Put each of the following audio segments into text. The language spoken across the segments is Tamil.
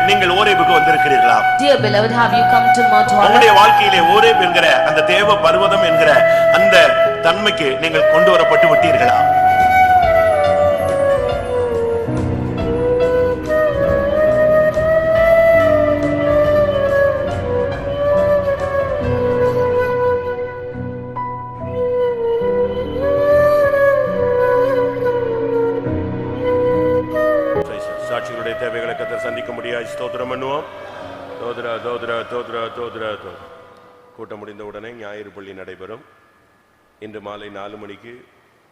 நீங்கள் ஓரேபுக்கு வந்திருக்கிறீர்களா? Dear beloved, have you come to Mount Horeb? உங்களுடைய வாழ்க்கையிலே ஓரேப் என்கிற அந்த தேவ பர்வதம் என்கிற அந்த தன்மைக்கு நீங்கள் கொண்டு வரப்பட்டு விட்டீர்களா? சாட்சிகளுடைய தேவைகளை கர்த்தர் சந்திக்க முடியாது. ஸ்தோத்திரம் பண்ணுவோம். தோத்ரா தோத்ரா தோத்ரா தோத்ரா தோ. கூட்டம் முடிந்த உடனே ஞாயிறு பள்ளி நடைபெறும். இன்று மாலை 4 மணிக்கு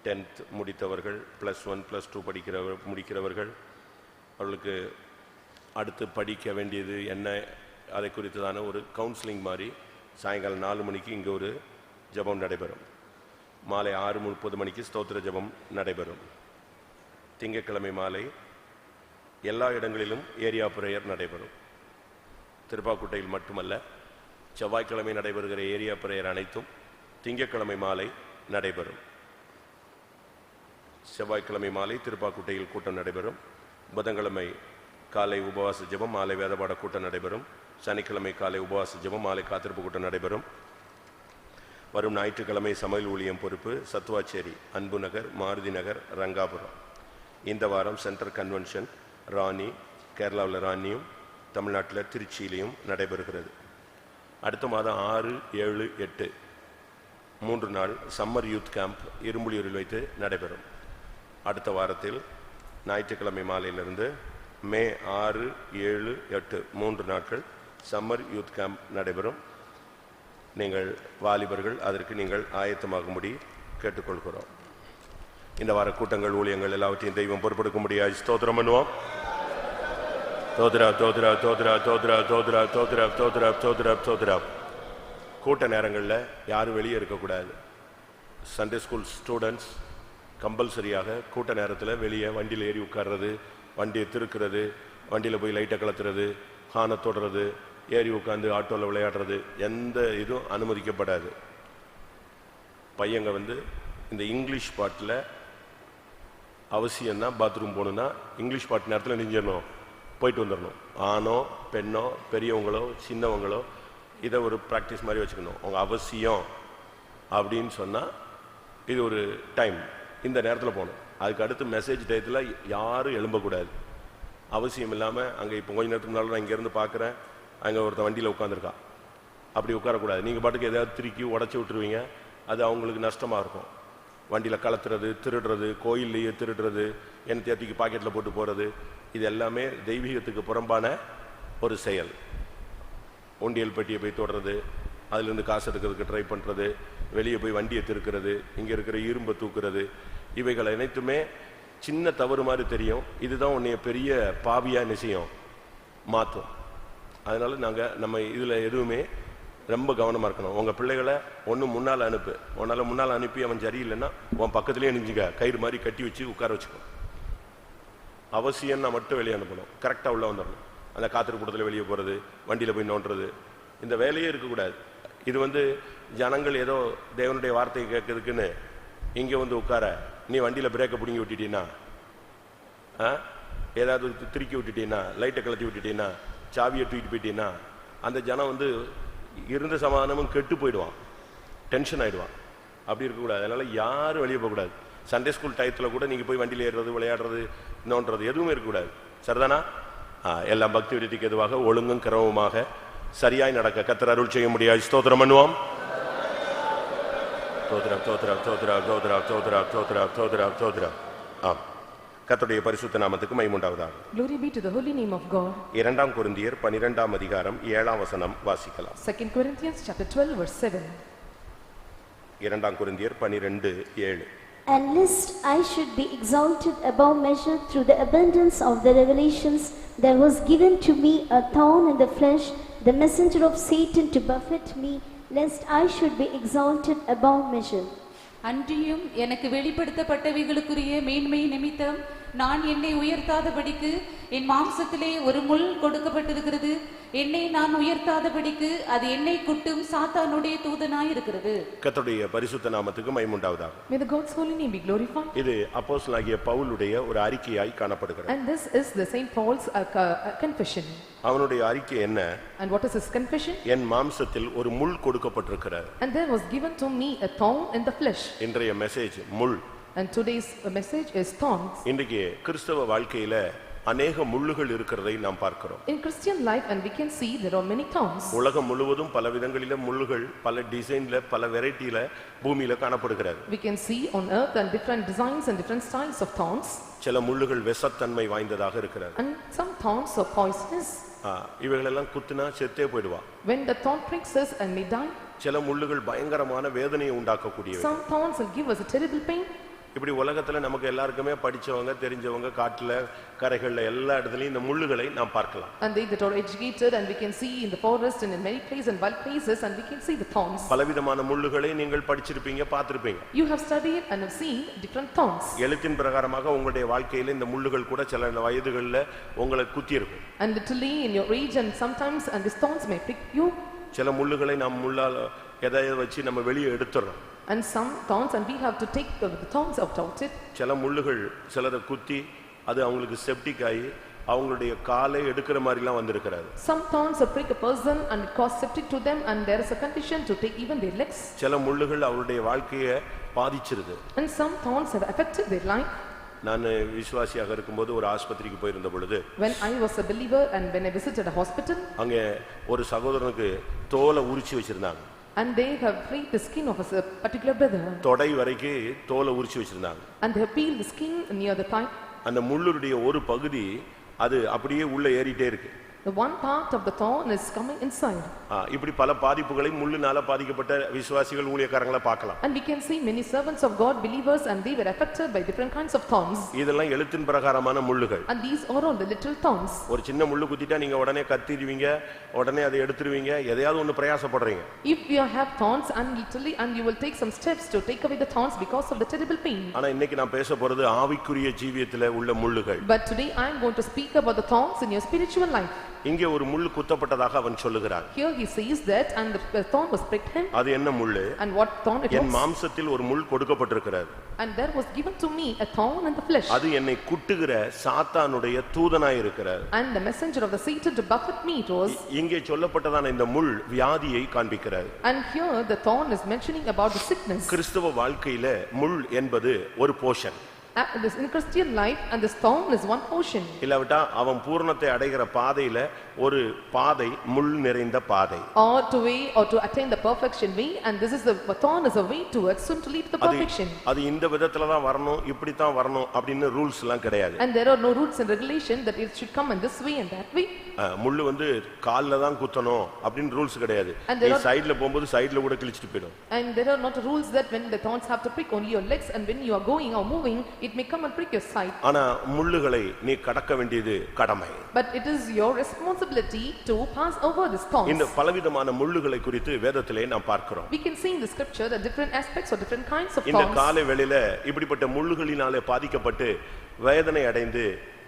10th முடித்தவர்கள், +1 +2 முடிக்கிறவர்கள், அவர்களுக்கு அடுத்து படிக்க வேண்டியது என்ன அதை குறித்ததான ஒரு கவுன்சிலிங் மாதிரி சாயங்காலம் 4 மணிக்கு இங்கே ஒரு ஜெபம் நடைபெறும். மாலை 6:30 மணிக்கு ஸ்தோத்திர ஜெபம் நடைபெறும். திங்கட்கிழமை மாலை எல்லா இடங்களிலும் ஏரியா பிரேயர் நடைபெறும். திருப்பாக்குட்டையில் மட்டுமல்ல, செவ்வாய்க்கிழமை நடைபெறுகிற ஏரியா பிரேயர் அனைத்தும் திங்கட்கிழமை மாலை நடைபெறும். செவ்வாய்க்கிழமை மாலை திருப்பாக்குட்டையில் கூட்டம் நடைபெறும். புதன்கிழமை காலை உபவாச ஜெபம், மாலை வேதபாட கூட்டம் நடைபெறும். சனிக்கிழமை காலை உபவாச ஜெபம், மாலை காத்திருப்பு கூட்டம் நடைபெறும். வரும் ஞாயிற்றுக்கிழமை சமையல் ஊழியம் பொறுப்பு சத்துவாச்சேரி, அன்பு நகர், மாருதி நகர், ரங்காபுரம். இந்த வாரம் சென்ட்ரல் கன்வென்ஷன் ராணி, கேரளாவில் ராணியும் தமிழ்நாட்டில் திருச்சியிலையும் நடைபெறுகிறது. அடுத்த மாதம் 6, 7, 8 3 நாள் சம்மர் யூத் கேம்ப் இரும்புலியூரில் வைத்து நடைபெறும். அடுத்த வாரத்தில் ஞாயிற்றுக்கிழமை மாலையிலிருந்து மே 6, 7, 8 3 நாட்கள் சம்மர் யூத் கேம்ப் நடைபெறும். நீங்கள் வாலிபர்கள் அதற்கு நீங்கள் ஆயத்தமாகும்படி கேட்டுக்கொள்கிறோம். இந்த வார கூட்டங்கள் ஊழியங்கள் எல்லாவற்றையும் தெய்வம் பொறுப்பெடுக்க முடியாது. ஸ்தோத்திரம் பண்ணுவோம். தோத்ரா தோத்ரா தோத்ரா தோத்ரா தோத்ரா தோத்ரா தோத்ரா தோத்ரா தோத்ரா. கூட்ட நேரங்களில் யாரும் வெளியே இருக்கக்கூடாது. சண்டே ஸ்கூல் ஸ்டூடெண்ட்ஸ் கம்பல்சரியாக கூட்ட நேரத்தில் வெளியே வண்டியில் ஏறி உட்கார்றது, வண்டியை திருக்கிறது, வண்டியில் போய் லைட்டை கலத்துறது, ஹானை தொடுறது, ஏறி உட்காந்து ஆட்டோவில் விளையாடுறது, எந்த இதுவும் அனுமதிக்கப்படாது. பையங்க இந்த இங்கிலீஷ் பாட்டில் அவசியம்னா பாத்ரூம் போகணுன்னா இங்கிலீஷ் பாட்டு நேரத்தில் நெஞ்சிடணும், போயிட்டு வந்துடணும். ஆணோ பெண்ணோ பெரியவங்களோ சின்னவங்களோ இதை ஒரு ப்ராக்டிஸ் மாதிரி வச்சுக்கணும். அவங்க அவசியம் அப்படின்னு சொன்னால் இது ஒரு டைம், இந்த நேரத்தில் போகணும். அதுக்கு அடுத்து மெசேஜ் டயத்தில் யாரும் எழும்பக்கூடாது. அவசியம் இல்லாமல் அங்கே இப்போ கொஞ்ச நேரத்துக்கு முன்னால் நான் இங்கேருந்து பார்க்குறேன், அங்கே ஒருத்தன் வண்டியில் உட்காந்துருக்கா, அப்படி உட்காரக்கூடாது. நீங்கள் பாட்டுக்கு எதாவது திருக்கி உடச்சி விட்டுருவீங்க, அது அவங்களுக்கு நஷ்டமாக இருக்கும். வண்டியில் கலத்துறது, திருடுறது, கோயில்லையே திருடுறது, எண்ணெய் பாக்கெட்டில் போட்டு போகிறது, இது எல்லாமே தெய்வீகத்துக்கு புறம்பான ஒரு செயல். ஒண்டியல் பெட்டியை போய் தொடுறது, அதுலேருந்து காசு எடுக்கிறதுக்கு ட்ரை பண்ணுறது, வெளியே போய் வண்டியை திருக்கிறது, இங்கே இருக்கிற இரும்பை தூக்குறது, இவைகள் அனைத்துமே சின்ன தவறு மாதிரி தெரியும். இதுதான் உன்னைய பெரிய பாவியாக நிச்சயம் மாற்றும். அதனால் நம்ம இதில் எதுவுமே ரொம்ப கவனமாக இருக்கணும். உங்கள் பிள்ளைகளை ஒன்று முன்னால் அனுப்பு, உன்னால் முன்னால் அனுப்பி அவன் சரியில்லைன்னா உன் பக்கத்துலேயே நினைஞ்சுக்க, கயிறு மாதிரி கட்டி வச்சு உட்கார வச்சுக்கோ. அவசியம்னா மட்டும் வெளியே அனுப்பணும், கரெக்டாக உள்ள வந்துடணும். அந்த காத்திருக்கூட்டத்தில் வெளியே போகிறது, வண்டியில் போய் நோண்டுறது, இந்த வேலையே இருக்கக்கூடாது. இது ஜனங்கள் ஏதோ தேவனுடைய வார்த்தையை கேட்கறதுக்குன்னு இங்கே உட்கார, நீ வண்டியில் பிரேக்கை பிடுங்கி விட்டுட்டீன்னா, ஏதாவது திருக்கி விட்டுட்டீங்கன்னா, லைட்டை கலத்தி விட்டுட்டீங்கன்னா, சாவியை தூக்கிட்டு போயிட்டீங்கன்னா, அந்த ஜனம் இருந்த சமாதானமும் கெட்டு போயிடுவான், டென்ஷன் ஆகிடுவான். அப்படி இருக்கக்கூடாது. அதனால் யாரும் வெளியே போகக்கூடாது. சண்டே ஸ்கூல் டயத்தில் கூட நீங்கள் போய் வண்டியில் ஏறுறது, விளையாடுறது, நோண்டுறது எதுவுமே இருக்கக்கூடாது. சரிதானா? எல்லாம் பக்தி விருத்திக்கு எதுவாக ஒழுங்கும் கிரமமாக சரியாய் நடக்க கர்த்தர் அருள் செய்ய முடியாது. ஸ்தோத்திரம் பண்ணுவோம். தோத்ரா தோத்ரா தோத்ரா தோத்ரா தோத்ரா தோத்ரா தோத்ரா தோத்ரா. கர்த்தருடைய பரிசுத்த நாமத்துக்கு மகிமை உண்டாவதாக. Glory be to the holy name of God. 2 கொரிந்தியர் 12ஆம் அதிகாரம் 7ஆம் வசனம் வாசிக்கலாம். 2 Corinthians chapter 12 verse 7. 2 கொரிந்தியர் 12:7. And lest I should be exalted above measure through the abundance of the revelations, there was given to me a thorn in the flesh, the messenger of Satan to buffet me, lest I should be exalted above measure. அன்றியும் எனக்கு வெளிப்படுத்தப்பட்டவைகளுக்குரிய மேன்மை நிமித்தம் நான் என்னை உயர்த்தாதபடிக்கு என் மாம்சத்திலே ஒரு முள் கொடுக்கப்பட்டிருக்கிறது. என்னை நான் உயர்த்தாதபடிக்கு அது என்னை குட்டும் சாத்தானுடைய தூதனாய் இருக்கிறது. கர்த்தருடைய பரிசுத்த நாமத்துக்கு மகிமை உண்டாவதாக. May the God's holy name be glorified. இது அப்போஸ்தலனாகிய பவுலுடைய ஒரு அறிக்கையாய் காணப்படுகிறது. And this is the Saint Paul's confession. அவனுடைய அறிக்கை என்ன? And what is his confession? என் மாம்சத்தில் ஒரு முள் கொடுக்கப்பட்டிருக்கிறது. And there was given to me a thorn in the flesh. இன்றைய மெசேஜ் முள். And today's message is thorns. இன்றைக்கு கிறிஸ்தவ வாழ்க்கையில அநேக முள்ளுகள் இருக்கிறதை நாம் பார்க்கிறோம். In Christian life, and we can see there are many thorns. உலகம் முழுவதும் பல விதங்களில முள்ளுகள் பல டிசைன்ல பல வெரைட்டில பூமியில காணப்படுகிறது. We can see on earth and different designs and different styles of thorns. சில முள்ளுகள் விஷத்தன்மை வாய்ந்ததாக இருக்கிறது. And some thorns are poisonous. இவைகளெல்லாம் குத்துனா செத்தே போய்டுவான். When the thorn pricks us and we die. சில முள்ளுகள் பயங்கரமான வேதனையை உண்டாக்கக்கூடியவை. Some thorns will give us a terrible pain. இப்படி உலகத்துல நமக்கு எல்லாருக்குமே படிச்சவங்க தெரிஞ்சவங்க காட்டுல கரைகள்ல எல்லா இடத்துலயும் இந்த முள்ளுகளை நாம் பார்க்கலாம். And they that are educated, and we can see in the forest and in many places and wild places, and we can see the thorns. பலவிதமான முள்ளுகளை நீங்கள் படிச்சிருப்பீங்க பார்த்திருப்பீங்க. You have studied and have seen different thorns. எழுத்தின் பிரகாரமாக உங்களுடைய வாழ்க்கையில இந்த முள்ளுகள் கூட சில வயதுகளில் உங்களை குத்தி இருக்கும். And literally in your age, and sometimes and these thorns may prick you. சில முள்ளுகளை நாம் முள்ளால் எதைய வச்சு நம்ம வெளியே எடுத்துறோம். And some thorns, and we have to take the thorns out of it. சில முள்ளுகள் சிலரை குத்தி அது அவங்களுக்கு செப்டிக் ஆகி அவங்களுடைய காலை எடுக்கிற மாதிரிலாம் வந்திருக்கிறது. Some thorns prick a person and it cause septic to them, and there is a condition to take even their legs. சில முள்ளுகள் அவருடைய வாழ்க்கையை பாதிச்சிருது. And some thorns have affected their life. நான் விசுவாசியாக இருக்கும்போது ஒரு ஆஸ்பத்திரிக்கு போயிருந்த பொழுது, when I was a believer and when I visited a hospital, அங்கே ஒரு சகோதரனுக்கு தோலை உரிச்சு வச்சிருந்தாங்க. and they have freed the skin of a particular brother, தொடை வரைக்கும் தோலை உரிச்சு வச்சிருந்தாங்க. and they have peeled the skin near the thigh. அந்த முள்ளுடைய ஒரு பகுதி அது அப்படியே உள்ள ஏறிட்டே இருக்கு. The one part of the thorn is coming inside. இப்படி பல பாதிப்புகளை முள்ளுனால பாதிக்கப்பட்ட விசுவாசிகள் ஊழியக்காரங்களை பார்க்கலாம். And we can see many servants of God, believers, and they were affected by different kinds of thorns. இதெல்லாம் எழுத்தின் பிரகாரமான முள்ளுகள். And these are all the little thorns. ஒரு சின்ன முள்ளு குத்திட்டா நீங்க உடனே கத்திடுவீங்க, உடனே அதை எடுத்துருவீங்க, எதையாவது ஒன்னு பிரயாசப்படுறீங்க. If you have thorns, and literally and you will take some steps to take away the thorns because of the terrible pain. ஆனா இன்னைக்கு நான் பேச போறது ஆவிக்குரிய ஜீவியத்திலே உள்ள முள்ளுகள். But today I am going to speak about the thorns in your spiritual life. இங்கே ஒரு முள் குத்தப்பட்டதாக அவன் சொல்லுகிறான். Here he says that and the thorn was pricked him. அது என்ன முள்ளு? And what thorn it was? என் மாம்சத்தில் ஒரு முள் கொடுக்கப்பட்டிருக்கிறது. And there was given to me a thorn in the flesh. அது என்னை குட்டுகிற சாத்தானுடைய தூதனாய் இருக்கிறது. And the messenger of the Satan to buffet me it was. இங்கே சொல்லப்பட்டதான இந்த முள் வியாதியை காண்பிக்கிறது. And here the thorn is mentioning about the sickness. கிறிஸ்தவ வாழ்க்கையில முள் என்பது ஒரு Poshan. In Christian life, and this thorn is one portion. இல்லாவிட்டா அவன் பூரணத்தை அடைகிற பாதையில ஒரு பாதை முள் நிறைந்த பாதை. Or to way or to attain the perfection way, and this is the thorn is a way towards soon to lead to the perfection. அது இந்த விதத்துல தான் வரணும், இப்படி தான் வரணும் அப்படின ரூல்ஸ் எல்லாம் கிடையாது. And there are no rules and regulation that it should come in this way and that way. முள்ளு வந்து கால்ல தான் குத்தணும் அப்படின ரூல்ஸ் கிடையாது. நீ சைடுல போயும்போது சைடுல கூட கிழிச்சிட்டு போய்டும். And there are not rules that when the thorns have to prick only your legs, and when you are going or moving it may come and prick your side. ஆனா முள்ளுகளை நீ கடக்க வேண்டியது கடமை. But it is your responsibility to pass over this thorns. இந்த பலவிதமான முள்ளுகளை குறித்து வேதத்திலே நாம் பார்க்கிறோம். We can see in the scripture the different aspects or different kinds of thorns. இந்த காலை வேளையில இப்படிப்பட்ட முள்ளுகளினாலே பாதிக்கப்பட்டு வேதனை அடைந்து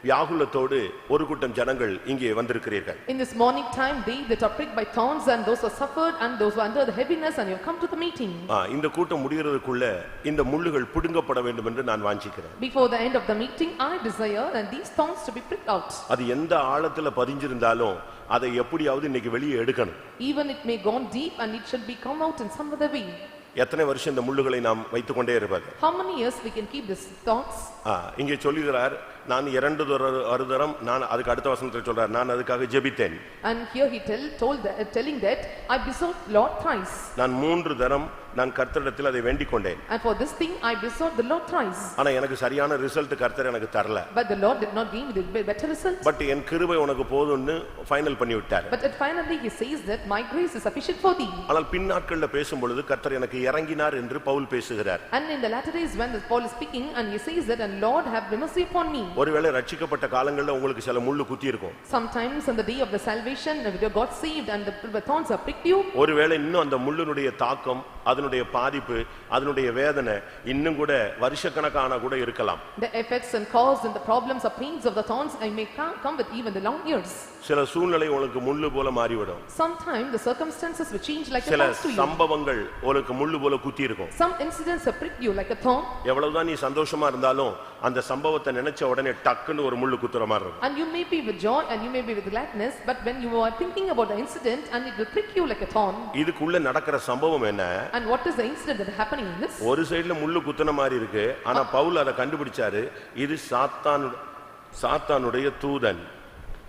வியாகுலத்தோடு ஒரு கூட்டம் ஜனங்கள் இங்கே வந்திருக்கிறீர்கள். In this morning time they that are pricked by thorns, and those who suffered, and those who are under the heaviness, and you have come to the meeting. இந்த கூட்டம் முடிகிறதுக்குள்ள இந்த முள்ளுகள் பிடுங்கப்பட வேண்டும் என்று நான் வாஞ்சிக்கிறேன். Before the end of the meeting I desire and these thorns to be pricked out. அது எந்த ஆழத்துல பதிஞ்சிருந்தாலும் அதை எப்படியாவது இன்னைக்கு வெளியே எடுக்கணும். Even it may gone deep, and it should be come out in some other way. எத்தனை வருஷம் இந்த முள்ளுகளை நாம் வைத்துக் கொண்டே இருப்பது? How many years we can keep this thorns? இங்கே சொல்லுகிறார், நான் 2 தரம், நான் அதுக்கு அடுத்த வசனத்தில் சொல்றார், நான் அதுக்காக ஜெபித்தேன். And here he telling that I besought Lord thrice. நான் 3 தரம் நான் கர்த்தரிடத்தில் அதை வேண்டிக் கொண்டேன். And for this thing I besought the Lord thrice. ஆனா எனக்கு சரியான ரிசல்ட் கர்த்தர் எனக்கு தரல. But the Lord did not give me the better result. But என் கிருபை உனக்கு போதும்னு ஃபைனல் பண்ணி விட்டார். But finally he says that my grace is sufficient for thee. ஆனால் பின்னாட்கள்ல பேசும் பொழுது கர்த்தர் எனக்கு இறங்கினார் என்று பவுல் பேசுகிறார். And in the latter days when Paul is speaking, and he says that, and Lord have mercy upon me. ஒருவேளை ரட்சிக்கப்பட்ட காலங்கள்ல உங்களுக்கு சில முள்ளு குத்தி இருக்கும். Sometimes on the day of the salvation when you got saved and the thorns are pricked you. ஒருவேளை இன்னும் அந்த முள்ளுனுடைய தாக்கம் அதனுடைய பாதிப்பு அதனுடைய வேதனை இன்னும் கூட வருஷக்கணக்கான கூட இருக்கலாம். The effects and cause and the problems or pains of the thorns may come with even the long years. சில சூழ்நிலை உங்களுக்கு முள்ளு போல மாறிவிடும். Sometimes the circumstances will change like a சில thorn to you. சம்பவங்கள் உங்களுக்கு முள்ளு போல குத்தி இருக்கும். Some incidents will prick you like a thorn. எவ்வளவுதான் நீ சந்தோஷமா இருந்தாலும் அந்த சம்பவத்தை நினைச்ச உடனே டக்குன்னு ஒரு முள்ளு குத்துற மாதிரி இருக்கும். And you may be with joy and you may be with gladness, but when you are thinking about the incident and it will prick you like a thorn. இதுக்குள்ள நடக்கிற சம்பவம் என்ன? And what is the incident that is happening in this? ஒரு சைடுல முள்ளு குத்துன மாதிரி இருக்கு. ஆனா பவுல் அதை கண்டுபிடிச்சாரு. இது சாத்தானுடைய தூதன்.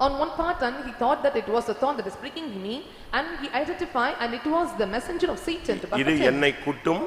On one part, and he thought that it was a thorn that is pricking me, and he identified, and it was the messenger of Satan to buffet இது him. என்னை குட்டும்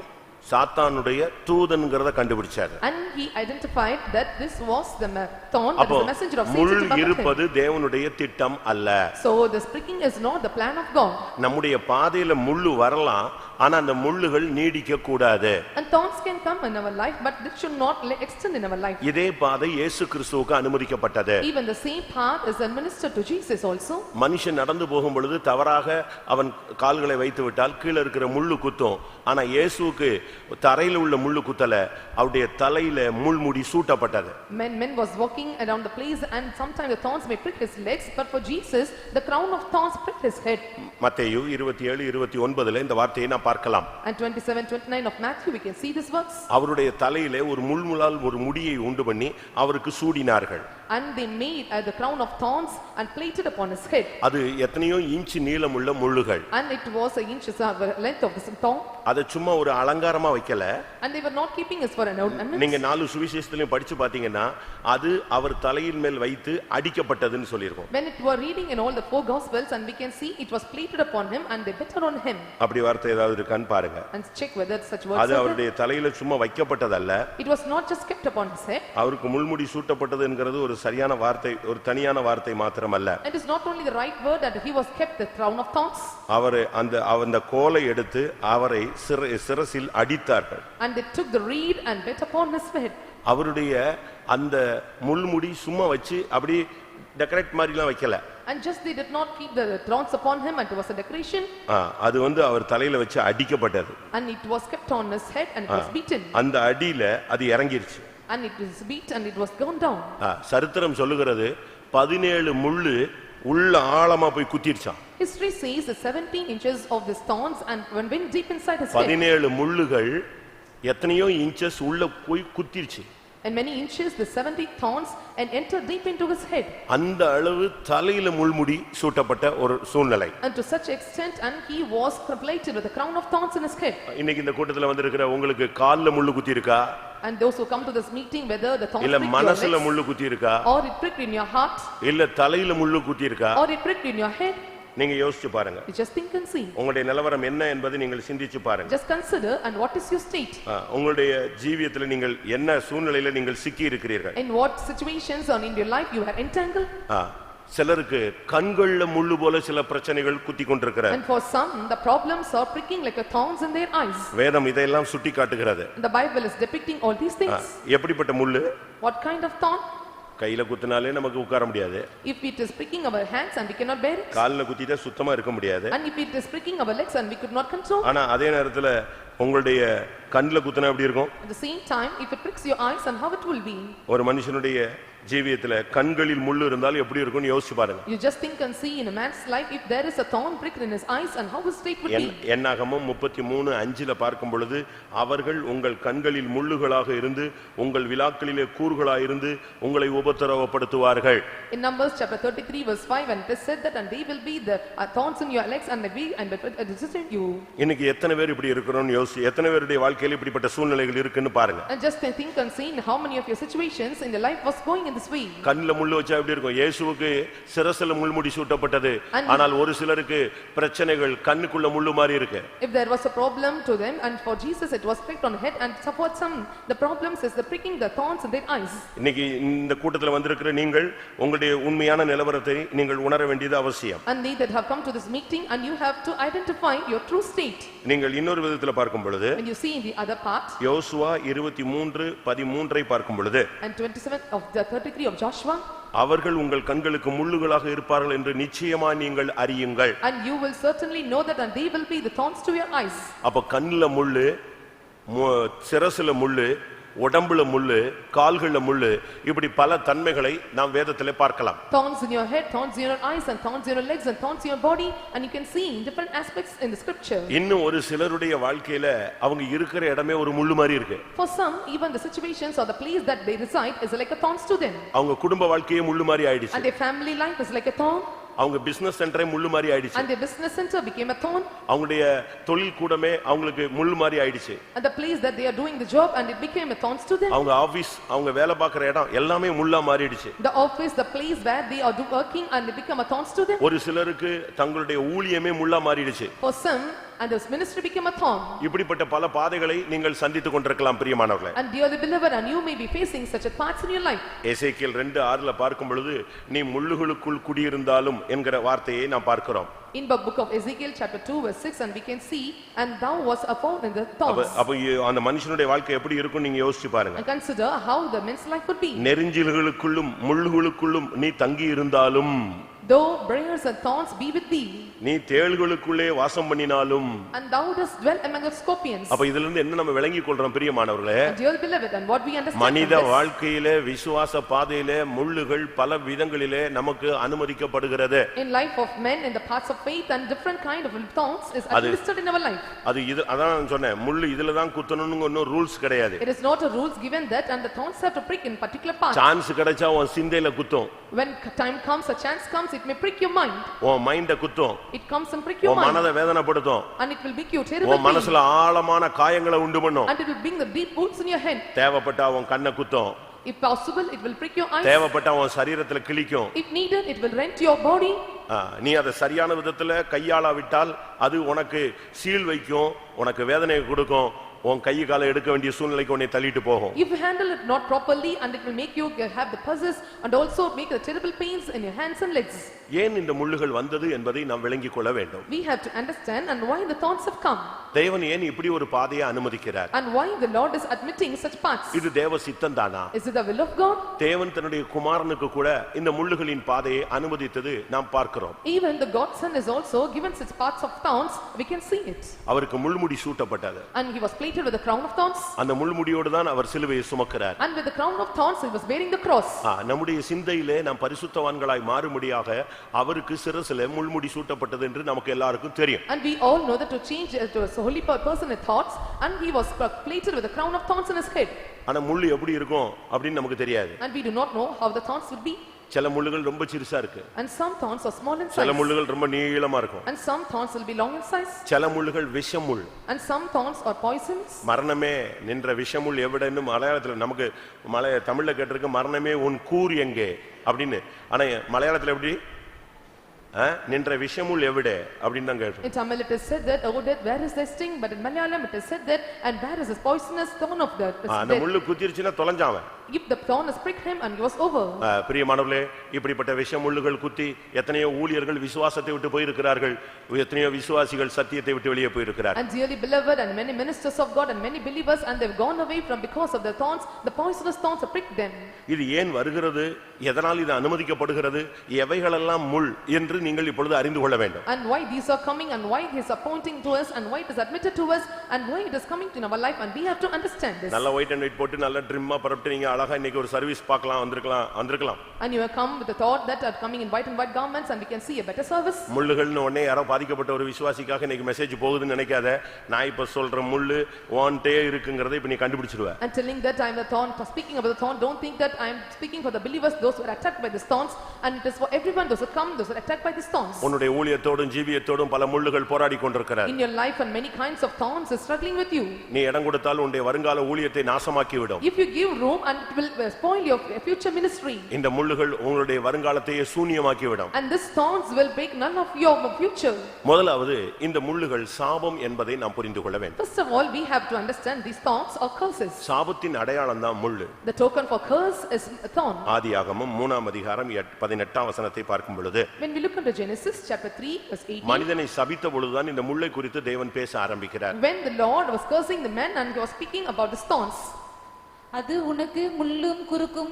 சாத்தானுடைய தூதன்ங்கறத கண்டுபிடிச்சாரு. And he identified that this was the thorn that is the messenger of Satan முள் to buffet him. இருப்பது தேவனுடைய திட்டம் அல்ல. So this pricking is not the plan of God. நம்முடைய பாதையில முள்ளு வரலாம், ஆனா அந்த முள்ளுகள் நீடிக்க கூடாது. And thorns can come in our life, but this should not extend in our life. இதே பாதை இயேசு கிறிஸ்துவுக்கு அனுமதிக்கப்பட்டது. Even the same path is administered to Jesus also. மனுஷன் நடந்து போகும் பொழுது தவறாக அவன் கால்களை வைத்து விட்டால் கீழ இருக்கிற முள்ளு குத்தும். ஆனா இயேசுவுக்கு தரையில உள்ள முள்ளு குத்தல, அவருடைய தலையில முள்முடி சூட்டப்பட்டது. Men was walking around the place, and sometimes the thorns may prick his legs, but for Jesus the crown of thorns pricked his head. மத்தேயு 27:29 இந்த வார்த்தையை நாம் பார்க்கலாம். And 27:29 of Matthew we can see this verse. அவருடைய தலையிலே ஒரு முள்முளால் ஒரு முடியை உண்டு பண்ணி அவருக்கு சூடினார்கள். And they made the crown of thorns and placed it upon his head. அது எத்தனையோ இன்ச் நீளமுள்ள முள்ளுகள். And it was an inch length of this thorn. அது சும்மா ஒரு அலங்காரமா வைக்கல. And they were not keeping it for an ornament. நீங்க 4 சுவிசேஷத்திலும் படிச்சு பாத்தீங்கன்னா அது அவர் தலையின் மேல் வைத்து அடிக்கப்பட்டதுன்னு சொல்லிருக்கும். When it were reading in all the 4 gospels, and we can see it was plated upon him and they beat on him. அப்படி வார்த்தை ஏதாவது இருக்கான்னு பாருங்க. And check whether such words அது அவருடைய தலையில சும்மா வைக்கப்பட்டதல்ல. It was not just kept upon his head. அவருக்கு முள்முடி சூட்டப்பட்டது என்கிறது ஒரு சரியான வார்த்தை, ஒரு தனியான வார்த்தை மாத்திரமல்ல. It is not only the right word that he was kept the crown of thorns. அவர் அந்த கோலை எடுத்து அவரை சிரசில் அடித்தார்கள். And they took the reed and beat upon his head. அவருடைய அந்த முள்முடி சும்மா வச்சு அப்படி டெக்கரேட் மாதிரிலாம் வைக்கல. And just they did not keep the thorns upon him, and it was a decoration. அது அவர் தலையில வச்சு அடிக்கப்பட்டது. And it was kept on his head and it was beaten. அந்த அடியில அது இறங்கிருச்சு. And it was beat and it was gone down. சரித்திரம் சொல்லுகிறது 17 முள்ளு உள்ள ஆழமா போய் குத்திருச்சான். History says the 17 inches of the thorns and went deep inside his head. 17 முள்ளுகள் எத்தனையோ இன்ச்சஸ் உள்ள போய் குத்திருச்சு. And many inches the 70 thorns and entered deep into his head. அந்த அளவு தலையில முள்முடி சூட்டப்பட்ட ஒரு சூழ்நிலை. And to such extent, and he was plated with the crown of thorns in his head. இன்னைக்கு இந்த கூட்டத்துல வந்திருக்கிற உங்களுக்கு கால்ல முள்ளு குத்தி இருக்கா? And those who come to this meeting, whether the thorns இல்ல pricked your மனசுல legs, முள்ளு குத்தி இருக்கா? or it pricked in your heart, இல்ல தலையில முள்ளு குத்தி இருக்கா? or it pricked in your head, நீங்க யோசிச்சு பாருங்க. you just think and see. உங்களுடைய நிலவரம் என்ன என்பதை நீங்கள் சிந்திச்சு பாருங்க. Just consider and what is your state. உங்களுடைய ஜீவியத்துல நீங்கள் என்ன சூழ்நிலையில நீங்கள் சிக்கி இருக்கிறீர்கள்? In what situations or in your life you are entangled. சிலருக்கு கண்கள்ல முள்ளு போல சில பிரச்சனைகள் குத்தி கொண்டிருக்கிறது. And for some the problems are pricking like a thorns in their eyes. வேதம் இதையெல்லாம் சுட்டி காட்டுகிறது. The Bible is depicting all these things. எப்படிப்பட்ட முள்ளு? What kind of thorn? கையில குத்தினாலே நமக்கு உட்கார முடியாது. If it is pricking our hands and we cannot bear it. கால்ல குத்திட்டா சுத்தமா இருக்க முடியாது. And if it is pricking our legs and we could not control. ஆனா அதே நேரத்துல உங்களுடைய கண்ணுல குத்தினா எப்படி இருக்கும்? At the same time, if it pricks your eyes, and how it will be. ஒரு மனுஷனுடைய ஜீவியத்துல கண்களில் முள்ளு இருந்தால் எப்படி இருக்கும்னு யோசிச்சு பாருங்க. You just think and see in a man's life if there is a thorn pricked in his eyes and how his state would be. என்னாகமம் 33:5 பார்க்கும் பொழுது அவர்கள் உங்கள் கண்களில் முள்ளுகளாக இருந்து உங்கள் விலாக்களிலே கூர்களாக இருந்து உங்களை உபத்திரவப்படுத்துவார்கள். In Numbers chapter 33 verse 5, and it is said that and they will be the thorns in your legs and resist you. இன்னைக்கு எத்தனை பேர் இப்படி இருக்கிறோம்னு யோசி, எத்தனை பேருடைய வாழ்க்கையில இப்படிப்பட்ட சூழ்நிலைகள் இருக்குன்னு பாருங்க. And just think and see how many of your situations in your life was going in this way. கண்ணுல முள்ளு வச்சா எப்படி இருக்கும்? இயேசுவுக்கு சிரசுல முள்முடி சூட்டப்பட்டது. ஆனால் ஒரு சிலருக்கு பிரச்சனைகள் கண்ணுக்குள்ள முள்ளு மாதிரி இருக்கு. If there was a problem to them, and for Jesus it was pricked on the head, and for some the problems is the pricking the thorns in their eyes. இன்னைக்கு இந்த கூட்டத்துல வந்திருக்கிற நீங்கள் உங்களுடைய உண்மையான நிலவரத்தை நீங்கள் உணர வேண்டியது அவசியம். And they that have come to this meeting, and you have to identify your true state. நீங்கள் இன்னொரு விதத்துல பார்க்கும் பொழுது, when you see in the other part, யோசுவா 23:13 பார்க்கும் பொழுது, and 27 of the 33 of Joshua. அவர்கள் உங்கள் கண்களுக்கு முள்ளுகளாக இருப்பார்கள் என்று நிச்சயமா நீங்கள் அறியுங்கள். And you will certainly know that, and they will be the thorns to your eyes. அப்ப கண்ணுல முள்ளு, சிரசுல முள்ளு, உடம்புல முள்ளு, கால்கள்ல முள்ளு, இப்படி பல தன்மைகளை நாம் வேதத்திலே பார்க்கலாம். Thorns in your head, thorns in your eyes, and thorns in your legs, and thorns in your body, and you can see different aspects in the scripture. இன்னும் ஒரு சிலருடைய வாழ்க்கையில அவங்க இருக்கிற இடமே ஒரு முள்ளு மாதிரி இருக்கு. For some, even the situations or the place that they reside is like a thorns to them. அவங்க குடும்ப வாழ்க்கையே முள்ளு மாதிரி ஆயிடுச்சு. And their family life is like a thorn. அவங்க பிசினஸ் சென்டரே முள்ளு மாதிரி ஆயிடுச்சு. And their business center became a thorn. அவங்களுடைய தொழில் கூடமே அவங்களுக்கு முள்ளு மாதிரி ஆயிடுச்சு. And the place that they are doing the job, and it became a thorns to them. அவங்க ஆபீஸ், அவங்க வேலை பார்க்குற இடம் எல்லாமே முள்ளா மாறிடுச்சு. The office, the place where they are working, and it become a thorns to them. ஒரு சிலருக்கு தங்களுடைய ஊழியமே முள்ளா மாறிடுச்சு. For some, and this ministry became a thorn. இப்படிப்பட்ட பல பாதைகளை நீங்கள் சந்தித்துக் கொண்டிருக்கலாம் பிரியமானவர்களே. And dearly beloved, and you may be facing such a parts in your life. எசேக்கியேல் 2:6 பார்க்கும் பொழுது நீ முள்ளுகளுக்குள் குடியிருந்தாலும் என்கிற வார்த்தையை நாம் பார்க்கிறோம். In the book of Ezekiel chapter 2 verse 6, and we can see, and thou was found in the thorns. அப்ப அந்த மனுஷனுடைய வாழ்க்கை எப்படி இருக்கும் நீங்க யோசிச்சு பாருங்க. And consider how the man's life would be. நெரிஞ்சில்களுக்குள்ளும் முள்ளுகளுக்குள்ளும் நீ தங்கி இருந்தாலும், though briars and thorns be with thee, நீ தேள்களுக்குள்ளே வாசம் பண்ணினாலும், and thou dost dwell among the scorpions. அப்ப இதுல இருந்து என்ன நம்ம விளங்கிக் கொள்றோம் பிரியமானவர்களே? And dear beloved, and what we understand மனித வாழ்க்கையிலே விசுவாச பாதையிலே முள்ளுகள் பல விதங்களிலே நமக்கு அனுமதிக்கப்படுகிறது. In life of men, in the paths of faith, and different kind of thorns is administered in our life. அது இது அதான் நான் சொன்னேன், முள்ளு இதுல தான் குத்தணும்னு ஒன்னும் ரூல்ஸ் கிடையாது. It is not a rules given that, and the thorns have to prick in particular part. Chance கிடைச்சா உன் சிந்தையில குத்தும். When time comes, a chance comes, it may prick your mind. உன் மைண்ட குத்தும். It comes and prick your உன் mind. மனதை வேதனைப்படுத்தும். And it will make you terrible. உன் மனசுல ஆழமான காயங்களை உண்டு பண்ணும். And it will bring the deep wounds in your head. தேவைப்பட்டா உன் கண்ணை குத்தும். If possible, it will prick your eyes. தேவைப்பட்டா உன் சரீரத்துல கிழிக்கும். If needed, it will rent your body. நீ அதை சரியான விதத்துல கையாளாவிட்டால் அது உனக்கு சீல் வைக்கும், உனக்கு வேதனை கொடுக்கும், உன் கை காலை எடுக்க வேண்டிய சூழ்நிலைக்கு உன்னை தள்ளிட்டு போகும். If you handle it not properly, and it will make you have the pulses, and also make the terrible pains in your hands and legs. ஏன் இந்த முள்ளுகள் வந்தது என்பதை நாம் விளங்கிக் கொள்ள வேண்டும். We have to understand and why the thorns have come. தேவன் ஏன் இப்படி ஒரு பாதையை அனுமதிக்கிறார்? And why the Lord is admitting such paths. இது தேவ சித்தம் தானா? Is it the will of God? தேவன் தன்னுடைய குமாரனுக்கு கூட இந்த முள்ளுகளின் பாதையை அனுமதித்தது நாம் பார்க்கிறோம். Even the God's son is also given such paths of thorns, we can see it. அவருக்கு முள்முடி சூட்டப்பட்டது. And he was plated with a crown of thorns. அந்த முள்முடியோடு தான் அவர் சிலுவையை சுமக்கிறார். And with the crown of thorns he was bearing the cross. நம்முடைய சிந்தையிலே நாம் பரிசுத்தவான்களாய் மாறும்படியாக அவருக்கு சிரசிலே முள்முடி சூட்டப்பட்டது என்று நமக்கு எல்லாருக்கும் தெரியும். And we all know that to change to a holy person in thoughts, and he was plated with a crown of thorns on his head. ஆனா முள்ளு எப்படி இருக்கும் அப்படின்னு நமக்கு தெரியாது. And we do not know how the thorns would be. சில முள்ளுகள் ரொம்ப சிறுசா இருக்கு. And some thorns are small in size. சில முள்ளுகள் ரொம்ப நீளமா இருக்கும். And some thorns will be long in size. சில முள்ளுகள் விஷமுள். And some thorns are poisons. மரணமே நின்ற விஷமுள் எவிடன்னு மலையாளத்துல நமக்கு தமிழ்ல கேட்டிருக்கு, மரணமே உன் கூர் எங்கே அப்படின்னு. ஆனா மலையாளத்துல எப்படி நின்ற விஷமுள் எவிடே அப்படின்னு தான் கேட்கிறோம். In Tamil it is said that, oh death, where is thy sting? But in Malayalam it is said that, and where is this poisonous thorn of death? அந்த முள்ளு குத்திருச்சுனா தொலைஞ்சாவன். If the thorn has pricked him, and he was over. பிரியமானவர்களே, இப்படிப்பட்ட விஷமுள்ளுகள் குத்தி எத்தனையோ ஊழியர்கள் விசுவாசத்தை விட்டு போயிருக்கிறார்கள், எத்தனையோ விசுவாசிகள் சத்தியத்தை விட்டு வெளியே போயிருக்கிறார்கள். And dearly beloved, and many ministers of God and many believers, and they've gone away from because of the thorns, the poisonous thorns have pricked them. இது ஏன் வருகிறது, எதனால் இது அனுமதிக்கப்படுகிறது, எவைகளெல்லாம் முள் என்று நீங்கள் இப்பொழுது அறிந்து கொள்ள வேண்டும். And why these are coming, and why he is appointing to us, and why it is admitted to us, and why it is coming in our life, and we have to understand this. நல்ல ஒயிட் அண்ட் ஒயிட் போட்டு நல்ல ட்ரிம்மா பரப்பிட்டு நீங்க அழகா இன்னைக்கு ஒரு சர்வீஸ் பார்க்கலாம் வந்திருக்கலாம். And you have come with the thought that are coming in white and white garments, and we can see a better service. முள்ளுகள்னு உடனே யாரோ பாதிக்கப்பட்ட ஒரு விசுவாசிக்காக இன்னைக்கு மெசேஜ் போகுதுன்னு நினைக்காத. நான் இப்ப சொல்ற முள்ளு வாண்டே இருக்குங்கறதை இப்ப நீ கண்டுபிடிச்சிடுவ. And telling that I am the thorn, speaking about the thorn, don't think that I am speaking for the believers, those who are attacked by the thorns, and it is for everyone, those who come, those who are attacked by the thorns. உன்னுடைய ஊழியத்தோடும் ஜீவியத்தோடும் பல முள்ளுகள் போராடி கொண்டிருக்கிறார். In your life, and many kinds of thorns is struggling with you. நீ இடம் கொடுத்தால் உன்னுடைய வருங்கால ஊழியத்தை நாசமாக்கி விடும். If you give room, and it will spoil your future ministry. இந்த முள்ளுகள் உங்களுடைய வருங்காலத்தையே சூனியமாக்கி விடும். And this thorns will break none of your future. முதலாவது இந்த முள்ளுகள் சாபம் என்பதை நாம் புரிந்து கொள்ள வேண்டும். First of all, we have to understand these thorns are curses. சாபத்தின் அடையாளம் தான் முள்ளு. The token for curse is a thorn. ஆதியாகமம் 3ஆம் அதிகாரம் 18ஆம் வசனத்தை பார்க்கும் பொழுது, When we look into Genesis chapter 3 verse 18, மனிதனை சபித்த பொழுதுதான் இந்த முள்ளை குறித்து தேவன் பேச ஆரம்பிக்கிறார். when the Lord was cursing the man, and he was speaking about the thorns. அது உனக்கு முள்ளும் குறுக்கும்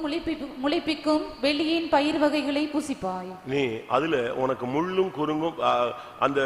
முளைப்பிக்கும் வெளியின் பயிர் வகைகளை புசிப்பாய். நீ அதுல உனக்கு முள்ளும் குறுங்கும் அந்த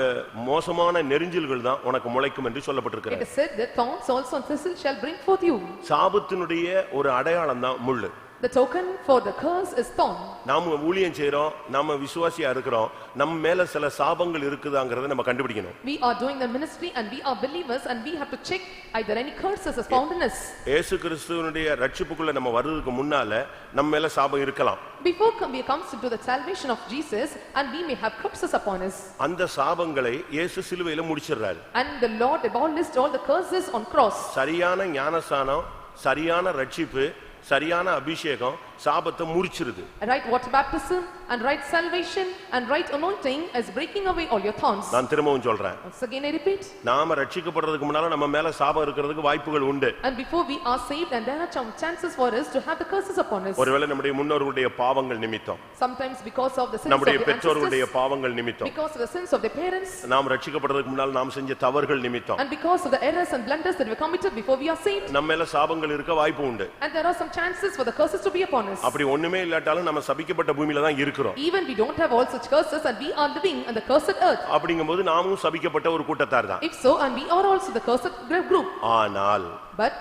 மோசமான நெரிஞ்சில்கள் தான் உனக்கு முளைக்கும் என்று சொல்லப்பட்டிருக்கிறது. It is said that thorns also and thistles shall bring forth you. சாபத்தினுடைய ஒரு அடையாளம் தான் முள்ளு. The token for the curse is thorn. நாம ஊழியம் செய்றோம், நாம விசுவாசியா இருக்கிறோம், நம்ம மேல சில சாபங்கள் இருக்குதாங்கறதை நம்ம கண்டுபிடிக்கணும். We are doing the ministry and we are believers and we have to check either any curses is found in us. இயேசு கிறிஸ்துவினுடைய ரட்சிப்புக்குள்ள நம்ம வர்றதுக்கு முன்னால நம்ம மேல சாபம் இருக்கலாம். Before we comes into the salvation of Jesus and we may have curses upon us. அந்த சாபங்களை இயேசு சிலுவையில முடிச்சிடுறாரு. And the Lord abolished all the curses on cross. சரியான ஞானஸ்நானம், சரியான ரட்சிப்பு, சரியான அபிஷேகம் சாபத்தை முறிச்சிருது. Right water baptism and right salvation and right anointing is breaking away all your thorns. நான் திரும்பவும் சொல்றேன். Once again I repeat. நாம ரட்சிக்கப்படுறதுக்கு முன்னால நம்ம மேல சாபம் இருக்கிறதுக்கு வாய்ப்புகள் உண்டு. And before we are saved and there are some chances for us to have the curses upon us. ஒருவேளை நம்முடைய முன்னோர்களுடைய பாவங்கள் நிமித்தம், Sometimes because of the sins of நம்முடைய the பெற்றோர்களுடைய ancestors, பாவங்கள் நிமித்தம், because of the sins of their parents, நாம் ரட்சிக்கப்படுறதுக்கு முன்னால் நாம் செஞ்ச தவறுகள் நிமித்தம், and because of the errors and blunders that were committed before we are saved. நம்ம மேல சாபங்கள் இருக்க வாய்ப்பு உண்டு. And there are some chances for the curses to be upon us. அப்படி ஒண்ணுமே இல்லாட்டாலும் நம்ம சபிக்கப்பட்ட பூமியில தான் இருக்கிறோம். Even we don't have all such curses and we are living on the cursed earth. அப்படிங்கும்போது நாமும் சபிக்கப்பட்ட ஒரு கூட்டத்தார் தான். If so, and we are also the cursed group. ஆனால் But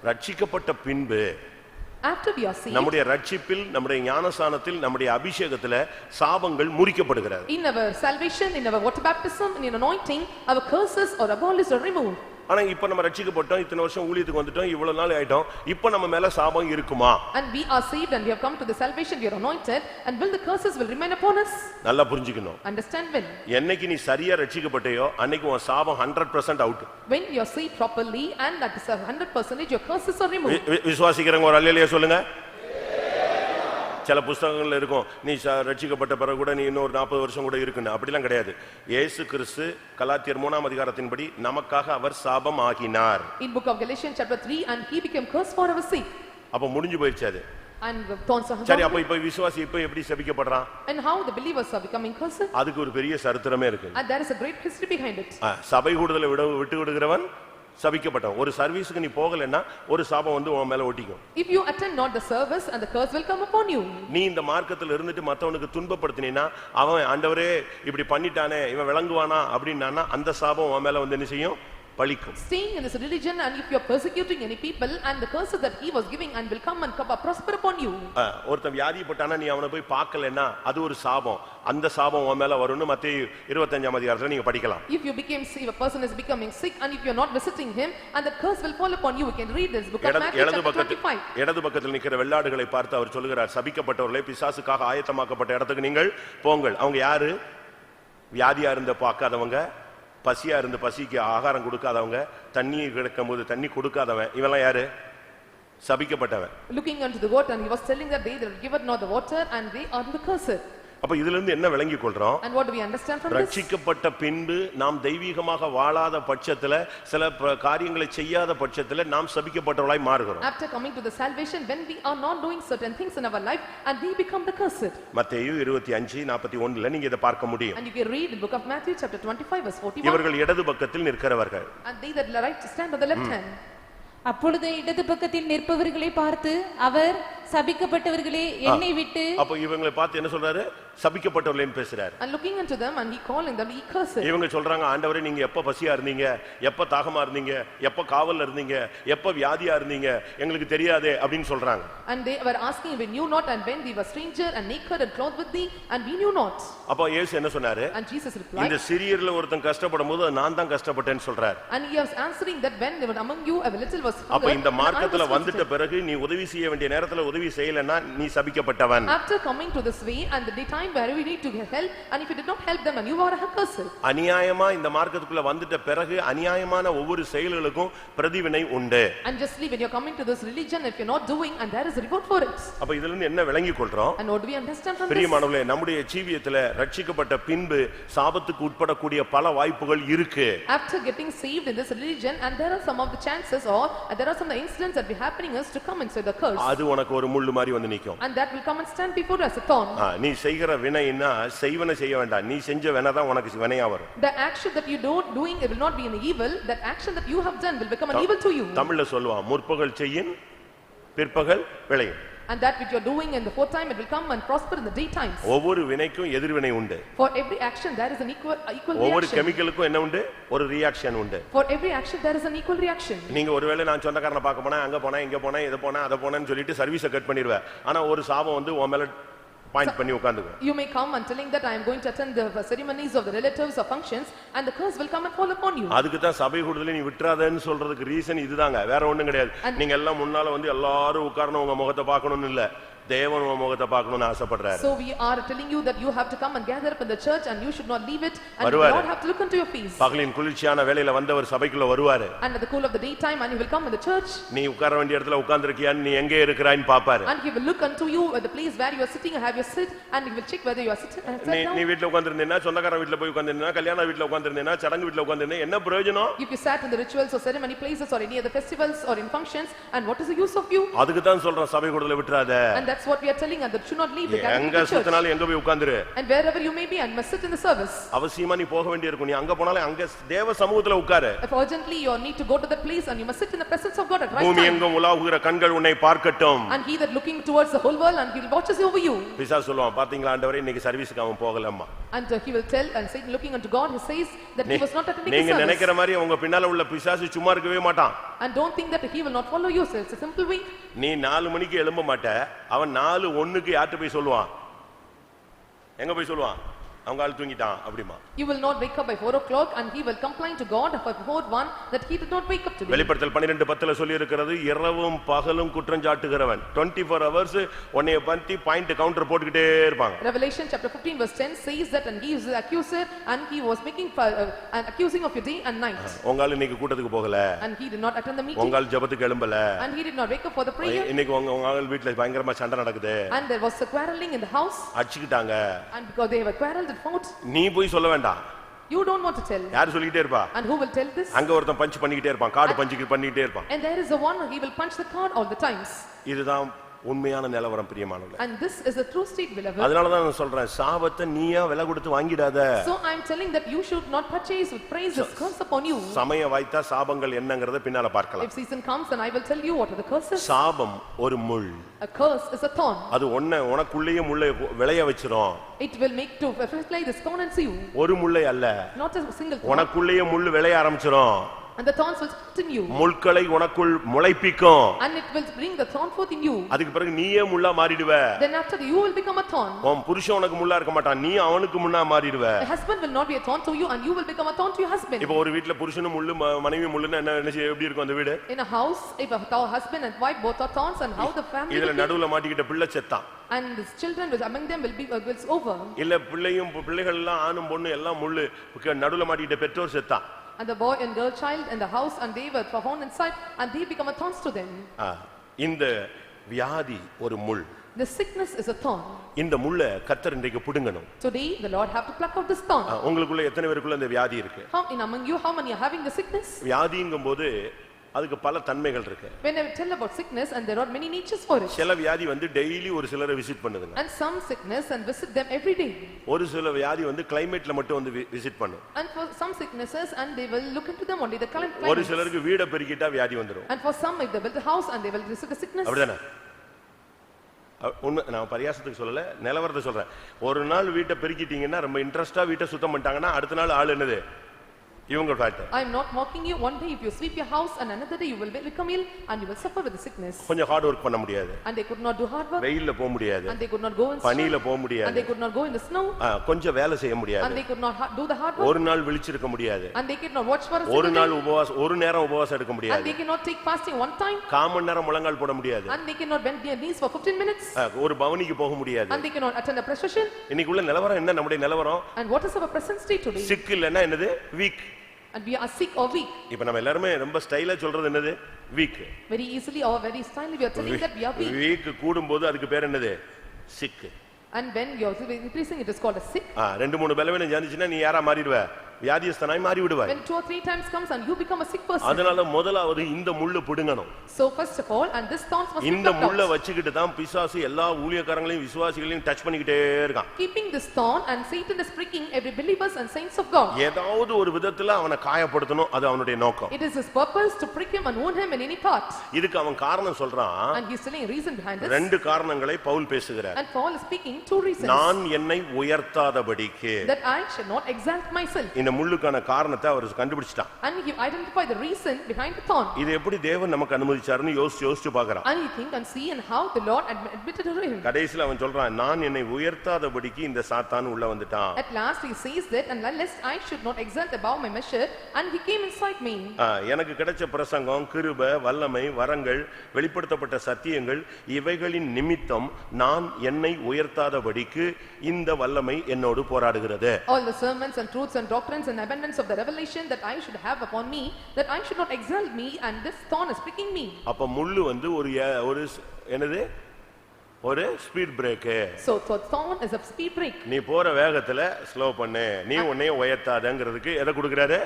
ரட்சிக்கப்பட்ட பின்பு after we are saved, நம்முடைய ரட்சிப்பில், நம்முடைய ஞானஸ்நானத்தில், நம்முடைய அபிஷேகத்துல சாபங்கள் முறிக்கப்படுகிறது. in our salvation, in our water baptism, in anointing, our curses are abolished or removed. ஆனா இப்ப நம்ம ரட்சிக்கப்பட்டோம், இத்தனை வருஷம் ஊழியத்துக்கு வந்துட்டோம், இவ்வளவு நாள் ஆயிட்டோம், இப்ப நம்ம மேல சாபம் இருக்குமா? And we are saved and we have come to the salvation, we are anointed, and will the curses will remain upon us? நல்லா புரிஞ்சுக்கணும். Understand when? என்னைக்கு நீ சரியா ரட்சிக்கப்பட்டயோ அன்னைக்கு உன் சாபம் 100% out. When you are saved properly and that is 100% your curses are removed. விசுவாசிக்கிறவங்க ஒரு அல்லேலூயா சொல்லுங்க. சில புத்தகங்கள்ல இருக்கும், நீ ரட்சிக்கப்பட்ட பிறகு கூட நீ இன்னொரு 40 வருஷம் கூட இருக்குன்னு. அப்படிலாம் கிடையாது. இயேசு கிறிஸ்து கலாத்தியர் 3ஆம் அதிகாரத்தின்படி நமக்காக அவர் சாபம் ஆகினார். In book of Galatians chapter 3, and he became cursed for our sake. அப்ப முடிஞ்சு போயிடுச்சு அது. And the thorns are சரி, அப்ப இப்ப விசுவாசி இப்ப எப்படி சபிக்கப்படுறான்? And how the believers are becoming cursed? அதுக்கு ஒரு பெரிய சரித்திரமே இருக்கு. And there is a great history behind it. சபை கூடுதலை விட்டு விடுகிறவன் சபிக்கப்பட்டவன். ஒரு சர்வீஸ்க்கு நீ போகலன்னா ஒரு சாபம் வந்து உன் மேல ஒட்டிக்கும். If you attend not the service and the curse will come upon you. நீ இந்த மார்க்கத்துல இருந்துட்டு மத்தவனுக்கு துன்பப்படுத்தினா, அவன் ஆண்டவரே இப்படி பண்ணிட்டானே, இவன் விளங்குவானா அப்படின்னா அந்த சாபம் உன் மேல வந்து என்ன செய்யும்? பலிக்கும். Staying in this religion, and if you are persecuting any people, and the curses that he was giving and will come and prosper upon you. ஒருத்தன் வியாதிப்பட்டானா நீ அவனை போய் பார்க்கலன்னா அது ஒரு சாபம். அந்த சாபம் உன் மேல வரும்னு மத்தேயு 25ஆம் அதிகாரத்துல நீங்க படிக்கலாம். If you became sick, if a person is becoming sick, and if you are not visiting him, and the curse will fall upon you, you can read this book of Matthew chapter 25. இடது பக்கத்தில் நிக்கிற வெள்ளாடுகளை பார்த்து அவர் சொல்லுகிறார், சபிக்கப்பட்டவர்களே, பிசாசுக்காக ஆயத்தமாக்கப்பட்ட இடத்துக்கு நீங்கள் போங்கள். அவங்க யாரு? வியாதியா இருந்த பார்க்காதவங்க, பசியா இருந்து பசிக்கு ஆகாரம் கொடுக்காதவங்க, தண்ணி கிடைக்கும்போது தண்ணி கொடுக்காதவன், இவெல்லாம் யாரு? சபிக்கப்பட்டவன். Looking unto the water, and he was telling that they that give not the water and they are the cursed. அப்ப இதுல இருந்து என்ன விளங்கிக் கொள்றோம்? And what do we understand from this? ரட்சிக்கப்பட்ட பின்பு நாம் தெய்வீகமாக வாழாத பட்சத்துல, சில காரியங்களை செய்யாத பட்சத்துல நாம் சபிக்கப்பட்டவர்களாய் மாறுகிறோம். After coming to the salvation, when we are not doing certain things in our life, and we become the cursed. மத்தேயு 25:41 நீங்க இத பார்க்க முடியும். And you can read in book of Matthew chapter 25 verse 41. இவர்கள் இடது பக்கத்தில் நிற்கிறவர்கள். And they that right stand on the left hand. அப்பொழுது இடது பக்கத்தில் நிற்பவர்களை பார்த்து அவர் சபிக்கப்பட்டவர்களே என்னை விட்டு. அப்ப இவங்களை பார்த்து என்ன சொல்றாரு? சபிக்கப்பட்டவர்களேன்னு பேசுறாரு. And looking unto them and he calling them he cursed. இவங்க சொல்றாங்க, ஆண்டவரே நீங்க எப்ப பசியா இருந்தீங்க, எப்ப தாகமா இருந்தீங்க, எப்ப காவல்ல இருந்தீங்க, எப்ப வியாதியா இருந்தீங்க, எங்களுக்கு தெரியாதே அப்படின்னு சொல்றாங்க. And they were asking, we knew not, and when we were stranger and naked and clothed with thee, and we knew not. அப்ப இயேசு என்ன சொன்னாரு? And Jesus replied, இந்த சிறியர்ல ஒருத்தன் கஷ்டப்படும்போது நான் தான் கஷ்டப்பட்டேன்னு சொல்றாரு. And he was answering that when they were among you a little was hunger. அப்ப இந்த மார்க்கத்துல வந்துட்ட பிறகு நீ உதவி செய்ய வேண்டிய நேரத்துல உதவி செய்யலன்னா நீ சபிக்கப்பட்டவன். After coming to this way and the time where we need to help, and if you did not help them, and you are a cursed. அநியாயமா இந்த மார்க்கத்துக்குள்ள வந்துட்ட பிறகு அநியாயமான ஒவ்வொரு செயல்களுக்கும் பிரதிவினை உண்டு. And justly when you are coming to this religion, if you are not doing, and there is a reward for it. அப்ப இதுல இருந்து என்ன விளங்கிக் கொள்றோம்? And what do we understand from this? பிரியமானவர்களே, நம்முடைய ஜீவியத்துல ரட்சிக்கப்பட்ட பின்பு சாபத்துக்கு உட்படக்கூடிய பல வாய்ப்புகள் இருக்கு. After getting saved in this religion, and there are some of the chances, or there are some of the incidents that be happening us to come inside the curse. அது உனக்கு ஒரு முள்ளு மாதிரி வந்து நிக்கும். And that will come and stand before us a thorn. நீ செய்கிற வினைன்னா செய்வன செய்ய வேண்டாம், நீ செஞ்ச வினை தான் உனக்கு வினையா வரும். The action that you don't doing, it will not be an evil. That action that you have done will become an evil to you. தமிழ்ல சொல்லுவான், முற்பகல் செய்யின் பிற்பகல் விளையும். And that which you are doing in the fourth time, it will come and prosper in the daytimes. ஒவ்வொரு வினைக்கும் எதிர்வினை உண்டு. For every action there is an equal ஒவ்வொரு reaction. கெமிக்கலுக்கும் என்ன உண்டு? ஒரு ரியாக்ஷன் உண்டு. For every action there is an equal reaction. நீங்க ஒருவேளை நான் சொந்தக்காரனை பார்க்க போனா அங்க போனா இங்க போனா இத போனா அத போனான்னு சொல்லிட்டு சர்வீஸை கட் பண்ணிடுவேன். ஆனா ஒரு சாபம் வந்து உன் மேல பாயிண்ட் பண்ணி உட்கார்ந்துக்கும். You may come and telling that I am going to attend the ceremonies of the relatives or functions, and the curse will come and fall upon you. அதுக்கு தான் சபை கூடுதல நீ விட்டுறாதேன்னு சொல்றதுக்கு ரீசன் இதுதாங்க, வேற ஒண்ணும் கிடையாது. நீங்க எல்லாம் முன்னால வந்து எல்லாரும் உட்கார்ந்து உங்க முகத்தை பார்க்கணும்னு இல்ல, தேவன் உங்க முகத்தை பார்க்கணும்னு ஆசைப்படுறாரு. So we are telling you that you have to come and gather up in the church, and you should not leave it, and you do not have to look into your face. பகலின் குளிர்ச்சியான வேளையில வந்தவர் சபைக்குள்ள வருவாரு. And at the cool of the daytime, and he will come in the church. நீ உட்கார வேண்டிய இடத்துல உட்கார்ந்திருக்கியான்னு, நீ எங்கே இருக்கிறாய்ன்னு பாப்பாரு. And he will look unto you at the place where you are sitting, and have you sit, and he will check whether you are sitting and sat down. நீ வீட்ல உட்கார்ந்திருந்தேனா, சொந்தக்கார வீட்ல போய் உட்கார்ந்திருந்தேனா, கல்யாண வீட்ல உட்கார்ந்திருந்தேனா, சடங்கு வீட்ல உட்கார்ந்திருந்தேனா என்ன பிரயோஜனம்? If you sat in the rituals or ceremony places or any other festivals or in functions, and what is the use of you? அதுக்கு தான் சொல்றேன் சபை கூடுதல விட்டுறாத. And that's what we are telling, and that should not leave the gathering எங்க of the church. சுத்தனாலும் எங்க போய் உட்கார்ந்திரு. And wherever you may be, and must sit in the service. அவசியமா நீ போக வேண்டியிருக்கும். நீ அங்க போனாலே அங்க தேவ சமூகத்துல உட்காரு. If urgently you need to go to that place, and you must sit in the presence of God at right பூமி time. எங்கும் உலாவுகிற கண்கள் உன்னை பார்க்கட்டும். And he that looking towards the whole world, and he watches over you. பிசாசு சொல்லுவான், பாத்தீங்களா ஆண்டவரே இன்னைக்கு சர்வீஸ்க்கு அவன் போகலம்மா. And he will tell, and Satan looking unto God, he says that he was not attending the நீங்க service. நினைக்கிற மாதிரி உங்க பின்னால உள்ள பிசாசு சும்மா இருக்கவே மாட்டான். And don't think that he will not follow you. So it's a simple way. நீ 4 மணிக்கு எழும்ப மாட்ட, அவன் 4:01க்கு யார்ட்ட போய் சொல்லுவான்? எங்க போய் சொல்லுவான்? அவங்க ஆள் தூங்கிட்டான் அப்படிமா. You will not wake up by 4 o'clock, and he will complain to God for 4:01 that he did not wake up today. வெளிப்படுத்தல் 12:10 சொல்லி இருக்கிறது, இரவும் பகலும் குற்றஞ்சாட்டுகிறவன். 24 hours உன்னைய பத்தி பாயிண்ட் கவுண்டர் போட்டுக்கிட்டே இருப்பாங்க. Revelation chapter 15 verse 10 says that, and he is the accuser, and he was making and accusing of your day and night. உங்க ஆள் இன்னைக்கு கூட்டத்துக்கு போகல, And he did not attend the meeting, உங்க ஆள் ஜெபத்துக்கு எழும்பல, and he did not wake up for the prayer. இன்னைக்கு உங்க ஆள் வீட்ல பயங்கரமா சண்டை நடக்குது, And there was a quarreling in the house, அடிச்சிட்டாங்க. and because they were quarreled and fought, நீ போய் சொல்ல வேண்டாம். you don't want to tell. யார் சொல்லிட்டே இருப்பா? And who will tell this? அங்க ஒருத்தன் பஞ்ச் பண்ணிக்கிட்டே இருப்பான், கார்டு பஞ்சுக்கு பண்ணிக்கிட்டே இருப்பான். And there is a one, he will punch the card all the times. இதுதான் உண்மையான நிலவரம் பிரியமானவர்களே. And this is the true state, beloved. அதனால தான் நான் சொல்றேன், சாபத்தை நீயா விலை கொடுத்து வாங்கிடாத. So I am telling that you should not purchase with praises curse upon you. சமய வாய்த்தா சாபங்கள் என்னங்கறத பின்னால பார்க்கலாம். If season comes, then I will tell you what are the curses. சாபம் ஒரு முள். A curse is a thorn. அது உனக்குள்ளேயே முள்ளை விளைய வச்சிரும். It will make to fertilize this thorn into you. ஒரு முள்ளை அல்ல, Not a single thorn. உனக்குள்ளேயே முள் விளைய ஆரம்பிச்சிரும். And the thorns will continue. முள்களை உனக்குள் முளைப்பிக்கும். And it will bring the thorn forth in you. அதுக்கு பிறகு நீயே முள்ளா மாறிடுவ. Then after you will become a thorn. உன் புருஷன் உனக்கு முள்ளா இருக்க மாட்டான், நீ அவனுக்கு முள்ளா மாறிடுவ. The husband will not be a thorn to you, and you will become a thorn to your husband. இப்போ ஒரு வீட்ல புருஷனும் முள்ளு மனைவி முள்ளுன்னா என்ன எப்படி இருக்கும் அந்த வீடு? In a house, if a husband and wife both are thorns, and how the family இதுல will be. நடுவுல மாட்டிக்கிட்ட பிள்ளை செத்தான். And his children which among them will be will over. இல்ல பிள்ளைகள் எல்லாம் ஆணும் பொண்ணு எல்லாம் முள்ளு நடுவுல மாட்டிக்கிட்ட பெற்றோர் செத்தான். And the boy and girl child in the house, and they were found inside, and they become a thorns to them. இந்த வியாதி ஒரு முள். The sickness is a thorn. இந்த முள்ளை கர்த்தர் இன்றைக்கு புடுங்கணும். Today the Lord have to pluck out this thorn. உங்களுக்குள்ள எத்தனை பேருக்குள்ள இந்த வியாதி இருக்கு? How in among you, how many are having the sickness? வியாதிங்கும்போது அதுக்கு பல தன்மைகள் இருக்கு. When I tell about sickness, and there are many natures for it. சில வியாதி வந்து டெய்லி ஒரு சிலரை விசிட் பண்ணுதுங்க. And some sickness and visit them every day. ஒரு சில வியாதி வந்து கிளைமேட்ல மட்டும் வந்து விசிட் பண்ணும். And for some sicknesses, and they will look into them only the climate. ஒரு சிலருக்கு வீட பெருக்கிட்டா வியாதி வந்துரும். And for some, if they build a house, and they will visit the sickness. அப்படிதானே? உண்மை, நான் பரியாசத்துக்கு சொல்லல, நிலவரத்தை சொல்றேன். ஒரு நாள் வீட்டை பெருக்கிட்டீங்கன்னா ரொம்ப இன்ட்ரெஸ்டா வீட்டை சுத்தம் பண்ணிட்டாங்கன்னா அடுத்த நாள் ஆள் என்னது? இவங்க fact. I am not mocking you. One day if you sweep your house, and another day you will become ill, and you will suffer with the sickness. கொஞ்சம் ஹார்ட் வர்க் பண்ண முடியாது. And they could not do hard work. வெயில்ல போக முடியாது. And they could not go in பனியில snow. போக And முடியாது. they could not go in the snow. கொஞ்சம் வேலை செய்ய And முடியாது. they could not do the hard work. ஒரு நாள் விழிச்சிருக்க முடியாது. And they could not watch for a ஒரு single நாள் day. ஒரு நேரம் உபவாசம் எடுக்க And முடியாது. they cannot take fasting one time. Common நேரம் முழங்கால் போட முடியாது. And they cannot bend their knees for 15 minutes. ஒரு பவனிக்கு போக முடியாது. And they cannot attend a procession. இன்னைக்குள்ள நிலவரம் என்ன? நம்முடைய நிலவரம் And what is our present state today? Sick இல்லன்னா என்னது? Weak. And we are sick or weak. இப்போ நம்ம எல்லாரும் ரொம்ப ஸ்டைலா சொல்றது என்னது? Week. Very easily or very stylily we are telling that we are weak. Weak கூடும்போது அதுக்கு பேர் என்னது? Sick. And when you are increasing, it is called a sick. 2-3 பலவீனம் சேர்ந்துச்சுன்னா நீ யாரா மாறிடுவ? வியாதியஸ்தனாய் மாறி விடுவாய். When 2 or 3 times comes and you become a sick person. அதனால முதலாவது இந்த முள்ளு பிடுங்கணும். So first of all, and this thorns must be இந்த plucked முள்ள out. வச்சிக்கிட்டு தான் பிசாசு எல்லா ஊழியக்காரங்களையும் விசுவாசிகளையும் டச் பண்ணிக்கிட்டே இருக்கான். Keeping this thorn and Satan is pricking every believers and saints of God. ஏதாவது ஒரு விதத்துல அவனை காயப்படுத்தணும், அது அவனுடைய நோக்கம். It is his purpose to prick him and wound him in any part. இதுக்கு அவன் காரணம் சொல்றான். And he is telling a reason behind this. ரெண்டு காரணங்களை பவுல் பேசுகிறார். And Paul is speaking two reasons. நான் என்னை உயர்த்தாதபடிக்கு. That I should not exalt myself. இந்த முள்ளுக்கான காரணத்தை அவர் கண்டுபிடிச்சிட்டான். And he identified the reason behind the thorn. இது எப்படி தேவன் நமக்கு அனுமதிச்சாருன்னு யோசிச்சு பார்க்கறான். And he think and see and how the Lord admitted to him. கடைசில அவன் சொல்றான், நான் என்னை உயர்த்தாதபடிக்கு இந்த சாத்தான் உள்ள வந்துட்டான். At last he says that, and lest I should not exalt above my measure, and he came inside me. எனக்கு கிடைச்ச பிரசங்கம், கிருபை, வல்லமை, வரங்கள், வெளிப்படுத்தப்பட்ட சத்தியங்கள் இவைகளின் நிமித்தம் நான் என்னை உயர்த்தாதபடிக்கு இந்த வல்லமை என்னோடு போராடுகிறது. All the sermons and truths and doctrines and abundance of the revelation that I should have upon me, that I should not exalt me, and this thorn is pricking me. அப்ப முள்ளு வந்து ஒரு என்னது, ஒரு speed break. So thorn is a speed break. நீ போற வேகத்துல ஸ்லோ பண்ணு, நீ உன்னைய உயர்த்தாதங்கிறதுக்கு எதை கொடுக்கறாரு,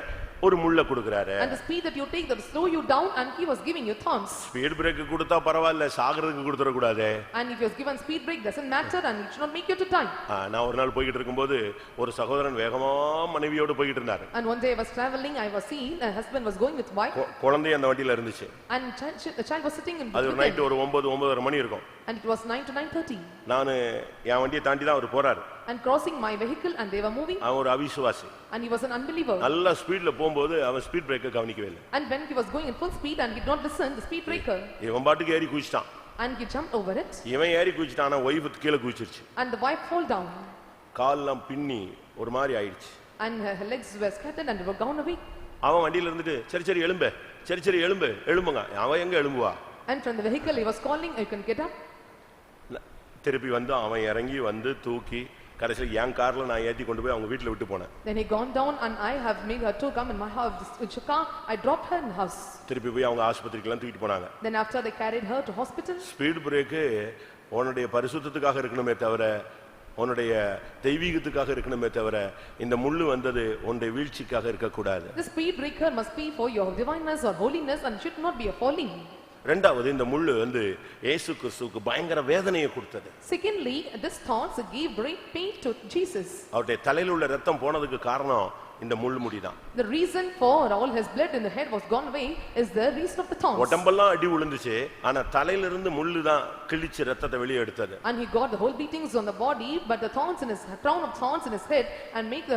ஒரு முள்ள கொடுக்கறாரு. And the speed that you take that will slow you down, and he was giving you thorns. Speed break கொடுத்தா பரவாயில்லை, சாகிறதுக்கு கொடுத்துற கூடாது. And if he was given speed break doesn't matter, and it should not make you to die. நான் ஒரு நாள் போயிட்டு இருக்கும்போது ஒரு சகோதரன் வேகமா மனைவியோட போயிட்டு இருந்தாரு. And one day I was traveling, I was seeing a husband was going with wife. குழந்தை அந்த வண்டியில இருந்துச்சு. And the child was sitting in அது ஒரு நைட் ஒரு 9:30 மணி இருக்கும். And it was 9 to 9:30. நானு என் வண்டியை தாண்டி தான் அவர் போறாரு. And crossing my vehicle, and they were moving. அவன் ஒரு அவிசுவாசி. And he was an unbeliever. நல்ல ஸ்பீட்ல போகும்போது அவன் ஸ்பீட் பிரேக்கை கவனிக்கவே இல்லை. And when he was going in full speed and he did not listen the speed breaker. இவன் பாட்டுக்கு ஏறி குதிச்சிட்டான். And he jumped over it. இவன் ஏறி குதிச்சிட்டானா வைஃப் கீழே குதிச்சிருச்சு. And the wife fall down. கால்லாம் பின்னி ஒரு மாதிரி ஆயிடுச்சு. And her legs were scattered and they were gone away. அவன் வண்டியில இருந்துட்டு சரி எழும்பு, சரி எழும்புங்க. அவன் எங்க எழும்புவா? And from the vehicle he was calling, you can get up. திருப்பி வந்து அவன் இறங்கி வந்து தூக்கி கடைசியில் என் கார்ல நான் ஏத்தி கொண்டு போய் அவங்க வீட்டுல விட்டு போனேன். Then he gone down, and I have made her to come in my house in Chaka. I dropped her in the house. திருப்பி போய் அவங்க ஆஸ்பத்திரிக்கெல்லாம் தூக்கிட்டு போனாங்க. Then after they carried her to hospital. Speed break உன்னுடைய பரிசுத்தத்துக்காக இருக்கணுமே தவிர, உன்னுடைய தெய்வீகத்துக்காக இருக்கணுமே தவிர, இந்த முள்ளு வந்தது உன்னுடைய வீழ்ச்சிக்காக இருக்க கூடாது. The speed breaker must be for your divineness or holiness, and should not be a falling. இரண்டாவது, இந்த முள்ளு வந்து இயேசு கிறிஸ்துவுக்கு பயங்கர வேதனையை கொடுத்தது. Secondly, this thorns gave great pain to Jesus. அவருடைய தலையில உள்ள ரத்தம் போனதுக்கு காரணம் இந்த முள் முடிதான். The reason for all his blood in the head was gone away is the reason of the thorns. உடம்பெல்லாம் அடி விழுந்துச்சு, ஆனா தலையில இருந்து முள்ளு தான் கிழிச்சு ரத்தத்தை வெளியே எடுத்தது. And he got the whole beatings on the body, but the thorns in his crown of thorns in his head, and make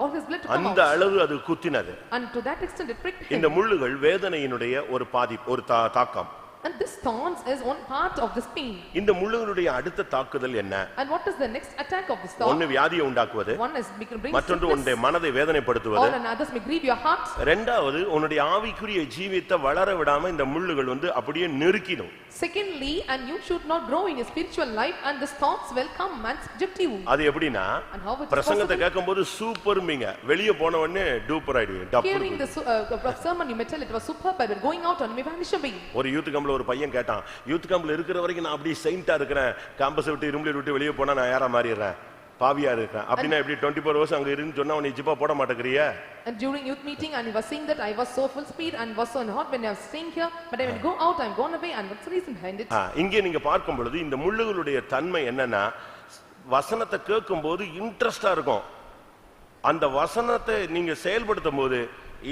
all his blood to come out. அந்த அளவு அது குத்தினது. And to that extent it pricked him. இந்த முள்ளுகள் வேதனையினுடைய ஒரு பாதிப்பு, ஒரு தாக்கம். And this thorns is one part of this pain. இந்த முள்ளுகளுடைய அடுத்த தாக்குதல் என்ன? And what is the next attack of this thorn? ஒன்னு வியாதியை உண்டாக்குவது, one is bring மற்றொன்று உன்னுடைய மனதை வேதனைப்படுத்துவது, or others may grieve your heart. இரண்டாவது உன்னுடைய ஆவிக்குரிய ஜீவியத்தை வளர விடாம இந்த முள்ளுகள் வந்து அப்படியே நெருக்கிடும். Secondly, and you should not grow in your spiritual life, and the thorns will come and subject you. அது எப்படினா, And how it is பிரசங்கத்தை possible? கேட்கும்போது சூப்பர்மிங்க, வெளிய போன உடனே டூப்பர் ஆயிடுவீங்க. Hearing the sermon you may tell it was superb, but going out and may vanish away. ஒரு யூத் கேம்ப்ல ஒரு பையன் கேட்டான், யூத் கேம்ப்ல இருக்கிற வரைக்கும் நான் அப்படியே செயின்ட்டா இருக்கிறேன், கேம்பஸ் விட்டு இரும்புல விட்டு வெளிய போனா நான் யாரா மாறிடுறேன், பாவியா இருக்கேன். அப்படினா எப்படி 24 hours அங்க இருந்து சொன்னா உன்னை ஜிப்பா போட மாட்டேங்கறியே? And during youth meeting, and he was saying that I was so full speed and was so hot when I was staying here, but I will go out, I'm gone away, and what's the reason behind it? இங்கே நீங்க பார்க்கும் பொழுது இந்த முள்ளுகளுடைய தன்மை என்னன்னா, வசனத்தை கேட்கும்போது இன்ட்ரஸ்டா இருக்கும். அந்த வசனத்தை நீங்க செயல்படுத்தும் போது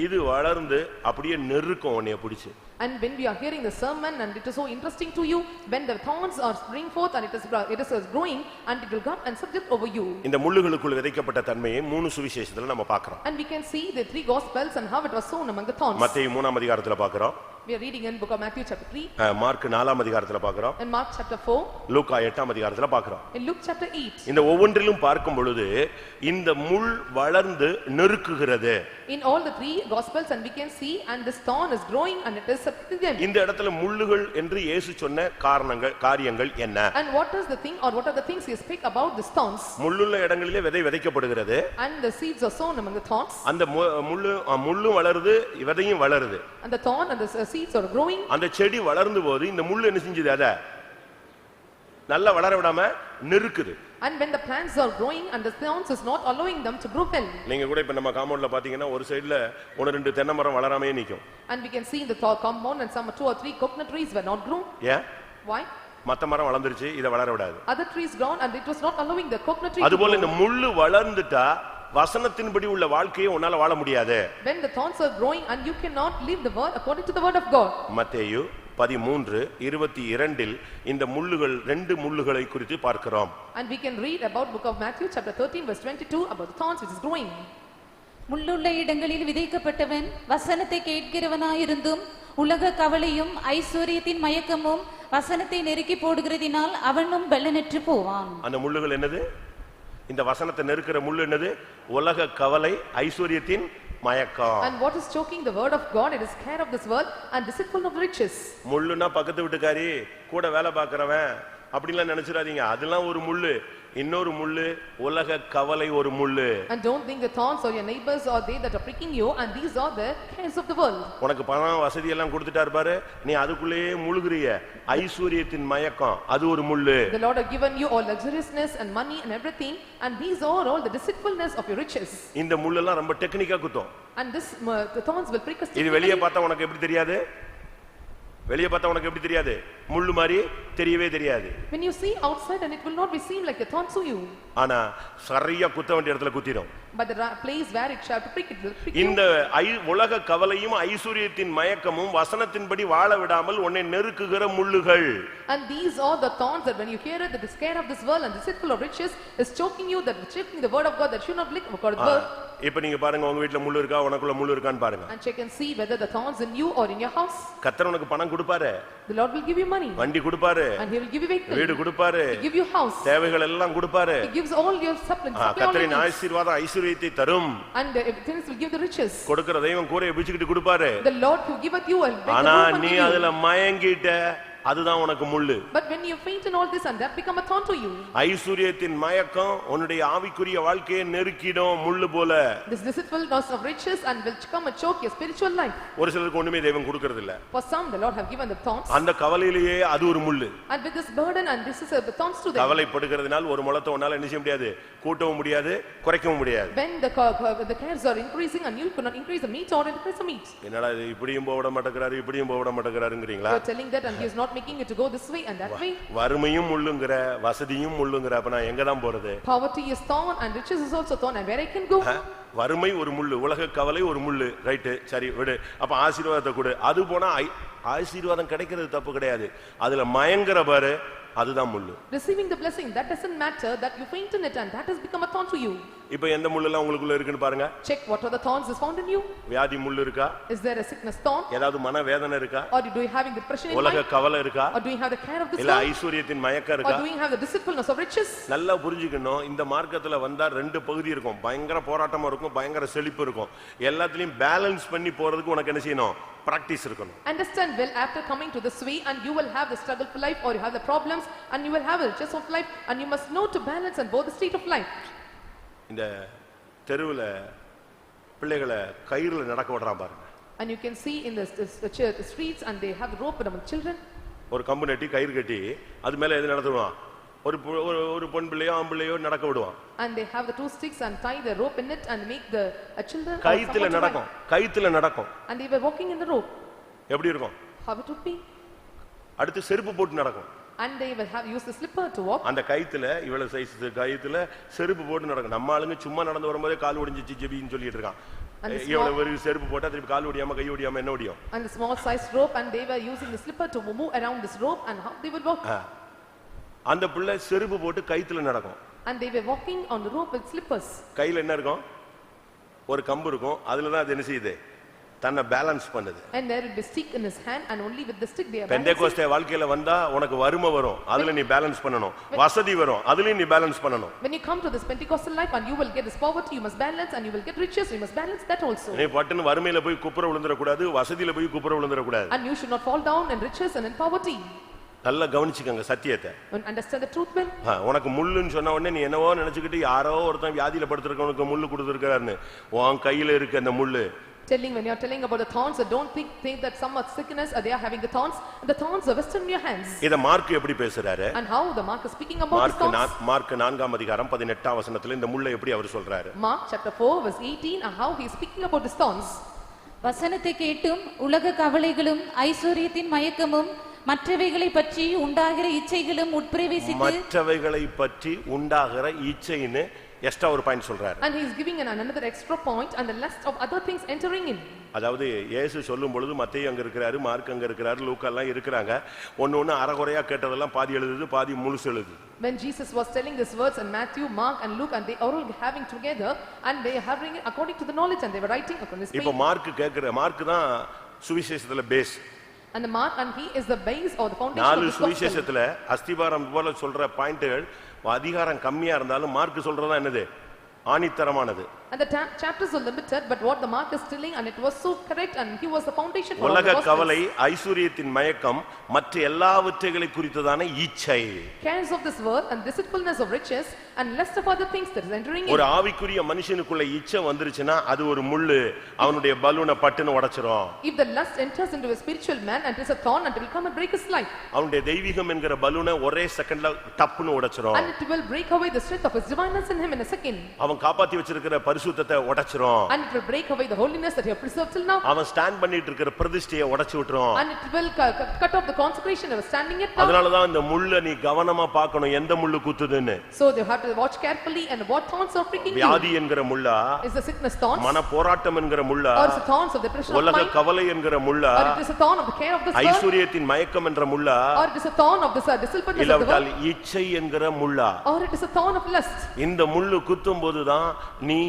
இது வளர்ந்து அப்படியே நெருக்கும் உன்னைய பிடிச்சு. And when we are hearing the sermon and it is so interesting to you, when the thorns are spring forth and it is growing, and it will come and subject over you. இந்த முள்ளுகளுக்குள் விதைக்கப்பட்ட தன்மையை 3 சுவிசேஷத்துல நம்ம பார்க்கிறோம். And we can see the 3 gospels and how it was sown among the thorns. மத்தேயு 3ஆம் அதிகாரத்துல பார்க்கிறோம். We are reading in book of Matthew chapter 3. Mark 4ஆம் அதிகாரத்துல பார்க்கிறோம். And Mark chapter 4. லூக்கா 8ஆம் அதிகாரத்துல பார்க்கிறோம். In Luke chapter 8. இந்த ஒவ்வொன்றிலும் பார்க்கும் பொழுது இந்த முள் வளர்ந்து நெருக்குகிறது. In all the 3 gospels, and we can see, and this thorn is growing and it is subjecting them. இந்த இடத்துல முள்ளுகள் என்று இயேசு சொன்ன காரியங்கள் என்ன? And what is the thing, or what are the things he speak about the thorns? முள்ளுள்ள இடங்களிலே விதை விதைக்கப்படுகிறது. And the seeds are sown among the thorns. அந்த முள்ளு வளருது, விதையும் வளருது. And the thorn and the seeds are growing. அந்த செடி வளர்ந்து போது இந்த முள்ளு என்ன செஞ்சது? அத நல்லா வளர விடாம நெருக்குது. And when the plants are growing and the thorns is not allowing them to grow well. நீங்க கூட இப்ப நம்ம காம்பவுண்ட்ல பாத்தீங்கன்னா ஒரு சைடுல ஒன்னு ரெண்டு தென்னை மரம் வளராமே நிக்கும். And we can see in the compound and some 2 or 3 coconut trees were not grown. Yeah. Why? மத்த மரம் வளர்ந்துருச்சு, இத வளர விடாது. Other trees grown and it was not allowing the coconut tree. அதுபோல இந்த முள்ளு வளர்ந்துட்டா வசனத்தின்படி உள்ள வாழ்க்கையை உன்னால வாழ முடியாது. When the thorns are growing and you cannot live the word according to the word of God. மத்தேயு 13:22 இந்த முள்ளுகள் ரெண்டு முள்ளுகளை குறித்து பார்க்கிறோம். And we can read about book of Matthew chapter 13 verse 22 about the thorns which is growing. முள்ளுள்ள இடங்களில் விதைக்கப்பட்டவன் வசனத்தை கேட்கிறவனாயிருந்தும் உலக கவலையும் ஐஸ்வரியத்தின் மயக்கமும் வசனத்தை நெருக்கி போடுகிறதினால் அவனும் பலனற்று போவான். அந்த முள்ளுகள் என்னது? இந்த வசனத்தை நெருக்கிற முள்ளு என்னது? உலக கவலை, ஐஸ்வரியத்தின் மயக்கம். And what is choking the word of God? It is care of this world and deceitful of riches. முள்ளுனா பக்கத்து வீட்டுக்காரி கூட வேலை பார்க்கறவன் அப்படிலாம் நினைச்சிராதீங்க. அதெல்லாம் ஒரு முள்ளு. இன்னொரு முள்ளு உலக கவலை ஒரு முள்ளு. And don't think the thorns or your neighbors or they that are pricking you, and these are the cares of the world. உனக்கு பணம் வசதி எல்லாம் கொடுத்துட்டார் பாரு, நீ அதுக்குள்ளேயே முழுகுறிய. ஐஸ்வரியத்தின் மயக்கம் அது ஒரு முள்ளு. The Lord has given you all luxuriousness and money and everything, and these are all the deceitfulness of your riches. இந்த முள்ளெல்லாம் ரொம்ப டெக்னிக்கா குத்தும். And this the thorns will prick us. இது வெளிய பார்த்தா உனக்கு எப்படி தெரியாது? வெளிய பார்த்தா உனக்கு எப்படி தெரியாது? முள்ளு மாதிரி தெரியவே தெரியாது. When you see outside and it will not be seen like a thorn to you. ஆனா சரியா குத்த வேண்டிய இடத்துல குத்திடும். But the place where it shall prick it will prick you. இந்த உலக கவலையும் ஐஸ்வரியத்தின் மயக்கமும் வசனத்தின்படி வாழ விடாமல் உன்னை நெருக்குகிற முள்ளுகள். And these are the thorns that when you hear it, the scare of this world and deceitful of riches is choking you, that choking the word of God that you not live according to the word. இப்ப நீங்க பாருங்க, உங்க வீட்ல முள்ளு இருக்கா, உனக்குள்ள முள்ளு இருக்கான்னு பாருங்க. And check and see whether the thorns in you or in your house. கர்த்தர் உனக்கு பணம் கொடுப்பாரு. The Lord will give you money. வண்டி கொடுப்பாரு. And he will give you vehicle. வீடு கொடுப்பாரு. He give you house. தேவைகள் எல்லாம் கொடுப்பாரு. He gives all your supply. கர்த்தரின் ஆசீர்வாதம் ஐஸ்வரியத்தை தரும். And things will give the riches. கொடுக்கிற தெய்வம் கூரையை பிச்சுக்கிட்டு கொடுப்பாரு. The Lord who giveth you will break ஆனா the roof நீ unto you. அதுல மயங்கிட்ட, அதுதான் உனக்கு முள்ளு. But when you faint in all this and that become a thorn to you. ஐஸ்வரியத்தின் மயக்கம் உன்னுடைய ஆவிக்குரிய வாழ்க்கையை நெருக்கிடும் முள்ளு போல. This deceitfulness of riches and will come and choke your spiritual life. ஒரு சிலருக்கு ஒண்ணுமே தெய்வம் கொடுக்கிறது இல்ல. For some the Lord have given the thorns. அந்த கவலையிலேயே அது ஒரு முள்ளு. And with this burden and this is the thorns to them. கவலைப்படுகிறதுனால ஒரு முளத்தை உன்னால என்ன செய்ய முடியாது? கூட்டவும் முடியாது, குறைக்கவும் முடியாது. When the cares are increasing and you could not increase the meat or increase the meat. என்னடா இது இப்படியும் போக விட மாட்டேங்கிறாரு, இப்படியும் போக விட மாட்டேங்கிறாருங்கறீங்களா? You are telling that and he is not making it to go this way and that way. வறுமையும் முள்ளுங்கற, வசதியும் முள்ளுங்கற, அப்ப நான் எங்க தான் போறது? Poverty is thorn and riches is also thorn, and where I can go? வறுமை ஒரு முள்ளு, உலக கவலை ஒரு முள்ளு. ரைட், சரி விடு. அப்ப ஆசீர்வாதத்தை கொடு. அது போனா ஆசீர்வாதம் கிடைக்கிறது தப்பு கிடையாது. அதுல மயங்கற பாரு, அதுதான் முள்ளு. Receiving the blessing, that doesn't matter that you faint in it and that has become a thorn to you. இப்போ எந்த முள்ளெல்லாம் உங்களுக்குள்ள இருக்குன்னு பாருங்க. Check what are the thorns is found in you. வியாதி முள்ளு இருக்கா? Is there a sickness thorn? ஏதாவது மன வேதனை இருக்கா? Or do you having depression in உலக mind? கவலை இருக்கா? Or do you have the care of this இல்ல world? ஐஸ்வரியத்தின் மயக்கம் Or இருக்கா? do you have the deceitfulness of riches? நல்லா புரிஞ்சுக்கணும், இந்த மார்க்கத்துல வந்தா ரெண்டு பகுதி இருக்கும். பயங்கர போராட்டமா இருக்கும், பயங்கர செழிப்பு இருக்கும். எல்லாத்துலயும் பேலன்ஸ் பண்ணி போறதுக்கு உனக்கு என்ன செய்யணும்? பிராக்டீஸ் இருக்கணும். Understand well after coming to this way and you will have the struggle for life or you have the problems and you will have the riches of life and you must know to balance and both the state of life. இந்த தெருவுல பிள்ளைகளை கயிறுல நடக்க விடுறான் பாருங்க. And you can see in the streets and they have the rope among children. ஒரு கம்பு நட்டி கயிறு கட்டி அது மேல எது நடத்துவான்? ஒரு பொன் பிள்ளையோ ஆண் பிள்ளையோ நடக்க விடுவான். And they have the two sticks and tie the rope in it and make the children கயித்துல நடக்கும், கயித்துல நடக்கும். And they were walking in the rope. எப்படி இருக்கும்? How it would be? அடுத்து செருப்பு போட்டு நடக்கும். And they will have used the slipper to walk. அந்த கயித்துல இவ்வளவு சைஸ் கயித்துல செருப்பு போட்டு நடக்கும். நம்ம ஆளுங்க சும்மா நடந்து வரும்போதே கால் ஒடிஞ்சிச்சு ஜெபின்னு சொல்லிட்டு இருக்கான். இவ்வளவு ஒரு செருப்பு போட்டா திருப்பி கால் ஒடியாம கை ஒடியாம என்ன ஒடியும்? And the small sized rope and they were using the slipper to move around this rope and how they would walk. அந்த பிள்ளை செருப்பு போட்டு கயித்துல நடக்கும். And they were walking on the rope with slippers. கையில என்ன இருக்கும்? ஒரு கம்பு இருக்கும். அதுல தான் அது என்ன செய்யுது? தன்னை பேலன்ஸ் பண்ணுது. And there will be stick in his hand and only with the stick they are balancing. Pentecost வாழ்க்கையில வந்தா உனக்கு வறுமை வரும், அதுல நீ பேலன்ஸ் பண்ணணும். வசதி வரும், அதுலயும் நீ பேலன்ஸ் பண்ணணும். When you come to this Pentecostal life and you will get this poverty, you must balance, and you will get riches, you must balance that also. நீ பட்டுன்னு வறுமையில போய் குப்புற விழுந்துற கூடாது, வசதியில போய் குப்புற விழுந்துற கூடாது. And you should not fall down in riches and in poverty. நல்லா கவனிச்சுக்கங்க சத்தியத்தை. And understand the truth well. உனக்கு முள்ளுன்னு சொன்ன உடனே நீ என்னவோ நினைச்சுக்கிட்டு யாரோ ஒருத்தன் வியாதியில படுத்துறவனுக்கு முள்ளு கொடுத்துருக்காருன்னு, உன் கையில இருக்க அந்த முள்ளு Telling when you are telling about the thorns, so don't think that some are sickness or they are having the thorns. And the thorns are vested in your hands. இத மார்க் எப்படி பேசுறாரு? And how the Mark is speaking about the thorns? Mark 4ஆம் அதிகாரம் 18ஆம் வசனத்துல இந்த முள்ளை எப்படி அவர் சொல்றாரு? Mark chapter 4 verse 18 and how he is speaking about the thorns. வசனத்தை கேட்டும் உலக கவலைகளும் ஐஸ்வரியத்தின் மயக்கமும் மற்றவைகளை பற்றி உண்டாகிற இச்சைகளும் உட்பிரவேசித்து மற்றவைகளை பற்றி உண்டாகிற இச்சைன்னு எக்ஸ்ட்ரா ஒரு பாயிண்ட் சொல்றாரு. And he is giving another extra point and the lust of other things entering in. அதாவது இயேசு சொல்லும் பொழுது மத்தேயு அங்க இருக்காரு, மார்க் அங்க இருக்காரு, லூக்கா எல்லாம் இருக்காங்க. ஒண்ணு அறகுறையா கேட்டதெல்லாம் பாதி எழுதுது, பாதி முழுசு எழுதுது. When Jesus was telling these words in Matthew, Mark and Luke and they are all having together and they are having it according to the knowledge and they were writing upon this page. இப்போ மார்க் தான் சுவிசேஷத்துல base. And the Mark and he is the base or the foundation of நாலு the gospel. சுவிசேஷத்துல அஸ்திபாரம் போல சொல்ற பாயிண்ட்கள் அதிகாரம் கம்மியா இருந்தாலும் மார்க் சொல்றதா என்னது ஆணித்தரமானது. And the chapters are limited but what the Mark is telling and it was so correct and he was the foundation for all the உலக gospels. கவலை ஐஸ்வரியத்தின் மயக்கம் மற்ற எல்லாவற்றைகளை குறித்ததான இச்சை. Cares of this world and deceitfulness of riches and lust of other things that is entering in. ஒரு ஆவிக்குரிய மனுஷனுக்குள்ள இச்சை வந்துருச்சுனா அது ஒரு முள்ளு அவனுடைய பலூனை பட்டுன்னு உடைச்சிரும். If the lust enters into a spiritual man and it is a thorn and it will come and break his life. அவனுடைய தெய்வீகம் என்கிற பலூனை ஒரே செகண்ட்ல டப்புன்னு உடைச்சிரும். And it will break away the strength of his divineness in him in a second. அவன் காப்பாத்தி வச்சிருக்கிற பரிசுத்தத்தை உடைச்சிரும். And it will break away the holiness that he has preserved till now. அவன் ஸ்டாண்ட் பண்ணிட்டு இருக்கிற பிரதிஷ்டையை உடைச்சு விட்டுரும். And it will cut off the consecration that was standing it now. அதனால தான் இந்த முள்ள நீ கவனமா பார்க்கணும் எந்த முள்ளு குத்துதுன்னு. So they have to watch carefully and what thorns are pricking you. வியாதி என்கிற முள்ளா, Is the sickness thorns? மன போராட்டம் என்கிற முள்ளா, Or is the thorns of the depression of உலக mind? கவலை என்கிற முள்ளா, Or it is a thorn of the care of this world? ஐஸ்வரியத்தின் மயக்கம் என்ற முள்ளா, Or it is a thorn of this deceitfulness of the இல்லாவிட்டால் world? இச்சை என்கிற முள்ளா. Or it is a thorn of lust? இந்த முள்ளு குத்தும் போதுதான் நீ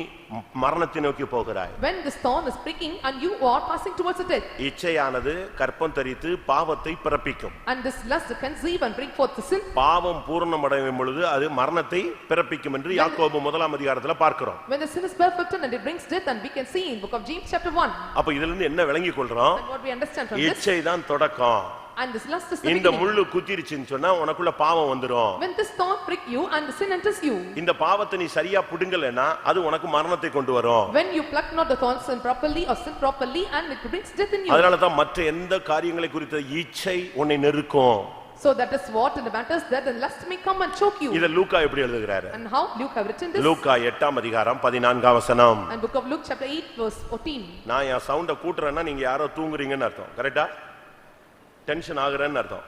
மரணத்தை நோக்கி போகிறாய். When this thorn is pricking and you are passing towards the death. இச்சையானது கற்பம் தரித்து பாவத்தை பிறப்பிக்கும். And this lust conceive and bring forth the sin. பாவம் பூரணமடையும் பொழுது அது மரணத்தை பிறப்பிக்கும் என்று யாக்கோபு 1ஆம் அதிகாரத்துல பார்க்கிறோம். When the sin is perfected and it brings death and we can see in book of James chapter 1. அப்ப இதுல இருந்து என்ன விளங்கிக் கொள்றோம்? And what we understand from this. இச்சை தான் தொடக்கம். And this lust is the இந்த beginning. முள்ளு குத்திருச்சுன்னு சொன்னா உனக்குள்ள பாவம் வந்துரும். When this thorn prick you and the sin enters you. இந்த பாவத்தை நீ சரியா புடுங்கலனா அது உனக்கு மரணத்தை கொண்டு வரும். When you pluck not the thorns sin properly or sin properly and it brings death in you. அதனால தான் மற்ற எந்த காரியங்களை குறித்த இச்சை உன்னை நெருக்கும். So that is what in the matters that the lust may come and choke you. இத லூக்கா எப்படி எழுதுகிறாரு? And how Luke have written this? லூக்கா 8ஆம் அதிகாரம் 14ஆம் வசனம். And book of Luke chapter 8 verse 14. நான் என் சவுண்ட கூட்றேன்னா நீங்க யாரோ தூங்குறீங்கன்னு அர்த்தம். கரெக்ட்டா? டென்ஷன் ஆகுறேன்னு அர்த்தம்.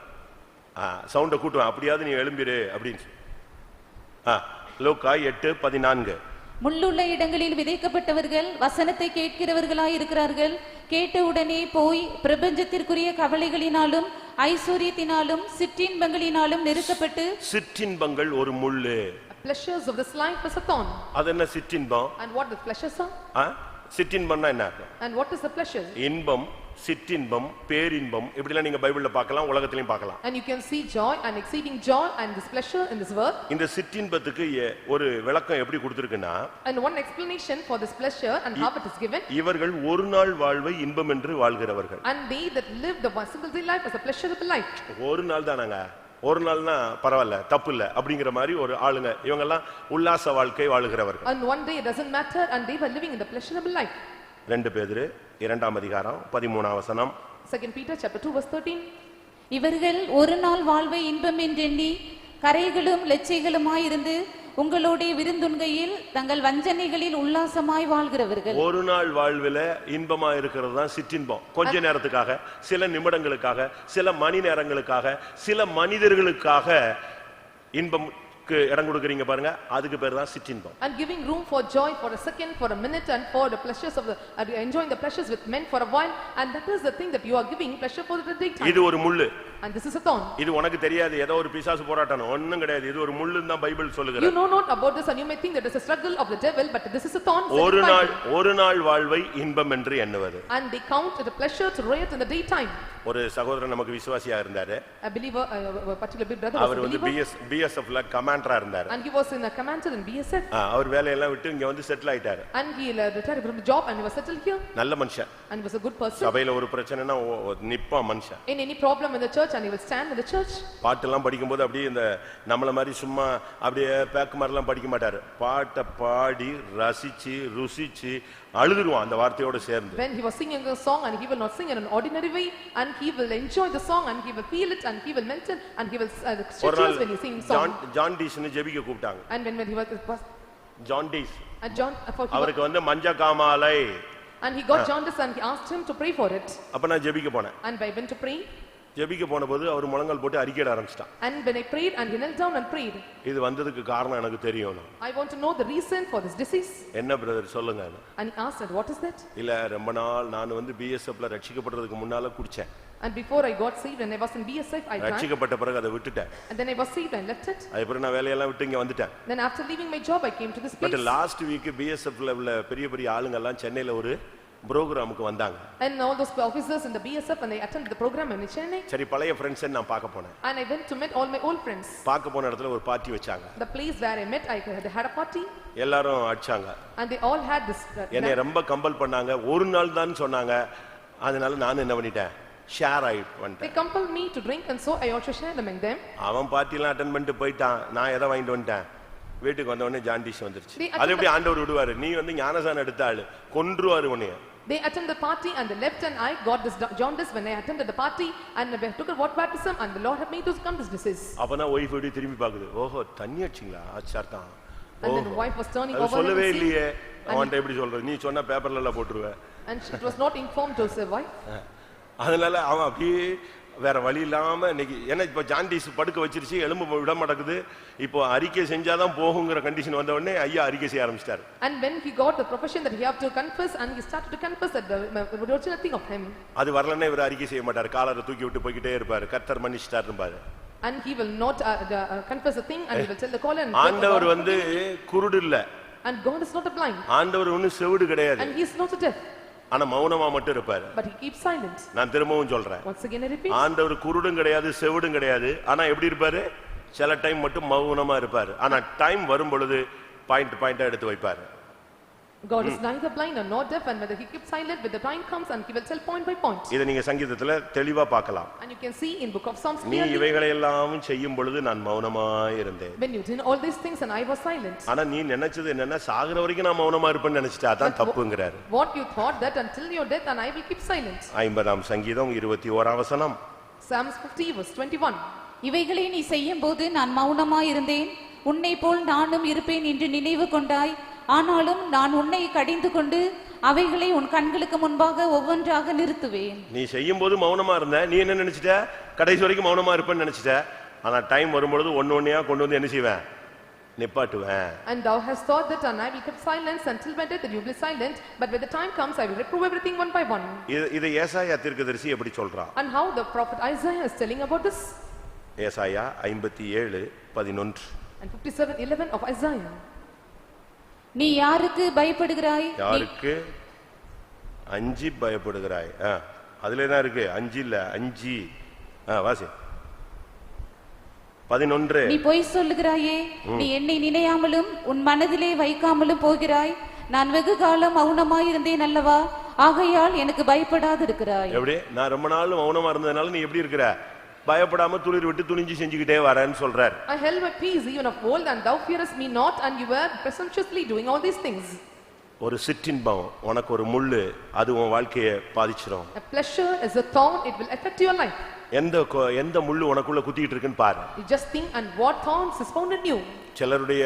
சவுண்ட கூட்டுவேன் அப்படியாவது நீ எழும்பிரு அப்படினு. லூக்கா 8:14. முள்ளுள்ள இடங்களில் விதைக்கப்பட்டவர்கள் வசனத்தை கேட்கிறவர்களாய் இருக்கிறார்கள். கேட்ட உடனே போய் பிரபஞ்சத்திற்குரிய கவலைகளினாலும் ஐஸ்வரியத்தினாலும் சிற்றின்பங்களினாலும் நெருக்கப்பட்டு. சிற்றின்பங்கள் ஒரு முள்ளு. Pleasures of this life is a thorn. அது என்ன சிற்றின்பம்? And what the pleasures are? சிற்றின்பம்னா என்ன அர்த்தம்? And what is the pleasures? இன்பம், சிற்றின்பம், பேரின்பம் இப்படிலாம் நீங்க பைபிள்ல பார்க்கலாம், உலகத்திலயும் பார்க்கலாம். And you can see joy and exceeding joy and this pleasure in this world. இந்த சிற்றின்பத்துக்கு ஒரு விளக்கம் எப்படி கொடுத்திருக்குன்னா, And one explanation for this pleasure and how it is given. இவர்கள் ஒரு நாள் வாழ்வை இன்பம் என்று வாழ்கிறவர்கள். And they that live the single day life as a pleasurable life. ஒரு நாள் தானங்க, ஒரு நாள்னா பரவாயில்ல தப்பு இல்ல அப்படிங்கிற மாதிரி ஒரு ஆளுங்க இவங்க எல்லாம் உல்லாச வாழ்க்கை வாழுகிறவர்கள். And one day it doesn't matter and they were living in the pleasurable life. 2 பேதுரு 2ஆம் அதிகாரம் 13ஆம் வசனம். 2 Peter chapter 2 verse 13. இவர்கள் ஒரு நாள் வாழ்வை இன்பம் என்றெண்ணி கரைகளும் லட்சைகளுமாய் இருந்து உங்களோட விருந்துண்கையில் தங்கள் வஞ்சனைகளில் உல்லாசமாய் வாழ்கிறவர்கள். ஒரு நாள் வாழ்வில இன்பமா இருக்கிறது தான் சிற்றின்பம். கொஞ்ச நேரத்துக்காக, சில நிமிடங்களுக்காக, சில மணி நேரங்களுக்காக, சில மனிதர்களுக்காக இன்பம்க்கு இடம் கொடுக்கறீங்க பாருங்க, அதுக்கு பேர் தான் சிற்றின்பம். And giving room for joy for a second, for a minute and for the pleasures of the enjoying the pleasures with men for a while, and that is the thing that you are giving pleasure for the daytime. இது ஒரு முள்ளு. And this is a thorn. இது உனக்கு தெரியாது, ஏதோ ஒரு பிசாசு போராட்டம் ஒண்ணும் கிடையாது. இது ஒரு முள்ளுன்னு தான் பைபிள் சொல்லுகிறது. You know not about this and you may think that it is a struggle of the devil, but this is a thorn. ஒரு நாள் வாழ்வை இன்பம் என்று எண்ணுவது. And they count it a pleasure to riot in the daytime. ஒரு சகோதரன் நமக்கு விசுவாசியா இருந்தாரு. A believer, a particular big brother was our a வந்து believer. BSFல கமாண்டரா இருந்தாரு. And he was in a commander in BSF. அவர் வேலையெல்லாம் விட்டு இங்க வந்து செட்டில் ஆயிட்டாரு. And he retired from the job and he was settled here. நல்ல மனுஷன். and was a good person. சபையில ஒரு பிரச்சனைனா நிப்பான் மனுஷன். In any problem in the church and he will stand in the church. பாட்டெல்லாம் படிக்கும்போது அப்படியே இந்த நம்மள மாதிரி சும்மா அப்படியே பேக்கு மாதிரிலாம் படிக்க மாட்டாரு. பாட்டை பாடி ரசிச்சு ருசிச்சு அழுதுருவான் அந்த வார்த்தையோட சேர்ந்து. When he was singing a song and he will not sing in an ordinary way and he will enjoy the song and he will feel it and he will mention and he will shed tears when he sings song. John டீஸ்னு ஜெபிக்க கூப்பிட்டாங்க. And when he was John டீஸ் அவருக்கு வந்து மஞ்ச காமாலை and he got jaundice and he asked him to pray for it. அப்ப நான் ஜெபிக்க போனேன். And I went to pray. ஜெபிக்க போனபோது அவர் முழங்கால் போட்டு அறிக்கையிட ஆரம்பிச்சிட்டான். And when I prayed and he knelt down and prayed. இது வந்ததுக்கு காரணம் எனக்கு தெரியும். I want to know the reason for this disease. என்ன பிரதர் சொல்லுங்க. And he asked, what is that? இல்ல ரொம்ப நாள் நான் வந்து BSFல ரட்சிக்கப்படுறதுக்கு முன்னால குடிச்சேன். And before I got saved and I was in BSF I drank. ரட்சிக்கப்பட்ட பிறகு அதை விட்டுட்டேன். And then I was saved and left it. அதுக்கப்புறம் நான் வேலையெல்லாம் விட்டு இங்க வந்துட்டேன். Then after leaving my job I came to this place. But last week BSFல உள்ள பெரிய பெரிய ஆளுங்க எல்லாம் சென்னையில ஒரு புரோகிராமுக்கு வந்தாங்க. And all those officers in the BSF and they attended the program in Chennai. சரி பழைய ஃப்ரெண்ட்ஸ் நான் பார்க்க போனேன். And I went to meet all my old friends. பார்க்க போன இடத்துல ஒரு பார்ட்டி வச்சாங்க. The place where I met they had a party. எல்லாரும் அடிச்சாங்க. And they all had this. என்னை ரொம்ப கம்பல் பண்ணாங்க. ஒரு நாள் தான் சொன்னாங்க. அதனால நான் என்ன பண்ணிட்டேன்? ஷேர் ஆயிட்டேன். They compelled me to drink and so I also shared among them. அவன் பார்ட்டிலாம் அட்டெண்ட் பண்ணிட்டு போயிட்டான். நான் எதை வாங்கிட்டு வந்துட்டேன்? வீட்டுக்கு வந்த உடனே ஜாண்டிஸ் வந்துருச்சு. அது எப்படி ஆண்டவர் விடுவாரு? நீ வந்து ஞானசானம் எடுத்த ஆளு கொன்றுவாரு உன்னைய. They attended the party and they left and I got this jaundice when I attended the party and I took a water baptism and the Lord had made to come this disease. அப்பனா ஒய்ஃப் எப்படி திரும்பி பாக்குது. ஓஹோ தண்ணி அடிச்சீங்களா? அச்சர்தான். And then the wife was turning over. சொல்லவே இல்லையே. அவன்ட்ட எப்படி சொல்றது? நீ சொன்னா பேப்பர்ல எல்லாம் போட்டுருவே. And it was not informed to his wife. அதனால அவன் அப்படியே வேற வழி இல்லாம இன்னைக்கு என்ன இப்ப ஜாண்டிஸ் படுக்க வச்சிருச்சு எலும்பு விட மாட்டேங்குது. இப்போ அறிக்கை செஞ்சாதான் போகுங்கிற கண்டிஷன் வந்த உடனே ஐயா அறிக்கை செய்ய ஆரம்பிச்சிட்டாரு. And when he got the profession that he have to confess and he started to confess that the original thing of him. அது வரலன்னா இவர் அறிக்கை செய்ய மாட்டார். காலரை தூக்கி விட்டு போய்கிட்டே இருப்பாரு. கர்த்தர் மன்னிச்சிட்டார் இருப்பாரு. And he will not confess a thing and he will tell the caller and ஆண்டவர் வந்து குருடு இல்ல. And God is not a blind. ஆண்டவர் ஒண்ணும் செவிடு கிடையாது. And he is not a deaf. ஆனா மௌனமா மட்டும் இருப்பாரு. But he keeps silent. நான் திரும்பவும் சொல்றேன். Once again I repeat. ஆண்டவர் குருடும் கிடையாது செவிடும் கிடையாது. ஆனா எப்படி இருப்பாரு? சில டைம் மட்டும் மௌனமா இருப்பாரு. ஆனா டைம் வரும் பொழுது பாயிண்டா எடுத்து வைப்பாரு. God is neither blind nor not deaf and whether he keeps silent when the time comes and he will tell point by point. இத நீங்க சங்கீதத்துல தெளிவா பார்க்கலாம். And you can see in book of Psalms நீ clearly. இவைகளை எல்லாம் செய்யும் பொழுது நான் மௌனமாய் இருந்தேன். When you did all these things and I was silent. ஆனா நீ நினைச்சது என்னன்னா சாகுற வரைக்கும் நான் மௌனமா இருப்பேன்னு நினைச்சிட்டா அதான் தப்புங்கறாரு. What you thought that until your death and I will keep silent. 50ஆம் சங்கீதம் 21ஆம் வசனம். Psalms 50 verse 21. இவைகளை நீ செய்யும்போது நான் மௌனமாய் இருந்தேன். உன்னை போல் நானும் இருப்பேன் என்று நினைவு கொண்டாய். ஆனாலும் நான் உன்னை கடிந்து கொண்டு அவைகளை உன் கண்களுக்கு முன்பாக ஒவ்வொன்றாக நிறுத்துவேன். நீ செய்யும்போது மௌனமா இருந்த. நீ என்ன நினைச்சிட்ட? கடைசி வரைக்கும் மௌனமா இருப்பேன்னு நினைச்சிட்ட. ஆனா டைம் வரும்போது ஒண்ணொண்ணையா கொண்டு வந்து என்ன செய்வேன்? நிப்பாட்டுவேன். And thou hast thought that and I will keep silence until my death and you will be silent, but when the time comes I will reprove everything one by one. இது ஏசாயா தீர்க்கதரிசி எப்படி சொல்றான்? And how the prophet Isaiah is telling about this? ஏசாயா 57:11. And 57:11 of Isaiah. நீ யாருக்கு பயப்படுகிறாய்? யாருக்கு அஞ்சி பயப்படுகிறாய்? அதுல என்ன இருக்கு? அஞ்சி இல்ல அஞ்சி. வாசி 11. நீ பொய் சொல்லுகிறாயே. நீ என்னை நினையாமலும் உன் மனதிலே வைக்காமலும் போகிறாய். நான் வெகு காலம் மௌனமாய் இருந்தேன் அல்லவா? ஆகையால் எனக்கு பயப்படாது இருக்கிறாய். எப்படி? நான் ரொம்ப நாள் மௌனமா இருந்ததனால நீ எப்படி இருக்கிற? பயப்படாம துளிர் விட்டு துணிஞ்சு செஞ்சுக்கிட்டே வரேன்னு சொல்றார். I held my peace even of old and thou fearest me not and you were presumptuously doing all these things. ஒரு சிற்றின்பம் உனக்கு ஒரு முள்ளு அது உன் வாழ்க்கையை பாதிச்சிரும். A pleasure is a thorn, it will affect your life. எந்த முள்ளு உனக்குள்ள குத்திட்டு இருக்குன்னு பாரு. You just think and what thorns is found in you. சிலருடைய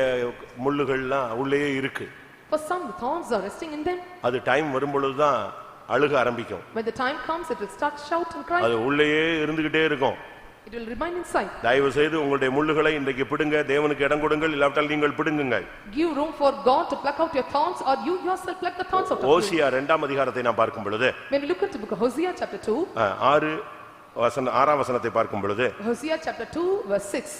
முள்ளுகள்லாம் உள்ளே இருக்கு. For some the thorns are resting in them. அது டைம் வரும்பொழுதுதான் அழுக ஆரம்பிக்கும். When the time comes it will start shout and cry. அது உள்ளேயே இருந்துகிட்டே இருக்கும். It will remain inside. தயவு செய்து உங்களுடைய முள்ளுகளை இன்றைக்கு பிடுங்க. தேவனுக்கு இடம் கொடுங்கள். இல்லாவிட்டால் நீங்கள் பிடுங்குங்கள். Give room for God to pluck out your thorns or you yourself pluck the thorns out of you. ஓசியா 2ஆம் அதிகாரத்தை நாம் பார்க்கும் பொழுது When we look at the book of Hosea chapter 2. 6ஆம் வசனத்தை பார்க்கும் பொழுது Hosea chapter 2 verse 6.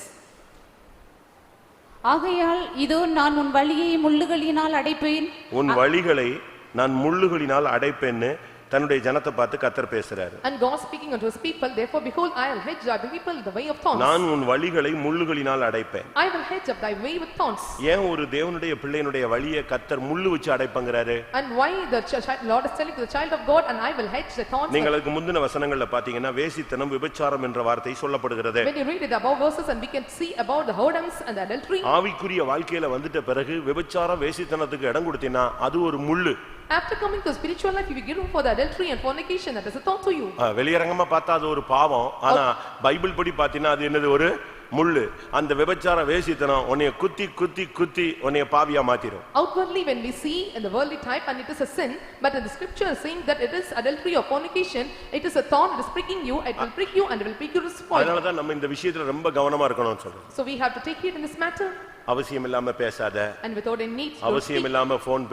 ஆகையால் இதோ நான் உன் வழியை முள்ளுகளினால் அடைப்பேன். உன் வழிகளை நான் முள்ளுகளினால் அடைப்பேன்னு தன்னுடைய ஜனத்தை பார்த்து கர்த்தர் பேசுறாரு. And God speaking unto his people, therefore behold, I will hedge thy people the way of thorns. நான் உன் வழிகளை முள்ளுகளினால் அடைப்பேன். I will hedge up thy way with thorns. ஏன் ஒரு தேவனுடைய பிள்ளையினுடைய வழியை கர்த்தர் முள்ளு வச்சு அடைப்பங்கறாரு? And why the Lord is telling to the child of God, and I will hedge the thorns. உங்களுக்கு முந்தின வசனங்கள்ல பாத்தீங்கன்னா வேசித்தனம் விபச்சாரம் என்ற வார்த்தை சொல்லப்படுகிறது. When you read it above verses, and we can see about the whoredoms and the adultery. ஆவிக்குரிய வாழ்க்கையில வந்துட்ட பிறகு விபச்சாரம் வேசித்தனத்துக்கு இடம் கொடுத்தீனா அது ஒரு முள்ளு. After coming to spiritual life, if you give room for the adultery and fornication, that is a thorn to you. வெளியரங்கமா பார்த்தா அது ஒரு பாவம், ஆனா பைபிள் படி பார்த்தீனா அது என்னது? ஒரு முள்ளு. அந்த விபச்சார வேசித்தனம் உன்னைய குத்தி குத்தி குத்தி உன்னைய பாவியா மாத்திரும். Outwardly when we see in the worldly type, and it is a sin, but in the scripture is saying that it is adultery or fornication, it is a thorn, it is pricking you, it will prick you and it will prick you to spoil. அதனால தான் நம்ம இந்த விஷயத்துல ரொம்ப கவனமா இருக்கணும்னு சொல்றோம். So we have to take heed in this matter. அவசியம் இல்லாம பேசாத, and without any need, அவசியம் இல்லாம போன்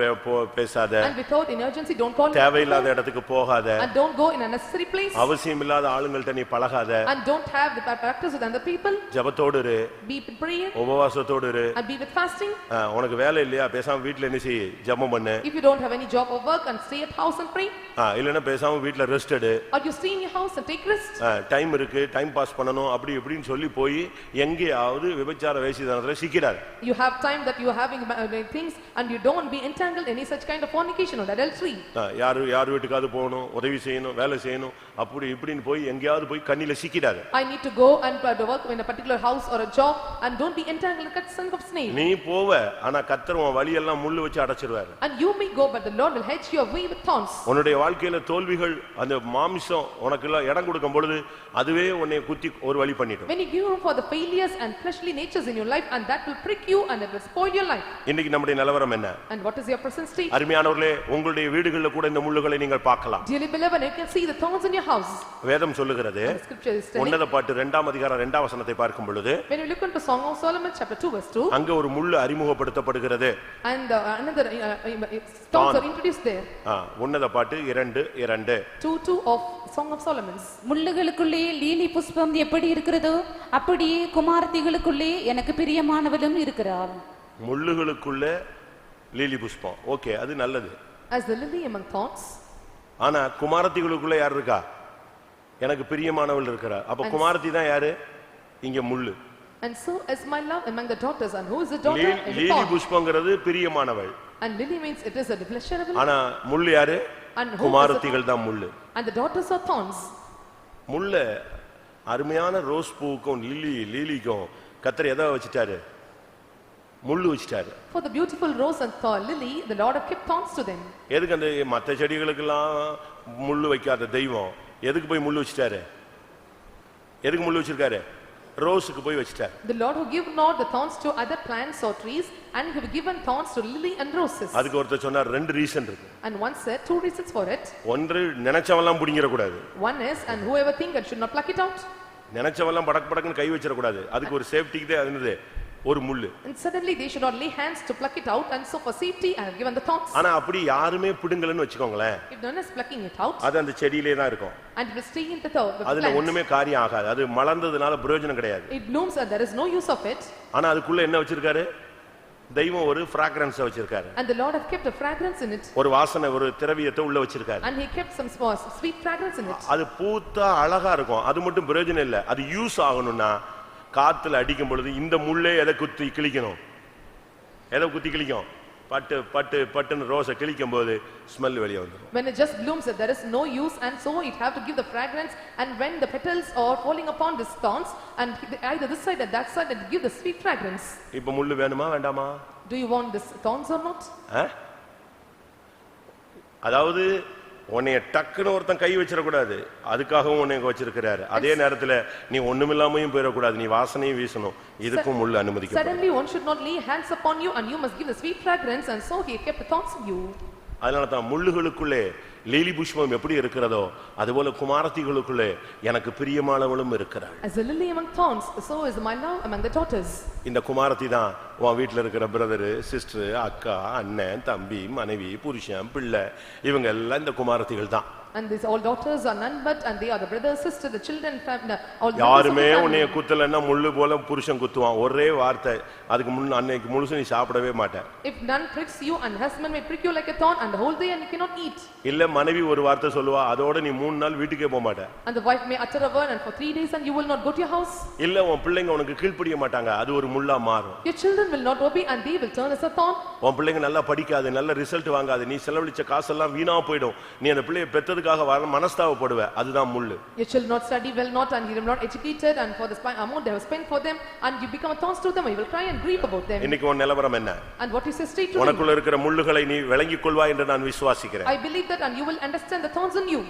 பேசாத, and without any urgency don't call, தேவையில்லாத இடத்துக்கு போகாத, and don't go in a necessary place, அவசியம் இல்லாத ஆளுங்கள்ட்ட நீ பழகாத, and don't have the practice with other people, ஜெபத்தோடு இரு, be in prayer, உபவாசத்தோடு இரு, and be with fasting. உனக்கு வேலை இல்லையா பேசாம வீட்ல என்ன செய், ஜெபம் பண்ணு. If you don't have any job or work, and stay at house and pray. இல்லனா பேசாம வீட்ல ரெஸ்ட் எடு, or you stay in your house and take rest. Time இருக்கு, டைம் பாஸ் பண்ணனும் அப்படி இப்படின்னு சொல்லி போய் எங்கேயாவது விபச்சார வேசித்தனத்துல சிக்கிடாத. You have time that you are having things, and you don't be entangled in any such kind of fornication or adultery. யார் வீட்டுக்காவது போகணும், உதவி செய்யணும், வேலை செய்யணும், அப்படி இப்படின்னு போய் எங்கேயாவது போய் கண்ணில சிக்கிடாத. I need to go and work in a particular house or a job, and don't be entangled in a son of snake. நீ போவ, ஆனா கர்த்தர் உன் வழியெல்லாம் முள்ளு வச்சு அடைச்சிடுவார். And you may go, but the Lord will hedge your way with thorns. உன்னுடைய வாழ்க்கையில தோல்விகள் அந்த மாம்சம் உனக்குள்ள இடம் கொடுக்கும் பொழுது அதுவே உன்னை குத்தி ஒரு வழி பண்ணிடும். When you give room for the failures and fleshly natures in your life, and that will prick you and it will spoil your life. இன்னைக்கு நம்முடைய நிலவரம் என்ன? And what is your present state? அருமையானவர்களே, உங்களுடைய வீடுகளில் கூட இந்த முள்ளுகளை நீங்கள் பார்க்கலாம். Dearly beloved, you can see the thorns in your house. வேதம் சொல்லுகிறது, உன்னத பாட்டு 2ஆம் அதிகாரம் 2ஆம் வசனத்தை பார்க்கும் பொழுது, when you look into Song of Solomon chapter 2 verse 2, அங்க ஒரு முள்ளு அறிமுகப்படுத்தப்படுகிறது. and another thorns are introduced there. உன்னத பாட்டு 2:2 2:2 of Song of Solomon. முள்ளுகளுக்குள்ளே லீலி புஷ்பம் எப்படி இருக்கிறதோ அப்படியே குமாரத்திகளுக்குள்ளே எனக்கு பிரியமானவளும் இருக்கிறாள். முள்ளுகளுக்குள்ள லீலி புஷ்பம், ஓகே, அது நல்லது. As the lily among thorns. ஆனா குமாரத்திகளுக்குள்ள யார் இருக்கா? எனக்கு பிரியமானவள் இருக்கிறார். அப்ப குமாரத்தி தான் யாரு? இங்க முள்ளு. And so is my love among the daughters, and who is the daughter? Lily புஷ்பங்கிறது பிரியமானவள். And lily means it is a pleasurable. ஆனா முள்ளு யாரு? குமாரத்திகள் தான் முள்ளு. And the daughters are thorns. முள்ள அருமையான ரோஸ் பூவுக்கும் லீலிக்கும் கர்த்தர் எதை வச்சிட்டாரு? முள்ளு வச்சிட்டாரு. For the beautiful rose and lily, the Lord have kept thorns to them. எதுக்கு அந்த மற்ற செடிகளுக்கெல்லாம் முள்ளு வைக்காத தெய்வம் எதுக்கு போய் முள்ளு வச்சிட்டாரு? எதுக்கு முள்ளு வச்சிருக்காரு? ரோஸுக்கு போய் வச்சிட்டாரு. The Lord who give not the thorns to other plants or trees, and he have given thorns to lily and roses. அதுக்கு ஒருத்தர் சொன்னார், ரெண்டு ரீசன் இருக்கு. And one said two reasons for it. ஒன்று, நினைச்சவெல்லாம் புடிங்கிர கூடாது. One is, and whoever think and should not pluck it out. நினைச்சவெல்லாம் படக்கு கை வச்சிர கூடாது. அதுக்கு ஒரு சேஃப்டிக்கு தான் என்னது? ஒரு முள்ளு. And suddenly they should not lay hands to pluck it out, and so for safety I have given the thorns. ஆனா அப்படி யாருமே பிடுங்கலன்னு வெச்சுக்கோங்களே, if no one is plucking it out, அது அந்த செடியிலே தான் இருக்கும். and it will stay in the plant. அதுல ஒண்ணுமே காரியம் ஆகாது. அது மலர்ந்ததனால பிரயோஜனம் கிடையாது. it blooms and there is no use of it. ஆனா அதுக்குள்ள என்ன வச்சிருக்காரு? தெய்வம் ஒரு fragrance வச்சிருக்காரு. And the Lord have kept a fragrance in it. ஒரு வாசனை, ஒரு திரவியத்தை உள்ள வச்சிருக்காரு. And he kept some sweet fragrance in it. அது பூத்தா அழகா இருக்கும். அது மட்டும் பிரயோஜனம் இல்ல. அது யூஸ் ஆகணும்னா காத்துல அடிக்கும் பொழுது இந்த முள்ளே எதை குத்தி கிழிக்கணும்? எதை குத்தி கிழிக்கும்? பட்டு பட்டு பட்டுன்னு ரோஸை கிழிக்கும் போது ஸ்மெல் வெளியே வந்துடும். when it just blooms there is no use, and so it have to give the fragrance, and when the petals are falling upon these thorns, and either this side or that side, it give the sweet fragrance. இப்போ முள்ளு வேணுமா வேண்டாமா? do you want this thorns or not? அதாவது உன்னைய டக்குன்னு ஒருத்தன் கை வச்சிட கூடாது. அதுக்காகவும் உன்னை வச்சிருக்கிறாரு. அதே நேரத்துல நீ ஒண்ணுமில்லாமையும் போயிடக்கூடாது. நீ வாசனையும் வீசணும். இதுக்கும் முள்ளு அனுமதிக்கப்படும். Suddenly one should not lay hands upon you, and you must give the sweet fragrance, and so he kept the thorns of you. அதனால தான் முள்ளுகளுக்குள்ளே லீலி புஷ்பம் எப்படி இருக்கிறதோ அதுபோல குமாரத்திகளுக்குள்ளே எனக்கு பிரியமானவளும் இருக்கிறாள். as a lily among thorns, so is my love among the daughters. இந்த குமாரத்தி தான் உன் வீட்டில் இருக்கிற பிரதரு, சிஸ்டர், அக்கா, அண்ணன், தம்பி, மனைவி, புருஷன், பிள்ளை, இவங்க எல்லாம் இந்த குமாரத்திகள் தான். And these all daughters are none but, and they are the brother, sister, the children, family, all members of the யாருமே family. உன்னைய குத்தலன்னா முள்ளு போல புருஷன் குத்துவான். ஒரே வார்த்தை, அதுக்கு முன்ன அன்னைக்கு முழுசு நீ சாப்பிடவே மாட்ட. If none pricks you, and husband may prick you like a thorn, and the whole day, and you cannot eat. இல்ல மனைவி ஒரு வார்த்தை சொல்லுவா, அதோட நீ 3 நாள் வீட்டுக்கே போக மாட்ட. And the wife may utter a word, and for 3 days, and you will not go to your house. இல்ல உன் பிள்ளைங்க உனக்கு கீழ்ப்படிய மாட்டாங்க, அது ஒரு முள்ளா மாறும். Your children will not obey, and they will turn as a thorn. உன் பிள்ளைங்க நல்லா படிக்காது, நல்ல ரிசல்ட் வாங்காது, நீ செலவழிச்ச காசெல்லாம் வீணா போய்டும், நீ அந்த பிள்ளையை பெற்றதுக்காக மனஸ்தாபப்படுவ, அதுதான் முள்ளு. Your children not study well not, and you are not educated, and for the amount they have spent for them, and you become a thorn to them, and you will cry and grieve about them. இன்னைக்கு உன் நிலவரம் என்ன? And what is your state today? உனக்குள்ள இருக்கிற முள்ளுகளை நீ விளங்கிக் கொள்வாய் என்று நான் விசுவாசிக்கிறேன். I believe that, and you will understand the thorns in you.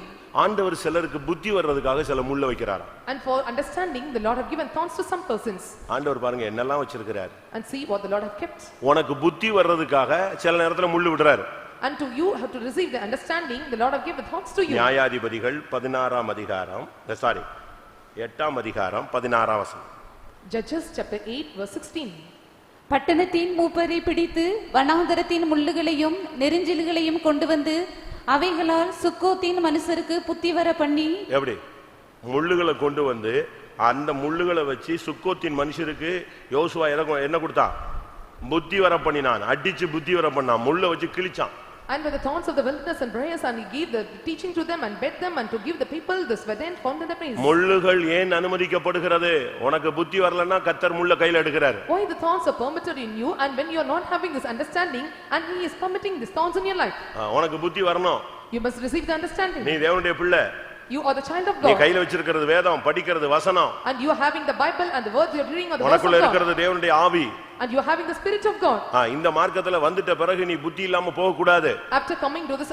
ஆண்டவர் சிலருக்கு புத்தி வர்றதுக்காக சில முள்ள வைக்கிறாராம். And for understanding, the Lord have given thorns to some persons. ஆண்டவர் பாருங்க என்னெல்லாம் வச்சிருக்கிறார். And see what the Lord have kept. உனக்கு புத்தி வர்றதுக்காக சில நேரத்துல முள்ளு விடுறார். And to you have to receive the understanding, the Lord have given thorns to you. நியாயாதிபதிகள் 16ஆம் அதிகாரம், 8ஆம் அதிகாரம் 16ஆம் வசனம். Judges chapter 8 verse 16. பட்டணத்தின் மூப்பரை பிடித்து வனாந்தரத்தின் முள்ளுகளையும் நெரிஞ்சில்களையும் கொண்டு வந்து அவைகளால் சுக்கோத்தின் மனுஷருக்கு புத்தி வர பண்ணி. எப்படி முள்ளுகளை கொண்டு வந்து அந்த முள்ளுகளை வச்சு சுக்கோத்தின் மனுஷருக்கு யோசுவா என்ன கொடுத்தான்? புத்தி வர பண்ணினான். அடிச்சு புத்தி வர பண்ணான், முள்ள வச்சு கிழிச்சான். And with the thorns of the wilderness and briars, and he gave the teaching to them and bed them, and to give the people this verdant found in the place. முள்ளுகள் ஏன் அனுமதிக்கப்படுகிறது? உனக்கு புத்தி வரலன்னா கர்த்தர் முள்ள கையில எடுக்கிறார். Why the thorns are permitted in you, and when you are not having this understanding, and he is permitting these thorns in your life? உனக்கு புத்தி வரணும். You must receive the understanding. நீ தேவனுடைய பிள்ளை. You are the child of நீ God. கையில வச்சிருக்கிறது வேதம், படிக்கிறது வசனம். And you are having the Bible, and the words you are reading are the words of உனக்குள்ள God. இருக்கிறது தேவனுடைய ஆவி. And you are having the Spirit of God. இந்த மார்க்கத்துல வந்துட்ட பிறகு நீ புத்தி இல்லாம போக கூடாது. After coming to this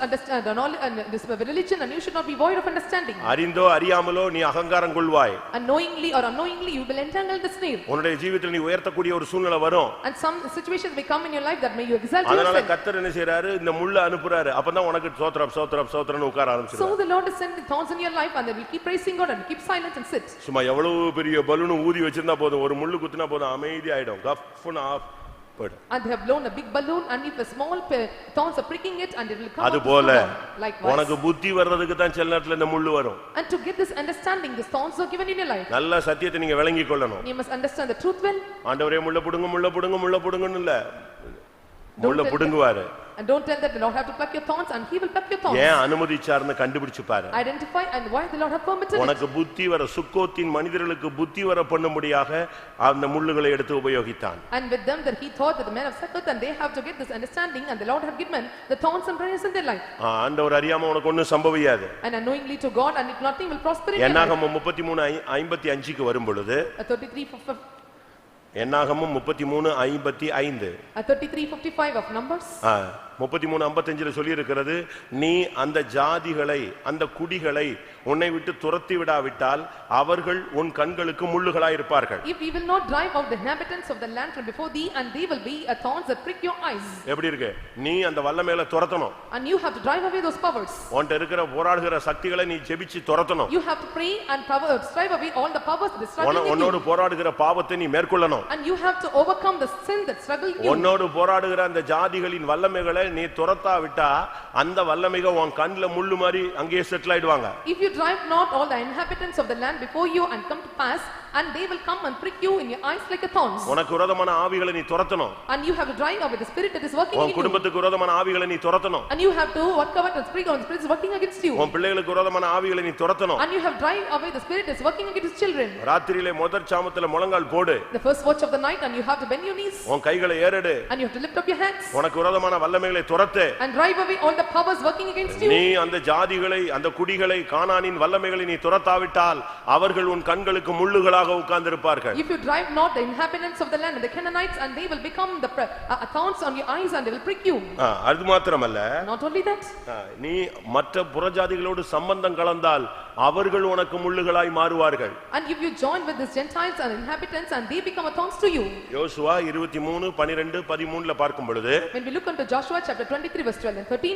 this religion, and you should not be void of understanding. அறிந்தோ அறியாமலோ நீ அகங்காரம் கொள்வாய். And knowingly or unknowingly you will entangle the snare. உன்னுடைய ஜீவிதத்தில் நீ உயர்த்தக்கூடிய ஒரு சூழ்நிலை வரும். And some situations may come in your life that may you exalt அதனால yourself. கர்த்தர் என்ன செய்றாரு? இந்த முள்ள அனுப்புறாரு. அப்பதான் உனக்கு ஸ்தோத்திரம் உட்கார ஆரம்பிச்சிரு. So the Lord is sending thorns in your life, and they will keep praising God and keep silent and sit. சும்மா எவ்வளவு பெரிய பலூன் ஊதி வச்சிருந்தா போதும், ஒரு முள்ளு குத்துனா போதும், அமைதி ஆயிடும். கஃப்னு ஆஃப் போய்டும். And they have blown a big balloon, and if a small thorns are pricking it, and it will come அது out போல likewise. உனக்கு புத்தி வர்றதுக்கு தான் சில நேரத்துல இந்த முள்ளு வரும். And to get this understanding, the thorns are given in your life. நல்ல சத்தியத்தை நீங்க விளங்கிக் கொள்ளணும். You must understand the truth well. ஆண்டவரே முள்ள புடுங்குன்னு இல்ல, முள்ள புடுங்குவாரு. And don't tell that the Lord have to pluck your thorns, and he will pluck your thorns. ஏன் அனுமதிச்சார்னு கண்டுபிடிச்சு பாரு. Identify and why the Lord have permitted it. உனக்கு புத்தி வர, சுக்கோத்தின் மனிதர்களுக்கு புத்தி வர பண்ணும்படியாக அந்த முள்ளுகளை எடுத்து உபயோகித்தான். And with them that he thought that the men of Succoth, and they have to get this understanding, and the Lord have given the thorns and briars in their life. ஆண்டவர் அறியாம உனக்கு ஒண்ணும் சம்பவியாது. And unknowingly to God, and nothing will prosper in your life. என்னாகமம் 33:55க்கு வரும் பொழுது 33:55 33:55 of Numbers. 33:55 சொல்லி இருக்கிறது, நீ அந்த ஜாதிகளை அந்த குடிகளை உன்னை விட்டு துரத்தி விடாவிட்டால் அவர்கள் உன் கண்களுக்கு முள்ளுகளாய் இருப்பார்கள். If we will not drive out the inhabitants of the land from before thee, and they will be a thorns that prick your eyes. எப்படி இருக்கு? நீ அந்த வல்லமையில துரத்தணும். And you have to drive away those powers. உன்கிட்ட இருக்கிற போராடுகிற சக்திகளை நீ ஜெபிச்சு துரத்தணும். You have to pray and drive away all the powers that is struggling in உன்னோடு you. போராடுகிற பாவத்தை நீ மேற்கொள்ளணும். And you have to overcome the sin that struggle in you. உன்னோடு போராடுகிற அந்த ஜாதிகளின் வல்லமைகளை நீ துரத்தாவிட்டா அந்த வல்லமைக உன் கண்ணுல முள்ளு மாதிரி அங்கேயே செட்டில் ஆயிடுவாங்க. If you drive not all the inhabitants of the land before you, and come to pass, and they will come and prick you in your eyes like a thorns. உனக்கு விரோதமான ஆவிகளை நீ துரத்தணும். And you have to drive away the spirit that is working in உன் you. குடும்பத்துக்கு விரோதமான ஆவிகளை நீ துரத்தணும். And you have to work away the spirit of the spirit is working against you. உன் பிள்ளைகளுக்கு விரோதமான ஆவிகளை நீ துரத்தணும். And you have drive away the spirit that is working against children. ராத்திரியிலே முதல் சாமத்துல முழங்கால் போடு. The first watch of the night, and you have to bend your knees. உன் கைகளை ஏறெடு. And you have to lift up your hands. உனக்கு விரோதமான வல்லமைகளை துரத்து. And drive away all the powers working against you. நீ அந்த ஜாதிகளை அந்த குடிகளை கானானின் வல்லமைகளை நீ துரத்தாவிட்டால் அவர்கள் உன் கண்களுக்கு முள்ளுகளாக உட்கார்ந்திருப்பார்கள். If you drive not the inhabitants of the land and the Canaanites, and they will become the thorns on your eyes, and they will prick you. அது மாத்திரமல்ல, Not only that, நீ மற்ற புறஜாதிகளோடு சம்பந்தம் கலந்தால் அவர்கள் உனக்கு முள்ளுகளாய் மாறுவார்கள். and if you join with the Gentiles and inhabitants, and they become a thorns to you. யோசுவா 23:12-13ல பார்க்கும் பொழுது, When we look into Joshua chapter 23 verse 12 and 13,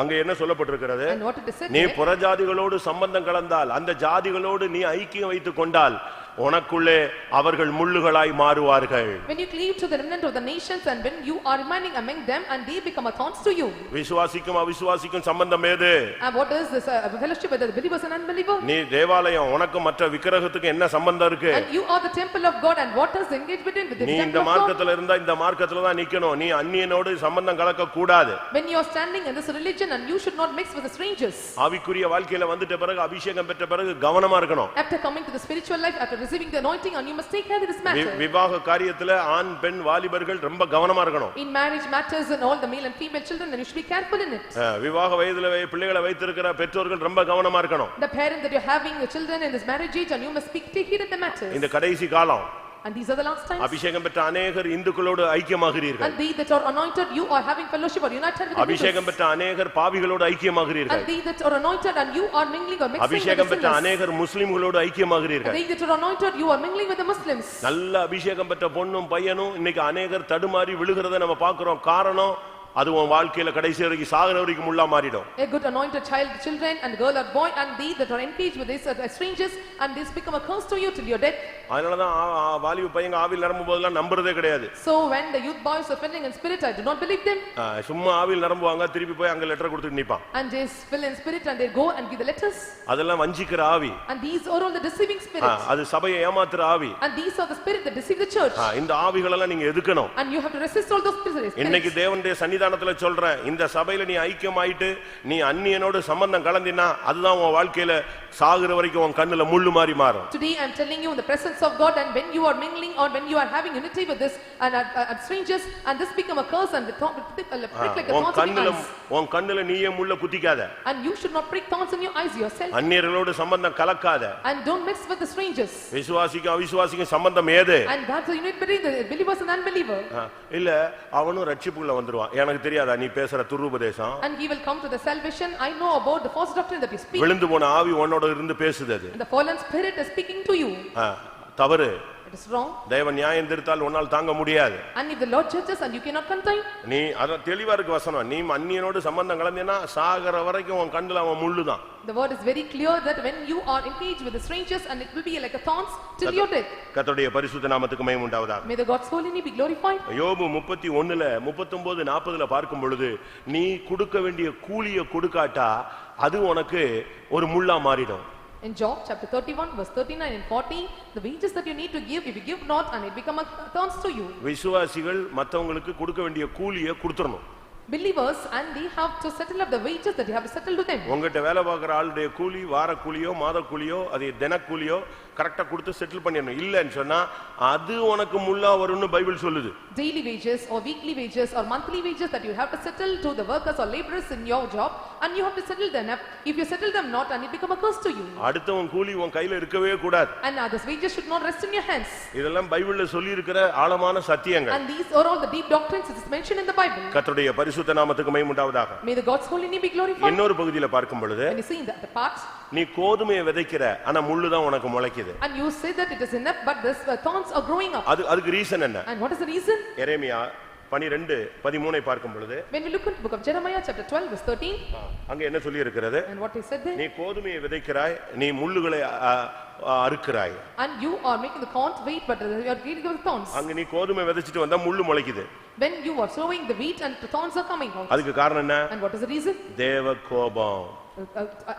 அங்க என்ன சொல்லப்பட்டிருக்கிறது? and what it is said நீ there, புறஜாதிகளோடு சம்பந்தம் கலந்தால், அந்த ஜாதிகளோடு நீ ஐக்கியம் வைத்துக் கொண்டால் உனக்குள்ளே அவர்கள் முள்ளுகளாய் மாறுவார்கள். When you cleave to the remnant of the nations and when you are remaining among them and they become a thorns to you. விசுவாசிக்கும் அவிசுவாசிக்கும் சம்பந்தம் ஏது? And what is this fellowship with the believers and unbelievers? நீ தேவாலயம் உனக்கு மற்ற விக்கிரகத்துக்கு என்ன சம்பந்தம் இருக்கு? And you are the temple of God and what is the engagement with the temple of God? நீ இந்த மார்க்கத்துல இருந்தா இந்த மார்க்கத்துல தான் நிக்கணும். நீ அந்நியனோடு சம்பந்தம் கலக்க கூடாது. When you are standing in this religion and you should not mix with the strangers. ஆவிக்குரிய வாழ்க்கையில வந்துட்ட பிறகு அபிஷேகம் பெற்ற பிறகு கவனமா இருக்கணும். After coming to the spiritual life, after receiving the anointing, and you must take care of this matter. விவாக காரியத்துல ஆண் பெண் வாலிபர்கள் ரொம்ப கவனமா இருக்கணும். In marriage matters and all the male and female children, and you should be careful in it. விவாக வயதுல பிள்ளைகளை வைத்திருக்கிற பெற்றோர்கள் ரொம்ப கவனமா இருக்கணும். The parent that you're having the children in this marriage age, and you must take heed of the matters. இந்த கடைசி காலம் And these are the last times. அபிஷேகம் பெற்ற அநேகர் இந்துக்களோடு ஐக்கியமாகிறீர்கள். And they that are anointed, you are having fellowship or united with the அபிஷேகம் பெற்ற அநேகர் பாவிகளோடு ஐக்கியமாகிறீர்கள். And they that are anointed and you are mingling or mixing with the அபிஷேகம் பெற்ற sinners. அநேகர் முஸ்லிம்களோடு ஐக்கியமாகிறீர்கள். And they that are anointed, you are mingling with the Muslims. நல்ல அபிஷேகம் பெற்ற பொண்ணும் பையனும் இன்னைக்கு அநேகர் தடுமாறி விழுகிறதை நம்ம பார்க்கிறோம். காரணம் அது உன் வாழ்க்கையில கடைசி வரைக்கும் சாகர வரைக்கும் முள்ளா மாறிடும். A good anointed child, children and girl or boy, and they that are engaged with these strangers, and this become a curse to you till your death. அதனாலதான் வாலிப பையங்க ஆவியில் நிரம்பும் போதெல்லாம் நம்புறதே கிடையாது. So when the youth boys are filling in spirit, I do not believe them. சும்மா ஆவியில் நிரம்புவாங்க, திருப்பி போய் அங்க லெட்டர் கொடுத்துட்டு நிப்பான். And they fill in spirit and they go and give the letters. அதெல்லாம் வஞ்சிக்கிற ஆவி. And these are all the deceiving spirits. அது சபையை ஏமாத்துற ஆவி. And these are the spirit that deceive the church. இந்த ஆவிகள் எல்லாம் நீங்க எதுக்கணும். And you have to resist all those spirits. இன்னைக்கு தேவனுடைய சன்னிதானத்துல சொல்றேன், இந்த சபையில நீ ஐக்கியமாயிட்டு நீ அந்நியனோடு சம்பந்தம் கலந்தினா அதுதான் உன் வாழ்க்கையில சாகுற வரைக்கும் உன் கண்ணுல முள்ளு மாதிரி மாறும். Today I am telling you in the presence of God, and when you are mingling or when you are having unity with this and strangers, and this become a curse and prick like a thorn in your eyes. உன் கண்ணுல நீயே முள்ள குத்திக்காத. And you should not prick thorns in your eyes yourself. அந்நியர்களோடு சம்பந்தம் கலக்காத. And don't mix with the strangers. விசுவாசிக்கும் அவிசுவாசிக்கும் சம்பந்தம் ஏது? And that's the unit between the believers and unbelievers. இல்ல அவனும் ரட்சிப்புக்குள்ள வந்துருவான். எனக்கு தெரியாதா நீ பேசுற துருபதேசம்? And he will come to the salvation. I know about the false doctrine that you speak. விழுந்து போன ஆவி உன்னோட இருந்து பேசுது. And the fallen spirit is speaking to you. தவறு. It is wrong. தேவன் நியாயம் தீர்த்தால் உன்னால் தாங்க முடியாது. And if the Lord judges and you cannot contain, நீ அத தெளிவா இருக்கு வசனம். நீ அந்நியனோடு சம்பந்தம் கலந்தினா சாகர வரைக்கும் உன் கண்ணுல அவன் முள்ளுதான். the word is very clear that when you are engaged with the strangers, and it will be like a thorns till your death. கர்த்தருடைய பரிசுத்த நாமத்துக்கு மகிமை உண்டாவதாக. May the God's holy name be glorified. யோபு 31ல 39 40ல பார்க்கும் பொழுது நீ கொடுக்க வேண்டிய கூலியை கொடுக்காட்டா அது உனக்கு ஒரு முள்ளா மாறிடும். In Job chapter 31 verse 39 and 40, the wages that you need to give, if you give not, and it become a thorns to you. விசுவாசிகள் மத்தவங்களுக்கு கொடுக்க வேண்டிய கூலியை கொடுத்துறணும். Believers, and they have to settle up the wages that you have to settle to them. உங்ககிட்ட வேலை பார்க்குற ஆளுடைய கூலி வார கூலியோ மாத கூலியோ அது தின கூலியோ கரெக்டா கொடுத்து செட்டில் பண்ணிடணும். இல்லன்னு சொன்னா அது உனக்கு முள்ளா வரும்னு பைபிள் சொல்லுது. Daily wages or weekly wages or monthly wages that you have to settle to the workers or laborers in your job, and you have to settle them up. If you settle them not, and it become a curse to you. அடுத்தவன் கூலி உன் கையில இருக்கவே கூடாது. And others wages should not rest in your hands. இதெல்லாம் பைபிள்ல சொல்லி இருக்கிற ஆழமான சத்தியங்கள். And these are all the deep doctrines that is mentioned in the Bible. கர்த்தருடைய பரிசுத்த நாமத்துக்கு மகிமை உண்டாவதாக. May the God's holy name be glorified. இன்னொரு பகுதியில பார்க்கும் பொழுது When you see in the parts, நீ கோதுமையை விதைக்கிற ஆனா முள்ளு தான் உனக்கு முளைக்குது. and you say that it is enough, but this thorns are growing up. அதுக்கு ரீசன் என்ன? And what is the reason? எரேமியா 12:13 பார்க்கும் பொழுது When we look at the book of Jeremiah chapter 12 verse 13, அங்க என்ன சொல்லி இருக்கிறது? and what he said there, நீ கோதுமையை விதைக்கிறாய், நீ முள்ளுகளை அறுக்கிறாய். and you are making the corn wheat, but you are dealing with thorns. அங்க நீ கோதுமை விதைச்சிட்டு வந்தா முள்ளு முளைக்குது. When you are sowing the wheat and the thorns are coming out. அதுக்கு காரணம் என்ன? And what is the reason? தேவ கோபம்.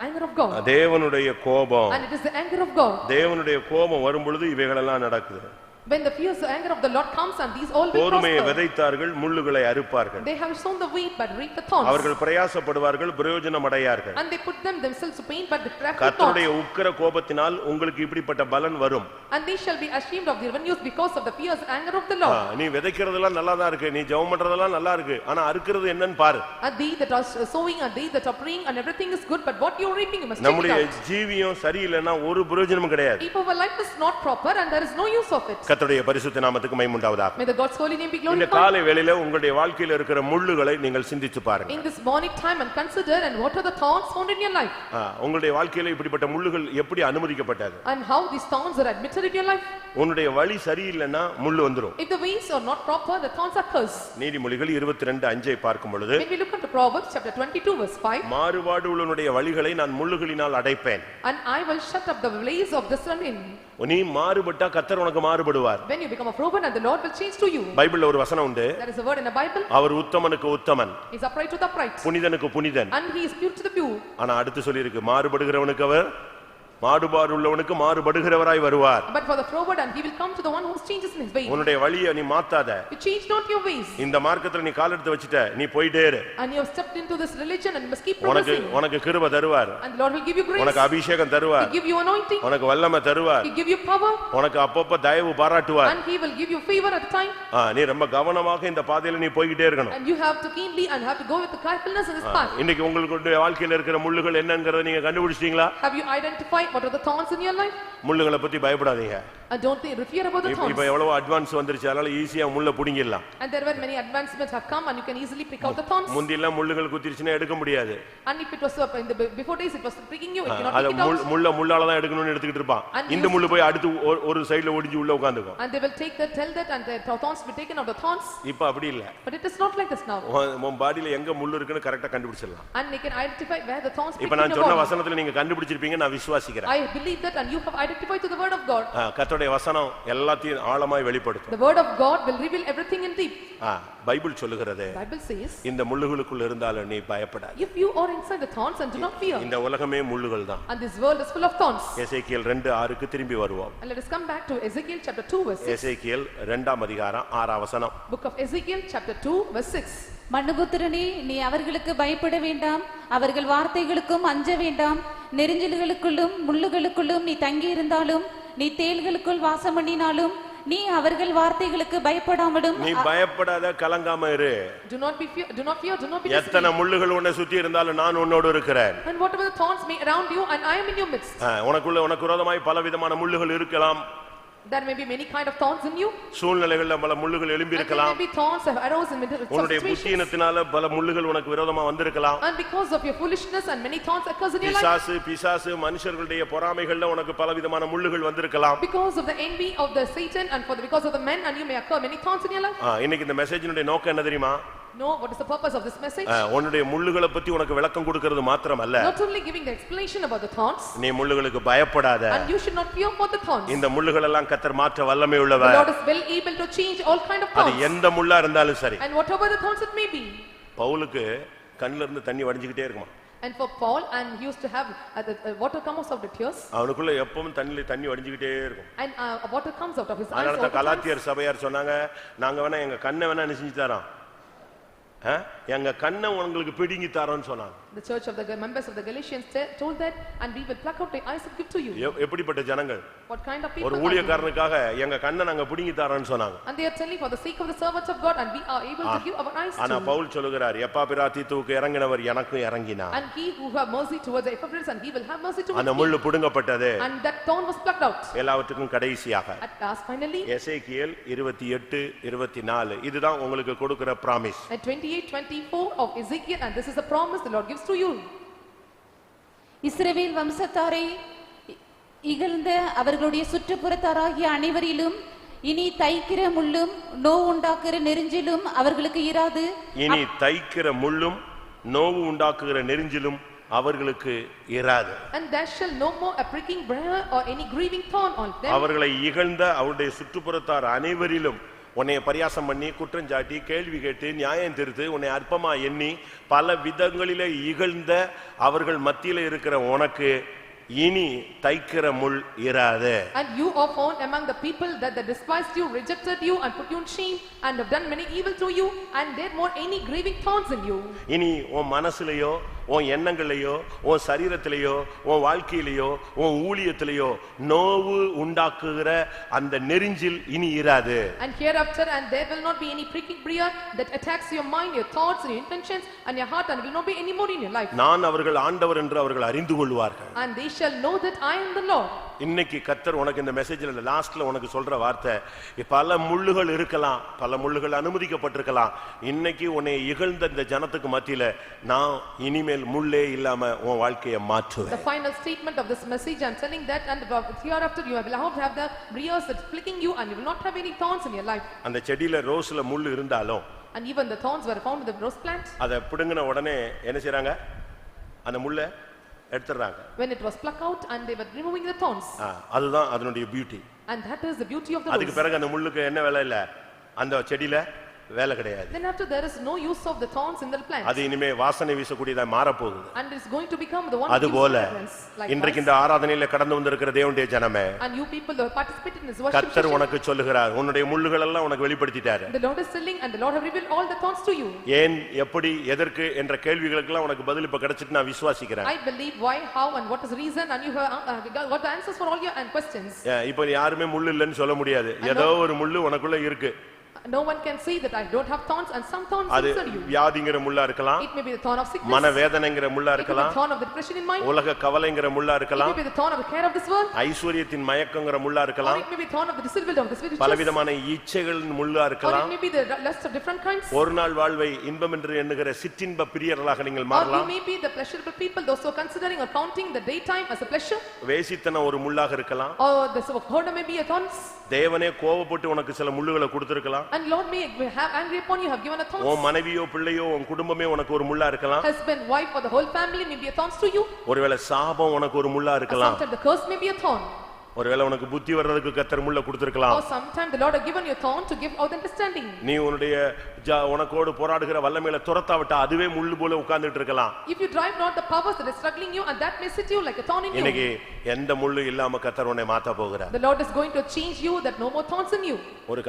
Anger of God. தேவனுடைய கோபம். And it is the anger of God. தேவனுடைய கோபம் வரும் பொழுது இவைகளெல்லாம் நடக்குது. When the fierce anger of the Lord comes, and these all will கோதுமையை prosper. விதைத்தார்கள், முள்ளுகளை அறுப்பார்கள். They have sown the wheat but reap the thorns. அவர்கள் பிரயாசப்படுவார்கள், பிரயோஜனம் அடையார்கள். And they put them themselves to pain, but they profit not. கர்த்தருடைய உக்கிர கோபத்தினால் உங்களுக்கு இப்படிப்பட்ட பலன் வரும். And they shall be ashamed of their revenues because of the fierce anger of the Lord. நீ விதைக்கிறதெல்லாம் நல்லா தான் இருக்கு, நீ ஜெபம் பண்றதெல்லாம் நல்லா இருக்கு, ஆனா அறுக்கிறது என்னன்னு பாரு. And they that are sowing and they that are praying and everything is good, but what you are reaping you must check நம்முடைய it out. ஜீவியம் சரியில்லைன்னா ஒரு பிரயோஜனமும் கிடையாது. If our life is not proper and there is no use of it. கர்த்தருடைய பரிசுத்த நாமத்துக்கு மகிமை உண்டாவதாக. May the God's holy name be இந்த glorified. காலை வேளையில உங்களுடைய வாழ்க்கையில இருக்கிற முள்ளுகளை நீங்கள் சிந்திச்சு பாருங்க. In this morning time and consider and what are the thorns found in your life. உங்களுடைய வாழ்க்கையில இப்படிப்பட்ட முள்ளுகள் எப்படி அனுமதிக்கப்பட்டது? And how these thorns are admitted in your life. உன்னுடைய வழி சரியில்லைன்னா முள்ளு வந்துரும். If the ways are not proper, the thorns are cursed. நீதிமொழிகள் 22:5 பார்க்கும் பொழுது, When we look into Proverbs chapter 22 verse 5, மாறுபாடு உள்ளவனுடைய வழிகளை நான் முள்ளுகளினால் அடைப்பேன். and I will shut up the ways of the son in. நீ மாறுபட்டா கர்த்தர் உனக்கு மாறுபடுவார். When you become a proven and the Lord will change to you. பைபிள்ல ஒரு வசனம் உண்டு. There is a word in the Bible. Our உத்தமனுக்கு Uthaman. He is upright to the upright. புனிதனுக்கு Punithan. And he is pure to the pure. ஆனா அடுத்து சொல்லி இருக்கு, மாறுபடுகிறவனுக்கு அவர் மாறுபாடு உள்ளவனுக்கு மாறுபடுகிறவராய் வருவார். But for the forward and he will come to the one who changes in his ways. உன்னுடைய வழியை நீ மாத்தாத. You change not your ways. இந்த மார்க்கத்துல நீ கால் எடுத்து வச்சிட்ட, நீ போயிட்டே இரு. And you have stepped into this religion and you must keep progressing. உனக்கு கிருபை தருவார். And the Lord will give you grace. உனக்கு அபிஷேகம் தருவார். He give you anointing. உனக்கு வல்லமை தருவார். He give you power. உனக்கு அப்பப்ப தயவு பாராட்டுவார். And he will give you favor at the time. நீ ரொம்ப கவனமாக இந்த பாதையில நீ போயிட்டே இருக்கணும். And you have to keenly and have to go with the carefulness in this path. இன்னைக்கு உங்களுக்கு வாழ்க்கையில இருக்கிற முள்ளுகள் என்னங்கறத நீங்க கண்டுபிடிச்சிட்டீங்களா? Have you identified what are the thorns in your life? முள்ளுகளை பத்தி பயப்படாதீங்க. And don't fear about the thorns. இப்போ எவ்வளவு அட்வான்ஸ் வந்துருச்சு, அதனால ஈஸியா முள்ள புடிங்கிடலாம். And there were many advancements have come and you can easily pick out the thorns. முந்தில முள்ளுகள் குத்திருச்சுனா எடுக்க முடியாது. And if it was in the before days it was pricking you, it cannot pick it out. முள்ளால தான் எடுக்கணும்னு எடுத்துக்கிட்டு இருப்பான். இந்த முள்ளு போய் அடுத்து ஒரு சைடுல ஒடிஞ்சு உள்ள உட்கார்ந்துக்கும். And they will take that, tell that, and the thorns will be taken out the thorns. இப்போ அப்படி இல்ல. But it is not like this now. உன் பாடியில எங்க முள்ளு இருக்குன்னு கரெக்ட்டா கண்டுபிடிச்சிடலாம். And they can identify where the thorns. இப்போ நான் சொன்ன வசனத்துல நீங்க கண்டுபிடிச்சிருப்பீங்க, நான் விசுவாசிக்கிறேன். I believe that, and you have identified to the word of God. கர்த்தருடைய வசனம் எல்லாத்தையும் ஆழமாய் வெளிப்படுத்தும். The word of God will reveal everything in deep. Bible சொல்லுகிறது, Bible says, இந்த முள்ளுகளுக்குள்ள இருந்தாலும் நீ பயப்படாத. if you are inside the thorns and do not fear. இந்த உலகமே முள்ளுகள் தான். And this world is full of thorns. எசேக்கியேல் 2:6க்கு திரும்பி வருவோம். And let us come back to Ezekiel chapter 2 verse 6. எசேக்கியேல் 2ஆம் அதிகாரம் 6ஆம் வசனம். Book of Ezekiel chapter 2 verse 6. மனுபுத்திரனே, நீ அவர்களுக்கு பயப்பட வேண்டாம், அவர்கள் வார்த்தைகளுக்கும் அஞ்ச வேண்டாம். நெரிஞ்சல்களுக்குள்ளும் முள்ளுகளுக்குள்ளும் நீ தங்கி இருந்தாலும், நீ தேள்களுக்குள் வாசம் பண்ணினாலும், நீ அவர்கள் வார்த்தைகளுக்கு பயப்படாமலும். நீ பயப்படாத, கலங்காம இரு. Do not fear, do not be எத்தனை முள்ளுகள் உன்னை சுத்தி இருந்தாலும் நான் உன்னோடு இருக்கிறேன். And whatever the thorns may around you, and I am in your midst. உனக்கு விரோதமாய் பலவிதமான முள்ளுகள் இருக்கலாம். There may be many kind of thorns in you. சூழ்நிலைகள்ல பல முள்ளுகள் எழும்பி இருக்கலாம். There may be thorns have arrows in middle of உன்னுடைய situations. புத்தியினத்தினால பல முள்ளுகள் உனக்கு விரோதமா வந்திருக்கலாம். And because of your foolishness and many thorns occurs in your life. பிசாசு மனுஷர்களுடைய பொறாமைகள்ல உனக்கு பலவிதமான முள்ளுகள் வந்திருக்கலாம். Because of the envy of the Satan and because of the men, and you may occur many thorns in your life. இன்னைக்கு இந்த மெசேஜினுடைய நோக்கம் என்ன தெரியுமா? No, what is the purpose of this message? உன்னுடைய முள்ளுகளை பத்தி உனக்கு விளக்கம் கொடுக்கிறது மாத்திரமல்ல, Not only giving the explanation about the thorns. நீ முள்ளுகளுக்கு பயப்படாத. And you should not fear for the thorns. இந்த முள்ளுகள் எல்லாம் கர்த்தர் மாற்ற வல்லமை The உள்ளவர். Lord is well able to change all kind of அது thorns. எந்த முள்ளா இருந்தாலும் சரி. And whatever the thorns it may be. பவுலுக்கு கண்ணுல இருந்து தண்ணி வடிஞ்சிக்கிட்டே இருக்குமா. And for Paul, and he used to have the water comes out of the tears. அவனுக்குள்ள எப்பவும் தண்ணி வடிஞ்சிக்கிட்டே இருக்கும். And water comes out of his eyes. அதனால தான் கலாத்தியர் சபையார் சொன்னாங்க, நாங்க வேணா எங்க கண்ணை வேணா என்ன செஞ்சு தரோம், எங்க கண்ணை உங்களுக்கு பிடுங்கி தரோம்னு சொன்னாங்க. The church of the members of the Galatians told that, and we will pluck out the eyes and give to you. எப்படிப்பட்ட ஜனங்கள்? What kind of people? ஒரு ஊழியக்காரனுக்காக எங்க கண்ணை நாங்க பிடுங்கி தரோம்னு சொன்னாங்க. And they are telling for the sake of the servants of God, and we are able to give our eyes to. ஆனா பவுல் சொல்லுகிறார், எப்பாபிராதீத்துவுக்கு இறங்கினவர் எனக்கும் இறங்கினார். And he who have mercy towards the Epaphras, and he will have mercy towards me. அந்த முள்ளு பிடுங்கப்பட்டது. And that thorn was plucked out. எல்லாவற்றுக்கும் கடைசியாக At last, finally. எசேக்கியேல் 28:24 இதுதான் உங்களுக்கு கொடுக்கிற promise. At 28:24 of Ezekiel, and this is a promise the Lord gives to you. இஸ்ரவேல் வம்சத்தாரை இகழ்ந்த அவர்களுடைய சுற்றுப்புறத்தாராகிய அனைவரிலும் இனி தைக்கிற முள்ளும் நோவு உண்டாக்குற நெரிஞ்சிலும் அவர்களுக்கு இராது. இனி தைக்கிற முள்ளும் நோவு உண்டாக்குகிற நெரிஞ்சிலும் அவர்களுக்கு இராது. And there shall no more a pricking briar or any grieving thorn on them. அவர்களை இகழ்ந்த அவருடைய சுற்றுப்புறத்தார் அனைவரிலும் உன்னை பரியாசம் பண்ணி குற்றஞ்சாட்டி கேள்வி கேட்டு நியாயம் தீர்த்து உன்னை அற்பமா எண்ணி பல விதங்களிலே இகழ்ந்த அவர்கள் மத்தியில இருக்கிற உனக்கு இனி தைக்கிற முள் இராது. And you are found among the people that they despised you, rejected you, and put you in shame, and have done many evil to you, and there more any grieving thorns in you. இனி உன் மனசுலயோ உன் எண்ணங்களையோ உன் சரீரத்திலேயோ உன் வாழ்க்கையிலேயோ உன் ஊழியத்திலேயோ நோவு உண்டாக்குகிற அந்த நெரிஞ்சில் இனி இராது. And hereafter and there will not be any pricking briar that attacks your mind, your thoughts and your intentions and your heart, and will not be any more in your life. நான் அவர்கள் ஆண்டவர் என்று அவர்கள் அறிந்து கொள்வார்கள். And they shall know that I am the Lord. இன்னைக்கு கர்த்தர் உனக்கு இந்த மெசேஜ்ல லாஸ்ட்ல உனக்கு சொல்ற வார்த்தை, பல முள்ளுகள் இருக்கலாம், பல முள்ளுகள் அனுமதிக்கப்பட்டிருக்கலாம். இன்னைக்கு உன்னை இகழ்ந்த இந்த ஜனத்துக்கு மத்தியில நான் இனிமேல் முள்ளே இல்லாம உன் வாழ்க்கையை மாற்றுவேன். The final statement of this message, I am telling that, and hereafter you will have the briars that flicking you, and you will not have any thorns in your life. அந்த செடியில ரோஸ்ல முள் இருந்தாலும், and even the thorns were found in the rose plant, அத பிடுங்கின உடனே என்ன செய்றாங்க? அந்த முள்ளை எடுத்துறாங்க. when it was plucked out and they were removing the thorns. அதுதான் அதனுடைய beauty. And that is the beauty of the rose. அதுக்கு பிறகு அந்த முள்ளுக்கு என்ன வேலை இல்ல, அந்த செடியில வேலை கிடையாது. Then after there is no use of the thorns in the plant. அது இனிமே வாசனை வீசக்கூடியதா மாற போகுது. And it's going to become the one. அதுபோல இன்றைக்கு இந்த ஆராதனையில கடந்து வந்திருக்கிற தேவனுடைய ஜனமே, and you people who participate in this worship, கர்த்தர் உனக்கு சொல்லுகிறார், உன்னுடைய முள்ளுகள் எல்லாம் உனக்கு வெளிப்படுத்திட்டார். The Lord is telling, and the Lord have revealed all the thorns to you. ஏன், எப்படி, எதற்கு என்ற கேள்விகளுக்கு எல்லாம் உனக்கு பதில் இப்ப கிடைச்சிட்டு நான் விசுவாசிக்கிறேன். I believe why, how and what is the reason, and you have got the answers for all your questions. இப்போ யாருமே முள்ளு இல்லைன்னு சொல்ல முடியாது. ஏதோ ஒரு முள்ளு உனக்குள்ள இருக்கு. No one can say that I don't have thorns, and some thorns inside you. வியாதிங்கற முள்ளா இருக்கலாம், it may be the thorn of sickness, மனவேதனைங்கற முள்ளா இருக்கலாம், it may be the thorn of the depression in mind, உலக கவலைங்கற முள்ளா இருக்கலாம், it may be the thorn of the care of this world, ஐஸ்வரியத்தின் மயக்கங்கற முள்ளா இருக்கலாம், or it may be the thorn of the deceitfulness of the spiritual, பலவிதமான இச்சைகளின் முள்ளா இருக்கலாம், or it may be the lust of different kinds, ஒரு நாள் வாழ்வை இன்பம் என்று எண்ணுகிற சிற்றின்ப பிரியர்களாக நீங்கள் or மாறலாம், you may be the pleasurable people, those who are considering or counting the daytime as a pleasure, வேசித்தனம் ஒரு முள்ளாக இருக்கலாம், or the whoredom may be a thorns, தேவனே கோபப்பட்டு உனக்கு சில முள்ளுகளை கொடுத்திருக்கலாம், and Lord may have angry upon you, have given a thorns, உன் மனைவியோ பிள்ளையோ உன் குடும்பமே உனக்கு ஒரு முள்ளா இருக்கலாம், husband, wife or the whole family may be a thorns to you, ஒருவேளை சாபம் உனக்கு ஒரு முள்ளா இருக்கலாம், sometimes the curse may be a thorn, ஒருவேளை உனக்கு புத்தி வர்றதுக்கு கர்த்தர் முள்ள கொடுத்திருக்கலாம், or sometimes the Lord have given you a thorn to give out understanding, நீ உன்னுடைய உனக்கோடு போராடுகிற வல்லமையில துரத்தாவிட்டா அதுவே முள்ளு போல உட்கார்ந்துட்டு இருக்கலாம். if you drive not the powers that is struggling you, and that may sit you like a thorn in you. இன்னைக்கு எந்த முள்ளு இல்லாம கர்த்தர் உன்னை மாத்த போகிறார். The Lord is going to change you, that no more thorns in you. ஒரு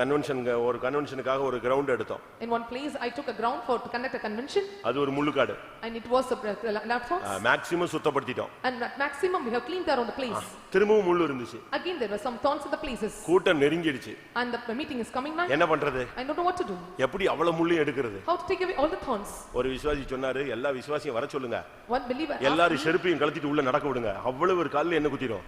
கன்வென்ஷனுக்காக ஒரு கிரவுண்ட் எடுத்தோம். In one place I took a ground for to conduct a convention, அது ஒரு முள்ளுக்காடு. and it was a lot thorns, maximum சுத்தப்படுத்திட்டோம். and at maximum we have cleaned around the place. திரும்பவும் முள்ளு இருந்துச்சு. Again there were some thorns in the places, கூட்டம் நெருங்கிடுச்சு. and the meeting is coming now. என்ன பண்றது? I don't know what to do. எப்படி அவ்வளவு முள்ளு எடுக்கிறது? How to take away all the thorns? ஒரு விசுவாசி சொன்னாரு, எல்லா விசுவாசியும் வர சொல்லுங்க, One believer எல்லாரும் செருப்பையும் கழட்டிட்டு உள்ள நடக்க விடுங்க, அவ்வளவு ஒரு கால்ல என்ன குத்திரும்,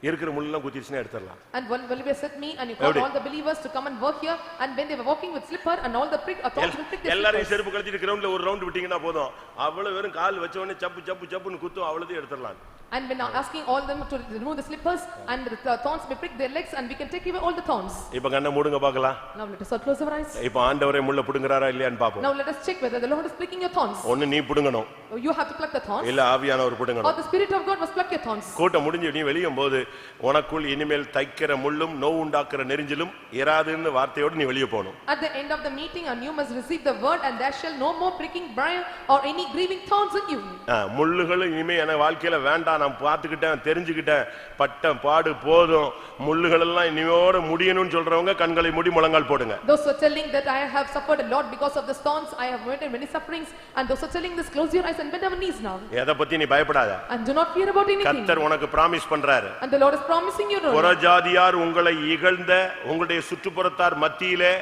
இருக்கிற முள்ளெல்லாம் குத்திடுச்சுன்னா எடுத்துடலாம். and one believer said me, and you called all the believers to come and work here, and when they were walking with slipper and all the thorns will prick their எல்லாரும் slippers. செருப்பு கழட்டிட்டு கிரவுண்ட்ல ஒரு ரவுண்ட் விட்டீங்கன்னா போதும், அவ்வளவு வெறும் கால் வச்ச உடனே சப்பு சப்பு சப்புன்னு குத்தும், அவ்வளவு எடுத்துடலாம். And when asking all them to remove the slippers, and the thorns may prick their legs, and we can take away all the thorns. இப்ப கண்ணை மூடுங்க பார்க்கலாம். Now let us all close our eyes. இப்ப ஆண்டவரே முள்ள புடுங்கறாரா இல்லையான்னு பாப்போம். Now let us check whether the Lord is pricking your thorns. ஒன்னு நீ புடுங்கணும், You have to pluck the thorns, இல்ல ஆவியானவர் or புடுங்கணும். the Spirit of God must pluck your thorns. கூட்டம் முடிஞ்சு நீ வெளியும் போது உனக்குள் இனிமேல் தைக்கிற முள்ளும் நோவு உண்டாக்குற நெரிஞ்சிலும் இராதுன்னு வார்த்தையோடு நீ வெளியே போகணும். At the end of the meeting, and you must receive the word, and there shall no more pricking briar or any grieving thorns in you. முள்ளுகளும் இனிமே என வாழ்க்கையில வேண்டாம், நான் பார்த்துக்கிட்டேன், தெரிஞ்சுக்கிட்டேன், பட்ட பாடு போதும், முள்ளுகள் எல்லாம் இனியோட முடியணும்னு சொல்றவங்க கண்களை மூடி முழங்கால் போடுங்க. Those who are telling that I have suffered a lot because of the thorns, I have went in many sufferings, and those who are telling this, close your eyes and bend our knees now, எதை பத்தி நீ பயப்படாத. and do not fear about anything. கர்த்தர் உனக்கு பிராமிஸ் பண்றாரு. And the Lord is promising you, Lord. புறஜாதியார் உங்களை இகழ்ந்த உங்களுடைய சுற்றுப்புறத்தார் மத்தியிலே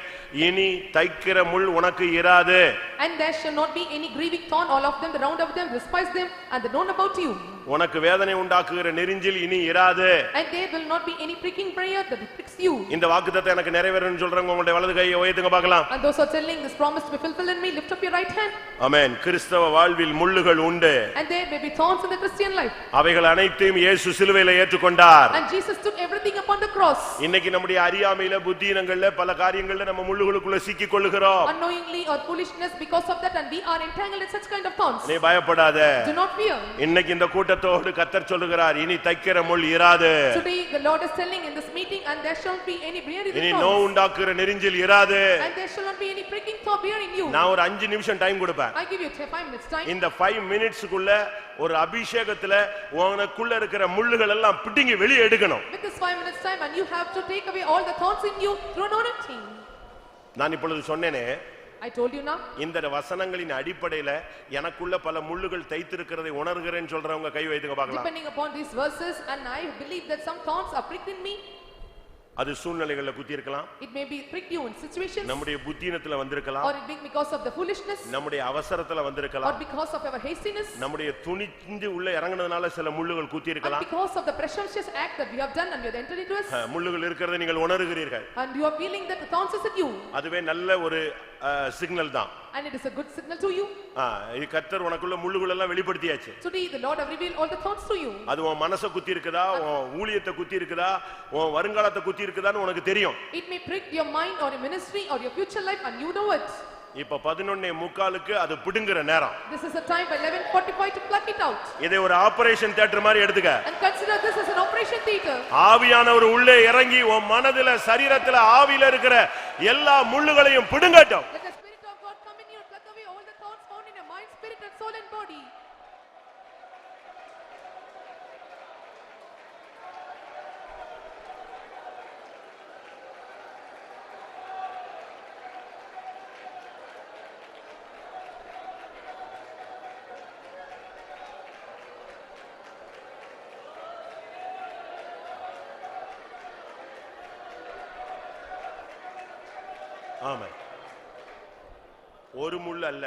இனி தைக்கிற முள் உனக்கு இராது. And there shall not be any grieving thorn, all of them, the round of them, despise them, and they know about you. உனக்கு வேதனை உண்டாக்குகிற நெரிஞ்சில் இனி இராது. And there will not be any pricking briar that pricks you. இந்த வாக்குத்தத்தம் எனக்கு நிறைவேறணும்னு சொல்றவங்க உங்களுடைய வலது கையை உயர்த்துங்க பார்க்கலாம். And those who are telling this promise to be fulfilled in me, lift up your right hand. ஆமென். கிறிஸ்தவ வாழ்வில் முள்ளுகள் உண்டு. And there may be thorns in the Christian life. அவைகள் அனைத்தையும் இயேசு சிலுவையிலே ஏற்றுக்கொண்டார். And Jesus took everything upon the cross. இன்னைக்கு நம்முடைய அறியாமையில புத்தியினங்கள்ல பல காரியங்கள்ல நம்ம முள்ளுகளுக்குள்ள சிக்கிக் கொள்ளுகிறோம். Unknowingly or foolishness, because of that, and we are entangled in such kind of thorns. நீ பயப்படாத. Do not fear. இன்னைக்கு இந்த கூட்டத்தோடு கர்த்தர் சொல்லுகிறார், இனி தைக்கிற முள் இராது. Today the Lord is telling in this meeting, and there shall be any briar in இனி the நோ thorns. உண்டாக்குற நெரிஞ்சில் இராது. And there shall not be any pricking briar in you. நான் ஒரு 5 நிமிஷம் டைம் கொடுப்பேன். I give you 5 minutes time. இந்த 5 மினிட்ஸ்க்குள்ள ஒரு அபிஷேகத்துல உனக்குள்ள இருக்கிற முள்ளுகள் எல்லாம் பிடுங்கி வெளியே எடுக்கணும். With this 5 minutes time, and you have to take away all the thorns in you through anointing. நான் இப்பொழுது சொன்னேனே, I told you now. இந்த வசனங்களின் அடிப்படையில எனக்குள்ள பல முள்ளுகள் தைத்திருக்கிறதை உணர்கிறேன்னு சொல்றவங்க கை வைத்துங்க பார்க்கலாம். Depending upon these verses, and I believe that some thorns are pricked in me. அது சூழ்நிலைகள்ல குத்தி இருக்கலாம். It may be pricked you in situations. நம்முடைய புத்தியினத்துல வந்திருக்கலாம். Or it be because of the foolishness. நம்முடைய அவசரத்துல வந்திருக்கலாம். Or because of our hastiness. நம்முடைய துணிந்து உள்ள இறங்குனதுனால சில முள்ளுகள் குத்தி இருக்கலாம். And because of the presumptuous act that we have done and we have entered into us. முள்ளுகள் இருக்கிறதை நீங்கள் உணர்கிறீர்கள். And you are feeling that the thorns is at you. அதுவே நல்ல ஒரு சிக்னல் தான். And it is a good signal to you. இது கர்த்தர் உனக்குள்ள முள்ளுகள் எல்லாம் வெளிப்படுத்தியாச்சு. Today the Lord have revealed all the thorns to you. அது உன் மனசை குத்தி இருக்குதா, உன் ஊழியத்தை குத்தி இருக்குதா, உன் வருங்காலத்தை குத்தி இருக்குதான்னு உனக்கு தெரியும். It may prick your mind or your ministry or your future life and you know it. இப்ப 11:45க்கு அது பிடுங்குற நேரம். This is a time by 11:45 to pluck it out. இதை ஒரு ஆபரேஷன் தியேட்டர் மாதிரி எடுத்துக்க. And consider this as an operation theater. ஆவியானவர் உள்ளே இறங்கி உன் மனதில சரீரத்தில ஆவியில இருக்கிற எல்லா முள்ளுகளையும் பிடுங்கட்டும். Let the spirit of God come in you and pluck away all the thorns found in your mind, spirit and soul and body. ஆமென். ஒரு முள் அல்ல.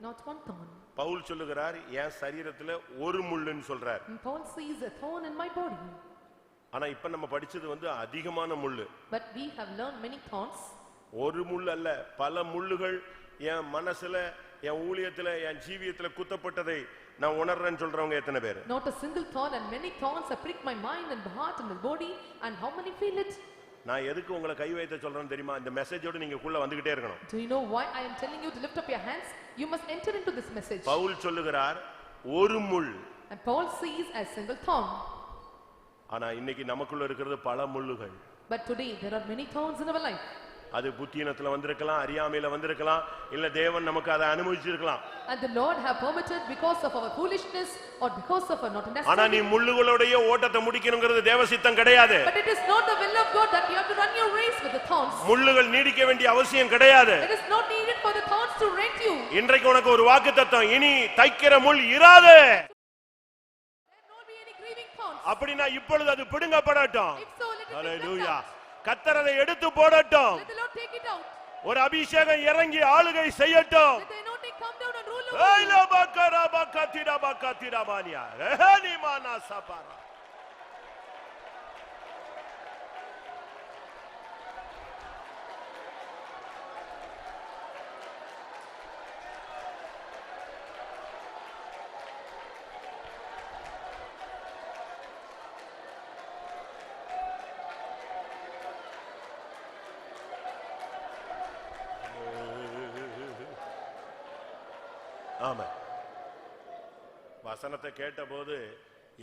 Not one thorn. பவுல் சொல்லுகிறார் என் சரீரத்துல ஒரு முள்ளுன்னு சொல்றார். And Paul sees a thorn in my body. ஆனா இப்ப நம்ம படிச்சது அதிகமான முள்ளு. But we have learned many thorns. ஒரு முள் அல்ல, பல முள்ளுகள் என் மனசுல, என் ஊழியத்துல, என் ஜீவியத்துல குத்தப்பட்டதை நான் உணர்றேன்னு சொல்றவங்க எத்தனை பேர்? Not a single thorn and many thorns have pricked my mind and heart and my body, and how many feel it? நான் எதுக்கு உங்களை கை வைத்த சொல்றேன்னு தெரியுமா? இந்த மெசேஜோட நீங்க உள்ள வந்துகிட்டே இருக்கணும். Do you know why I am telling you to lift up your hands? You must enter into this message. Pavul சொல்லுகிறார் ஒரு முள். And Paul sees a single thorn. ஆனா இன்னைக்கு நமக்குள்ள இருக்கிறது பல முள்ளுகள். But today there are many thorns in our life. அது புத்தியினத்துல வந்திருக்கலாம், அறியாமையில வந்திருக்கலாம், இல்ல தேவன் நமக்கு அதை அனுமதிச்சிருக்கலாம். And the Lord have permitted because of our foolishness or because of our not understanding. ஆனா நீ முள்ளுகளோடயே ஓட்டத்தை முடிக்கணும்ங்கிறது தேவ சித்தம் கிடையாது. But it is not the will of God that you have to run your race with the thorns. முள்ளுகள் நீடிக்க வேண்டிய அவசியம் கிடையாது. It is not needed for the thorns to rent you. இன்றைக்கு உனக்கு ஒரு வாக்குத்தத்தம், இனி தைக்கிற முள் இராது. There will not be any grieving thorns. அப்படினா இப்பொழுது அது பிடுங்கப்படட்டும். If so, let it be hallelujah. plucked out. கர்த்தர் அதை எடுத்து போடட்டும். Let the Lord take it out. ஒரு அபிஷேகம் இறங்கி ஆளுகை செய்யட்டும். Let the anointing come down and rule over you. ஐலா பக்கரா பக்கத்திரா பக்கத்திரா மானியா ரஹனி மானா சபாரா. ஆமென். வசனத்தை கேட்டபோது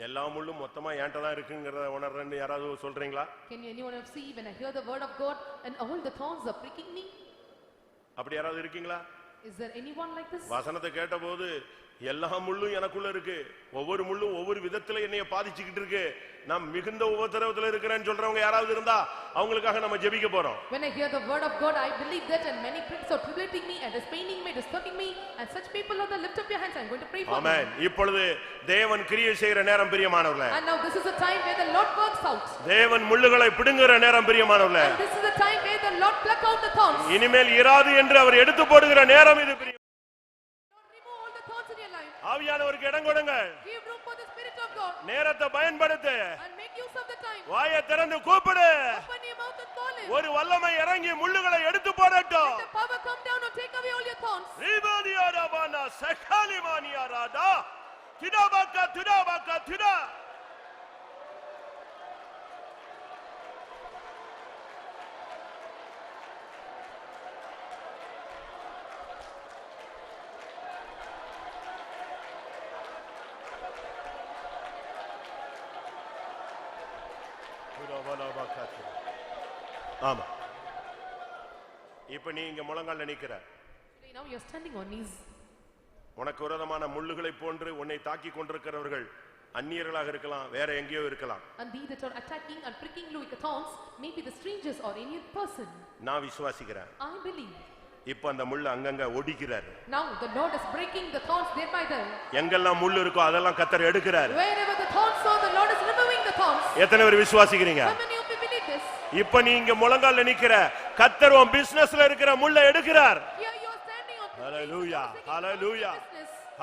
எல்லா முள்ளும் மொத்தமா ஏன்ட்ட தான் இருக்குங்கறத உணர்றேன்னு யாராவது சொல்றீங்களா? Can anyone see when I hear the word of God and all the thorns are pricking me? அப்படி யாராவது இருக்கீங்களா? Is there anyone like this? வசனத்தை கேட்டபோது எல்லா முள்ளும் எனக்குள்ள இருக்கு, ஒவ்வொரு முள்ளும் ஒவ்வொரு விதத்துல என்னைய பாதிச்சுக்கிட்டு இருக்கு, நான் மிகுந்த உபத்திரவத்துல இருக்கிறேன்னு சொல்றவங்க யாராவது இருந்தா அவங்களுக்காக நம்ம ஜெபிக்க போறோம். When I hear the word of God, I believe that, and many pricks are tribulating me and is paining me, disturbing me, and such people are the lift up your hands. I'm going to pray for ஆமென். இப்பொழுது தேவன் கிரியை செய்யற நேரம் பிரியமானவர்களே. And now this is the time where the Lord works out. தேவன் முள்ளுகளை பிடுங்குற நேரம் பிரியமானவர்களே. And this is the time where the Lord pluck out the thorns. இனிமேல் இராது என்று அவர் எடுத்து போடுகிற நேரம் இது பிரியம். Lord, remove all the thorns in your life. ஆவியானவருக்கு இடம் கொடுங்க. Give room for the Spirit of God. நேரத்தை பயன்படுத்து. And make use of the time. வாயை திறந்து கூப்பிடு. Open your mouth and call him. ஒரு வல்லமை இறங்கி முள்ளுகளை எடுத்து போடட்டும். Let the power come down and take away all your thorns. ரிபதியாரபானா சகாலிமானியாராதா திடாபாக்கா திடாபாக்கா திடா. ஆமா. இப்ப நீ இங்க முழங்கால்ல நிக்கிற. Now you are standing on knees. உனக்கு விரோதமான முள்ளுகளை போன்று உன்னை தாக்கி கொண்டிருக்கிறவர்கள் அந்நியர்களாக இருக்கலாம், வேற எங்கேயோ இருக்கலாம். And these that are attacking and pricking you with the thorns may be the strangers or any person. நான் விசுவாசிக்கிறேன். I believe. இப்ப அந்த முள்ள அங்கங்க ஒடிக்கிறார். Now the Lord is breaking the thorns day by day. எங்கெல்லாம் முள் இருக்கோ அதெல்லாம் கர்த்தர் எடுக்கிறார். Wherever the thorns are, the Lord is removing the thorns. எத்தனை பேர் விசுவாசிக்கிறீங்க? How many of you believe this? இப்ப நீங்க முழங்கால்ல நிக்கிற கர்த்தர் உன் பிசினஸ்ல இருக்கிற முள்ள எடுக்கிறார். Here you are standing on ஹalleluya ஹalleluya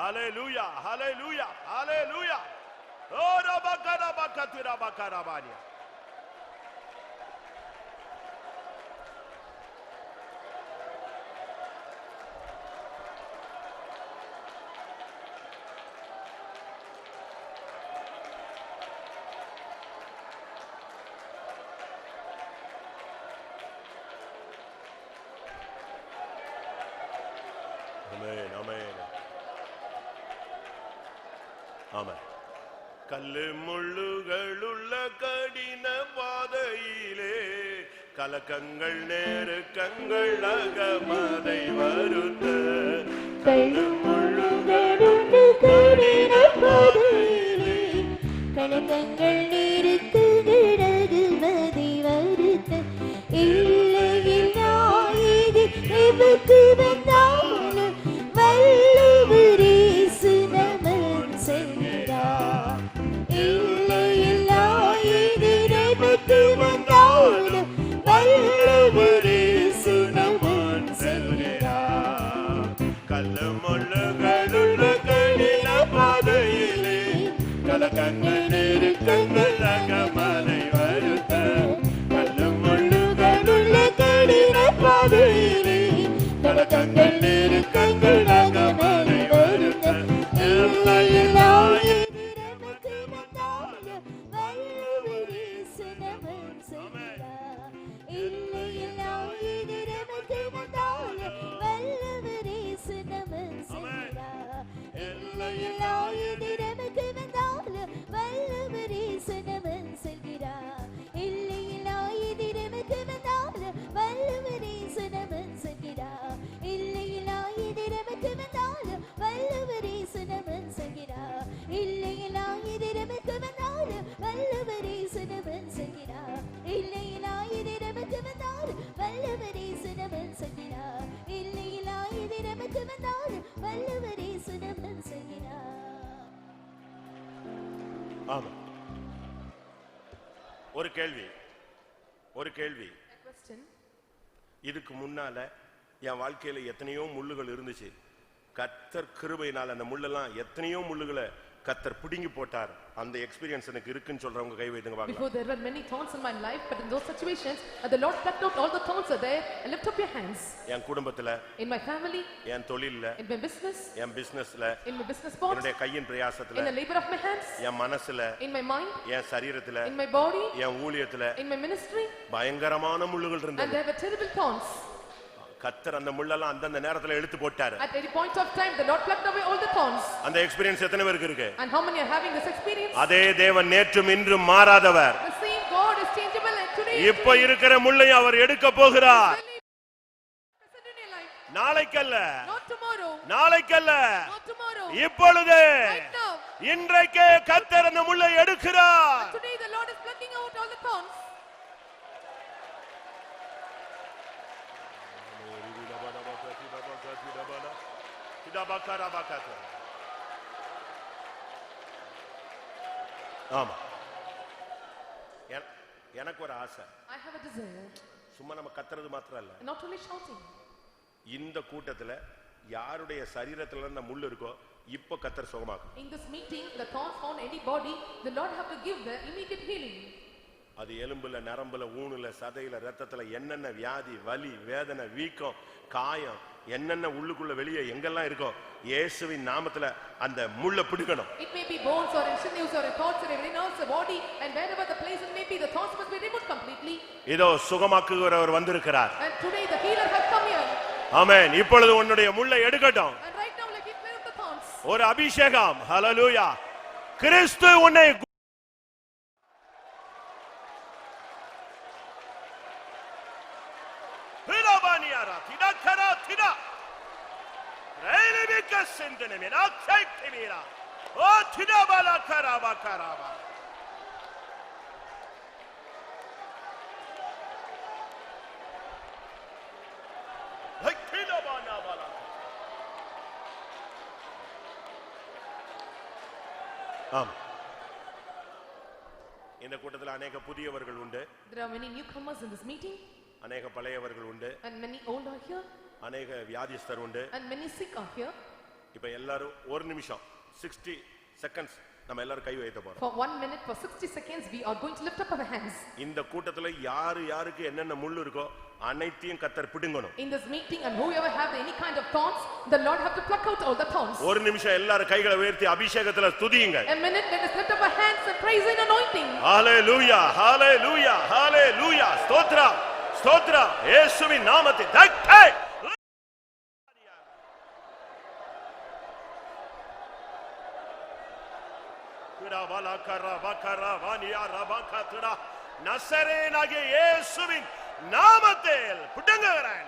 ஹalleluya ஹalleluya ஹalleluya. ஓ ரபகரா பகதுரா பகராபானியா. ஆமென் ஆமென் ஆமென். கல்லு முள்ளுகளுள்ள கடின பாதையிலே கலக்கங்கள் நெருக்கங்கள் அகமதை வருத்த கல்லு முள்ளுகளுள்ள கடின பாதையிலே கலக்கங்கள் நெருக்கங்கள் அகமதை வருத்த இல்லையில்லாயிது எமக்கு வந்தாலும் வல்லவரேசு நமன் செய்கிறார். இல்லையில்லாயிது எமக்கு வந்தாலும் வல்லவரேசு நமன் செய்கிறார். கல்லு முள்ளுகளுள்ள கடின பாதையிலே கலக்கங்கள் நெருக்கங்கள் அகமதை வருத்த கல்லு முள்ளுகளுள்ள கடின பாதையிலே கலக்கங்கள் நெருக்கங்கள் அகமதை வருத்த இல்லையில்லாயிது நமக்கு வந்தாலும் வல்லவரேசு நமன் செய்கிறார். இல்லையில்லாயிது நமக்கு வந்தாலும் வல்லவரேசு நமன் செய்கிறார். இல்லையில்லாயிது நமக்கு வந்தாலும் வல்லவரேசு நமன் செய்கிறார். இல்லையில்லாயிது நமக்கு வந்தாலும் வல்லவரேசு நமன் செய்கிறார். இல்லையில்லாயிது நமக்கு வந்தாலும் வல்லவரேசு நமன் செய்கிறார். இல்லையில்லாயிது நமக்கு வந்தாலும் வல்லவரேசு நமன் செய்கிறார். இல்லையில்லாயிது நமக்கு வந்தாலும் வல்லவரேசு நமன் செய்கிறார். இல்லையில்லாயிது நமக்கு வந்தாலும் வல்லவரேசு நமன் செய்கிறார். ஆமென். ஒரு கேள்வி A question. இதுக்கு முன்னால என் வாழ்க்கையில எத்தனையோ முள்ளுகள் இருந்துச்சு. கர்த்தர் கிருபையினால அந்த முள்ளெல்லாம் எத்தனையோ முள்ளுகளை கர்த்தர் பிடுங்கி போட்டார். அந்த எக்ஸ்பீரியன்ஸ் எனக்கு இருக்குன்னு சொல்றவங்க கை வைத்துங்க பார்க்கலாம். Before there were many thorns in my life, but in those situations, the Lord plucked out all the thorns are there and lift up your hands. என் குடும்பத்துல, In my family, என் தொழில்ல, in my business, என் பிசினஸ்ல, in my business bonds, என்னுடைய கையின் in பிரயாசத்துல, the labor of my hands, என் மனசுல, in my mind, என் சரீரத்துல, in my body, என் ஊழியத்துல in my ministry, பயங்கரமான முள்ளுகள் and இருந்தது. there were terrible thorns. கர்த்தர் அந்த முள்ளெல்லாம் அந்தந்த நேரத்துல எடுத்து போட்டாரு. At any point of time, the Lord plucked away all the thorns. அந்த எக்ஸ்பீரியன்ஸ் எத்தனை பேருக்கு இருக்கு? And how many are having this experience? அதே தேவன் நேற்றும் இன்றும் மாறாதவர். The same God is changeable and today. இப்ப இருக்கிற முள்ளையும் அவர் எடுக்க போகிறார். Present in your life. நாளைக்கல்ல, Not tomorrow. நாளைக்கல்ல, Not tomorrow. இப்பொழுது Right now. இன்றைக்கே கர்த்தர் அந்த முள்ளை எடுக்கிறார். Today the Lord is plucking out all the thorns. ஆமா. எனக்கு ஒரு ஆசை. I have a desire. சும்மா நம்ம கத்துறது மாத்திரம் இல்ல. Not only shouting. இந்த கூட்டத்துல யாருடைய சரீரத்துல இருந்த முள் இருக்கோ இப்ப கர்த்தர் சுகமாக்கும். In this meeting, the thorns on any body, the Lord have to give the immediate healing. அது எலும்புல, நரம்புல, ஊனுல, சதையில, ரத்தத்துல என்னென்ன வியாதி, வலி, வேதனை, வீக்கம், காயம் என்னென்ன உள்ளுக்குள்ள வெளியே எங்கெல்லாம் இருக்கோ இயேசுவின் நாமத்துல அந்த முள்ள பிடிக்கணும். It may be bones or in sinews or in thoughts or every nerves or body, and wherever the place it may be, the thorns must be removed completely. இதோ சுகமாக்குகிறவர் வந்திருக்கிறார். And today the healer has come here. ஆமென். இப்பொழுது உன்னுடைய முள்ளை எடுக்கட்டும். And right now let him clear up the thorns. ஒரு அபிஷேகம். ஹல்லேலூயா. கிறிஸ்து உன்னை ஹிலபானியாரா திடக்கரா திட ரேலிபிக்க சிந்தனை மீரா கைத்திமீரா ஓ திடபாலா கராபா கராபா ஹைக்கிலோ ஆம். இந்த கூட்டத்தில் அநேக புதியவர்கள் உண்டு. There are many newcomers in this meeting. அநேக பழையவர்கள் உண்டு. And many old are here. அநேக வியாதிஸ்தர் உண்டு. And many sick are here. இப்ப எல்லாரும் ஒரு நிமிஷம் 60 செகண்ட்ஸ் நம்ம எல்லாரும் கை வைத்த போறோம். For 1 minute, for 60 seconds, we are going to lift up our hands. இந்த கூட்டத்துல யாருக்கு என்னென்ன முள்ளு இருக்கோ அனைத்தையும் கர்த்தர் பிடுங்கணும். In this meeting, and whoever have any kind of thorns, the Lord have to pluck out all the thorns. ஒரு நிமிஷம் எல்லாரும் கைகளை உயர்த்தி அபிஷேகத்துல துதியுங்க. A minute, let us lift up our hands and praise in anointing. ஹalleluya, ஹalleluya, ஹalleluya. ஸ்தோத்திரம், ஸ்தோத்திரம். இயேசுவின் நாமத்தில் தட்டை. நசரேயனாகிய இயேசுவின் நாமத்தில் பிடுங்குகிறேன்.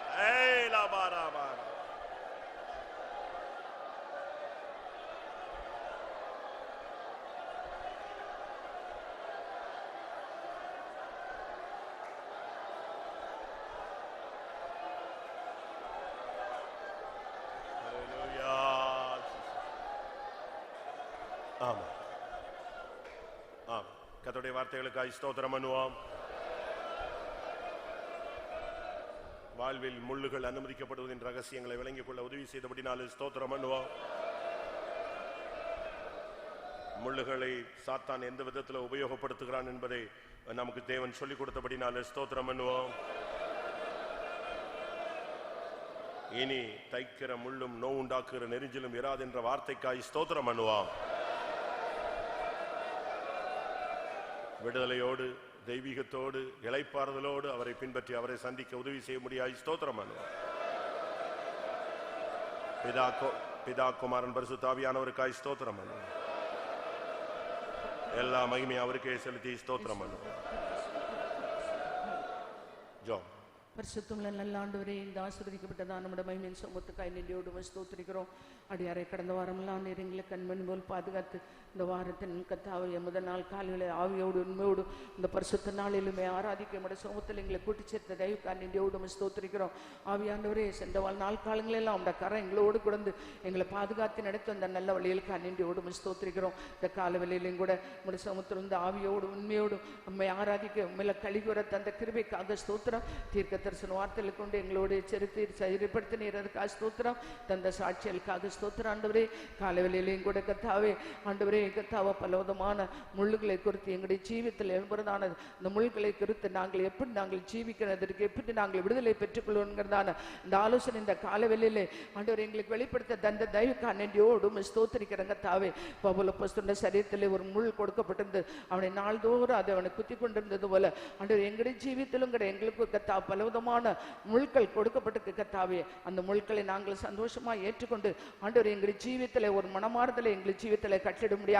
ஆமா, கர்த்தருடைய வார்த்தைகளுக்காக ஸ்தோத்திரம் பண்ணுவோம். வாழ்வில் முள்ளுகள் அனுமதிக்கப்படுவதின் ரகசியங்களை விளங்கிக் கொள்ள உதவி செய்தபடினாலே ஸ்தோத்திரம் பண்ணுவோம். முள்ளுகளை சாத்தான் எந்த விதத்தில் உபயோகப்படுத்துகிறான் என்பதை நமக்கு தேவன் சொல்லிக் கொடுத்தபடினாலே ஸ்தோத்திரம் பண்ணுவோம். இனி தைக்கிற முள்ளும் நோவுண்டாக்குகிற நெரிஞ்சிலும் இராது என்ற வார்த்தைக்காய் ஸ்தோத்திரம் பண்ணுவோம். விடுதலையோடு தெய்வீகத்தோடு இளைப்பாறுதலோடு அவரை பின்பற்றி அவரை சந்திக்க உதவி செய்ய முடியாது. ஸ்தோத்திரம் பண்ணுவோம். பிதா குமாரன் பரிசுத்த ஆவியானவருக்காய் ஸ்தோத்திரம் பண்ணுவோம். எல்லா மகிமையும் அவருக்கே செலுத்தி ஸ்தோத்திரம் பண்ணுவோம். ஜோ பரிசுத்தமுள்ள நல்ல ஆண்டவரே, இந்த ஆசீர்வதிக்கப்பட்டதான் நம்முடைய மகிமையின் சமூகத்துக்காய் நன்றியோடு ஸ்தோத்திரிக்கிறோம். அடியாரை கடந்த வாரமெல்லாம் நீர் எங்களை கண்மணி போல் பாதுகாத்து இந்த வாரத்தின் கர்த்தாவை முதல் நாள் காலையில் ஆவியோடு உண்மையோடு இந்த பரிசுத்த நாளிலுமே ஆராதிக்க நம்முடைய சமூகத்தில் எங்களை கூட்டி சேர்த்த தயவுக்காய் நன்றியோடு ஸ்தோத்திரிக்கிறோம். ஆவியாண்டவரே, சென்ற நாள் காலங்களெல்லாம் அந்த கரை எங்களோடு கொடுந்து எங்களை பாதுகாத்து நடத்த அந்த நல்ல வழிகளுக்காக நன்றியோடு ஸ்தோத்திரிக்கிறோம். இந்த கால வேளையிலும் கூட நம்முடைய சமூகத்தில் இருந்து ஆவியோடு உண்மையோடு நம்மை ஆராதிக்க உண்மையில கழிவுற தந்த கிருபைக்காக ஸ்தோத்திரம். தீர்க்க தரிசன வார்த்தைகளை கொண்டு எங்களோடு எச்சரித்து சரிப்படுத்தினீர், அதுக்காக ஸ்தோத்திரம். தந்த சாட்சிகளுக்காக ஸ்தோத்திரம். ஆண்டவரே, காலவெளியிலையும் கூட கர்த்தாவே ஆண்டவரே கர்த்தாவா பலவிதமான முள்ளுகளை குறித்து எங்களுடைய ஜீவியத்தில் எழும்புறதான இந்த முள்களை குறித்து நாங்கள் எப்படி ஜீவிக்கிறதற்கு எப்படி நாங்கள் விடுதலை பெற்றுக்கொள்வோங்கிறதான இந்த ஆலோசனை இந்த காலவெளியிலே ஆண்டவர் எங்களுக்கு வெளிப்படுத்த தந்த தயவுக்காக நன்றியோடு ஸ்தோத்திரிக்கிறேன். கர்த்தாவே, பவுல் அப்போஸ்தலனுடைய சரீரத்திலே ஒரு முள் கொடுக்கப்பட்டிருந்தது. அவனை நாள்தோறும் அதை அவனை குத்தி கொண்டிருந்தது போல ஆண்டவர் எங்களுடைய ஜீவியத்திலும் கூட எங்களுக்கு கர்த்தா பலவிதமான முள்கள் கொடுக்கப்பட்டிருக்கு. கர்த்தாவே, அந்த முள்களை நாங்கள் சந்தோஷமா ஏற்றுக்கொண்டு ஆண்டவர் எங்களுடைய ஜீவியத்தில் ஒரு மனமாறுதலை எங்களுடைய ஜீவியத்தில் கட்டிடும்படியாக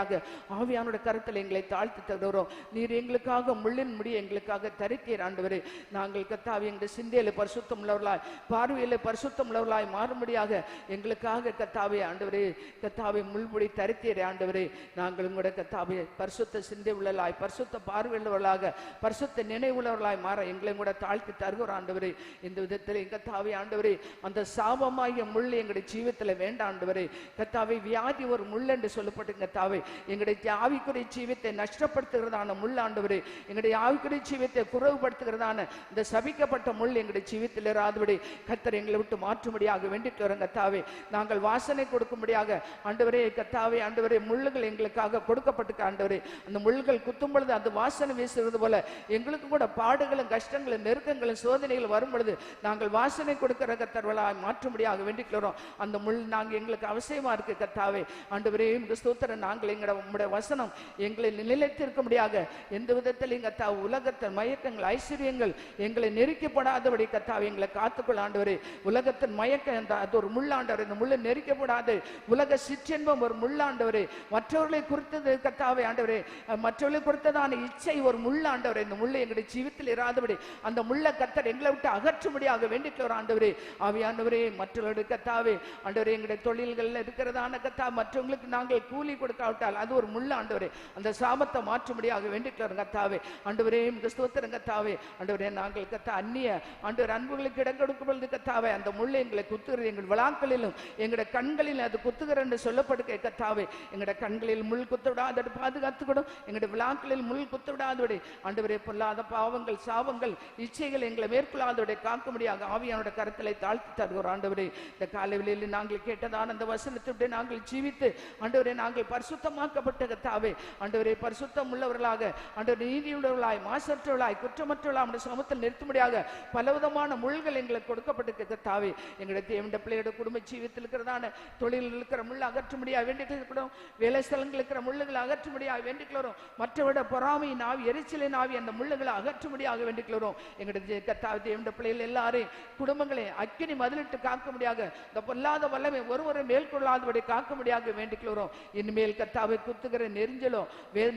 ஆவியானுடைய கருத்தில் எங்களை தாழ்த்தி தருகிறோம். நீர் எங்களுக்காக முள்ளின் முடி எங்களுக்காக தரித்தீர். ஆண்டவரே, நாங்கள் கர்த்தாவே எங்களுடைய சிந்தையில பரிசுத்தம் உள்ளவர்களாய் பார்வையில பரிசுத்தம் உள்ளவர்களாய் மாறும்படியாக எங்களுக்காக கர்த்தாவே ஆண்டவரே கர்த்தாவே முள்முடி தரித்தீர். ஆண்டவரே, நாங்களும் கூட கர்த்தாவே பரிசுத்த சிந்தை உள்ளவர்களாய் பரிசுத்த பார்வையுள்ளவர்களாக பரிசுத்த நினைவுள்ளவர்களாய் மாற எங்களையும் கூட தாழ்த்தி தருகிறோம். ஆண்டவரே, இந்த விதத்தில் கர்த்தாவே ஆண்டவரே அந்த சாபமாகிய முள் எங்களுடைய ஜீவியத்தில் வேண்டாம். ஆண்டவரே கர்த்தாவே, வியாதி ஒரு முள் என்று சொல்லப்பட்டு கர்த்தாவே எங்களுடைய ஆவிக்குரிய ஜீவியத்தை நஷ்டப்படுத்துகிறதான முள் ஆண்டவரே, எங்களுடைய ஆவிக்குரிய ஜீவியத்தை குறைவுபடுத்துகிறதான இந்த சபிக்கப்பட்ட முள் எங்களுடைய ஜீவியத்தில் இராதபடி கர்த்தர் எங்களை விட்டு மாற்றும்படியாக வேண்டிட்டு வரோம். கர்த்தாவே, நாங்கள் வாசனை கொடுக்கும்படியாக ஆண்டவரே கர்த்தாவே ஆண்டவரே முள்ளுகள் எங்களுக்காக கொடுக்கப்பட்டு ஆண்டவரே அந்த முள்கள் குத்தும் பொழுது அந்த வாசனை வீசுகிறது போல எங்களுக்கு கூட பாடுகளும் கஷ்டங்களும் நெருக்கங்களும் சோதனைகள் வரும் பொழுது நாங்கள் வாசனை கொடுக்கிற கர்த்தர்களாய் மாற்றும்படியாக வேண்டிக்கிறோம். அந்த முள் நாங்கள் எங்களுக்கு அவசியமா இருக்கு. கர்த்தாவே ஆண்டவரே ஸ்தோத்திரம். நாங்கள் எங்களுடைய வசனம் எங்களை நிலைத்திருக்கும்படியாக எந்த விதத்தில் கர்த்தா உலகத்தின் மயக்கங்கள் ஐஸ்வர்யங்கள் எங்களை நெருக்கப்படாதபடி கர்த்தாவே எங்களை காத்துக்கொள்ள. ஆண்டவரே, உலகத்தின் மயக்கம் அது ஒரு முள்ளாண்டவர், இந்த முள்ளை நெருக்கப்படாது. உலக சிற்றென்பம் ஒரு முள்ளாண்டவரே, மற்றவர்களை குறித்தது கர்த்தாவே ஆண்டவரே மற்றவர்களை குறித்ததான இச்சை ஒரு முள்ளாண்டவரே, இந்த முள்ளை எங்களுடைய ஜீவித்தில் இராதபடி அந்த முள்ளை கர்த்தர் எங்களை விட்டு அகற்றும்படியாக வேண்டிக்கிறோம். ஆண்டவரே, ஆவியானவரே மற்றவர்களுடைய கர்த்தாவே ஆண்டவரே எங்களுடைய தொழில்கள் இருக்கிறதான கர்த்தா மற்றவங்களுக்கு நாங்கள் கூலி கொடுக்காவிட்டால் பார்க்கப்பட்டால் அது ஒரு முள்ள ஆண்டவரே, அந்த சாபத்தை மாற்றும்படியாக வேண்டிக்கிறோம் கர்த்தாவே. ஆண்டவரே உமக்கு ஸ்தோத்திரம் கர்த்தாவே. ஆண்டவரே நாங்கள் அந்நிய ஆண்டவர் அன்புகளுக்கு இடம் கொடுக்கும் பொழுது கர்த்தாவே அந்த முள்ளை எங்களை குத்துகிறது, எங்கள் விழாக்களிலும் எங்களுடைய கண்களில் அது குத்துகிற என்று சொல்லப்படுக கர்த்தாவே. எங்களுடைய கண்களில் முள் குத்த விடாத பாதுகாத்துக்கணும், எங்களுடைய விழாக்களில் முள் குத்த விடாதபடி ஆண்டவரே பொல்லாத பாவங்கள் சாபங்கள் இச்சைகள் எங்களை மேற்கொள்ளாதபடி காக்கும்படியாக ஆவியானுடைய கரத்திலே தாழ்த்தி தருகிறோம் ஆண்டவரே. இந்த காலைவெளியில் நாங்கள் கேட்டதான அந்த வசனத்தை நாங்கள் ஜீவித்து ஆண்டவரே நாங்கள் பரிசுத்தமாக்கப்பட்ட கர்த்தாவே. ஆண்டவரே பரிசுத்தம் உள்ளவர்களாக ஆண்டவர் நீதியுள்ளவர்களாய் மாசற்றவர்களாய் குற்றமற்றவர்களாய் நம்முடைய சமூகத்தில் நிறுத்தும்படியாக பலவிதமான முள்கள் எங்களுக்கு கொடுக்கப்பட்டு கர்த்தாவே. எங்களுடைய தேவனுடைய பிள்ளையோட குடும்ப ஜீவித்தில் இருக்கிறதான தொழிலில் இருக்கிற முள் அகற்றும்படியாக வேண்டிக்கிறோம், வேலை ஸ்தலங்கள் இருக்கிற முள்ளுகளை அகற்றும்படியாக வேண்டிக்கிறோம், மற்றவிட பொறாமையின் ஆவி எரிச்சலின் ஆவி அந்த முள்ளுகளை அகற்றும்படியாக வேண்டிக்கிறோம். எங்களுடைய கர்த்தாவே தேவனுடைய பிள்ளைகள் எல்லாரையும் குடும்பங்களை அக்கினி மதிலிட்டு காக்கும்படியாக இந்த பொல்லாத வல்லமை ஒருவரை மேற்கொள்ளாதபடி காக்கும்படியாக வேண்டிக்கிறோம். இனிமேல் கர்த்தாவை குத்துகிற நெரிஞ்சலோ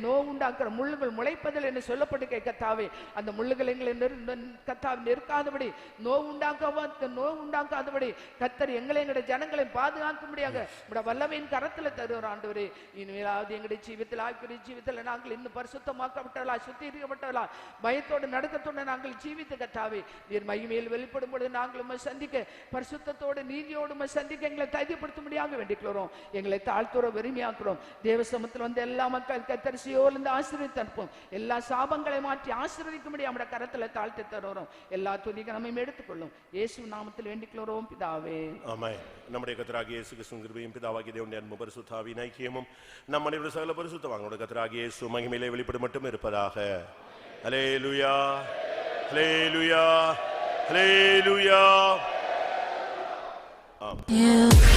நோவு உண்டாக்குற முள்ளுகள் முளைப்பதில் என்று சொல்லப்பட்டு கர்த்தாவே அந்த முள்ளுகள் எங்களை கர்த்தாவை நெருக்காதபடி நோவு உண்டாக்காதபடி கர்த்தர் எங்களை எங்களுடைய ஜனங்களை பாதுகாக்கும்படியாக வல்லமையின் கரத்தில் தருவோம் ஆண்டவரே. இனிமேலாவது எங்களுடைய ஜீவித்தில் ஆய்வுடைய ஜீவித்தில் நாங்கள் இன்னும் பரிசுத்தமாக்கப்பட்டவர்களா சுத்திகரிக்கப்பட்டவர்களா பயத்தோடு நடக்கத்தோடு நாங்கள் ஜீவித்து கர்த்தாவே நீர் மகிமையில் வெளிப்படும் பொழுது நாங்கள் உம்மை சந்திக்க பரிசுத்தத்தோடு நீதியோடு உம்மை சந்திக்க எங்களை தைரியப்படுத்தும்படியாக வேண்டிக்கிறோம். எங்களை தாழ்த்துற வெறுமையாக்குறோம். தேவ சமூகத்தில் வந்து எல்லா மக்கள் கர்த்தர் சீயோனிலிருந்து ஆசீர்வதித்து அனுப்பும், எல்லா சாபங்களை மாற்றி ஆசீர்வதிக்கும்படி நம்முடைய கரத்தில் தாழ்த்தி தருகிறோம். எல்லா துதிக்கும் நம்ம எடுத்துக்கொள்ளும் இயேசு நாமத்தில் வேண்டிக்கிறோம் பிதாவே, ஆமென். நம்முடைய கர்த்தராகிய இயேசு கிறிஸ்துவின் கிருபையும் பிதாவாகிய தேவனுடைய அன்பும் பரிசுத்த ஆவியின் ஐக்கியமும் நம் அனைவருடைய சகல பரிசுத்தவான்களுடைய கர்த்தராகிய இயேசு மகிமையிலே வெளிப்படும் மட்டும் இருப்பதாக. ஹல்லேலூயா, ஹல்லேலூயா, ஹல்லேலூயா. ஆமென்.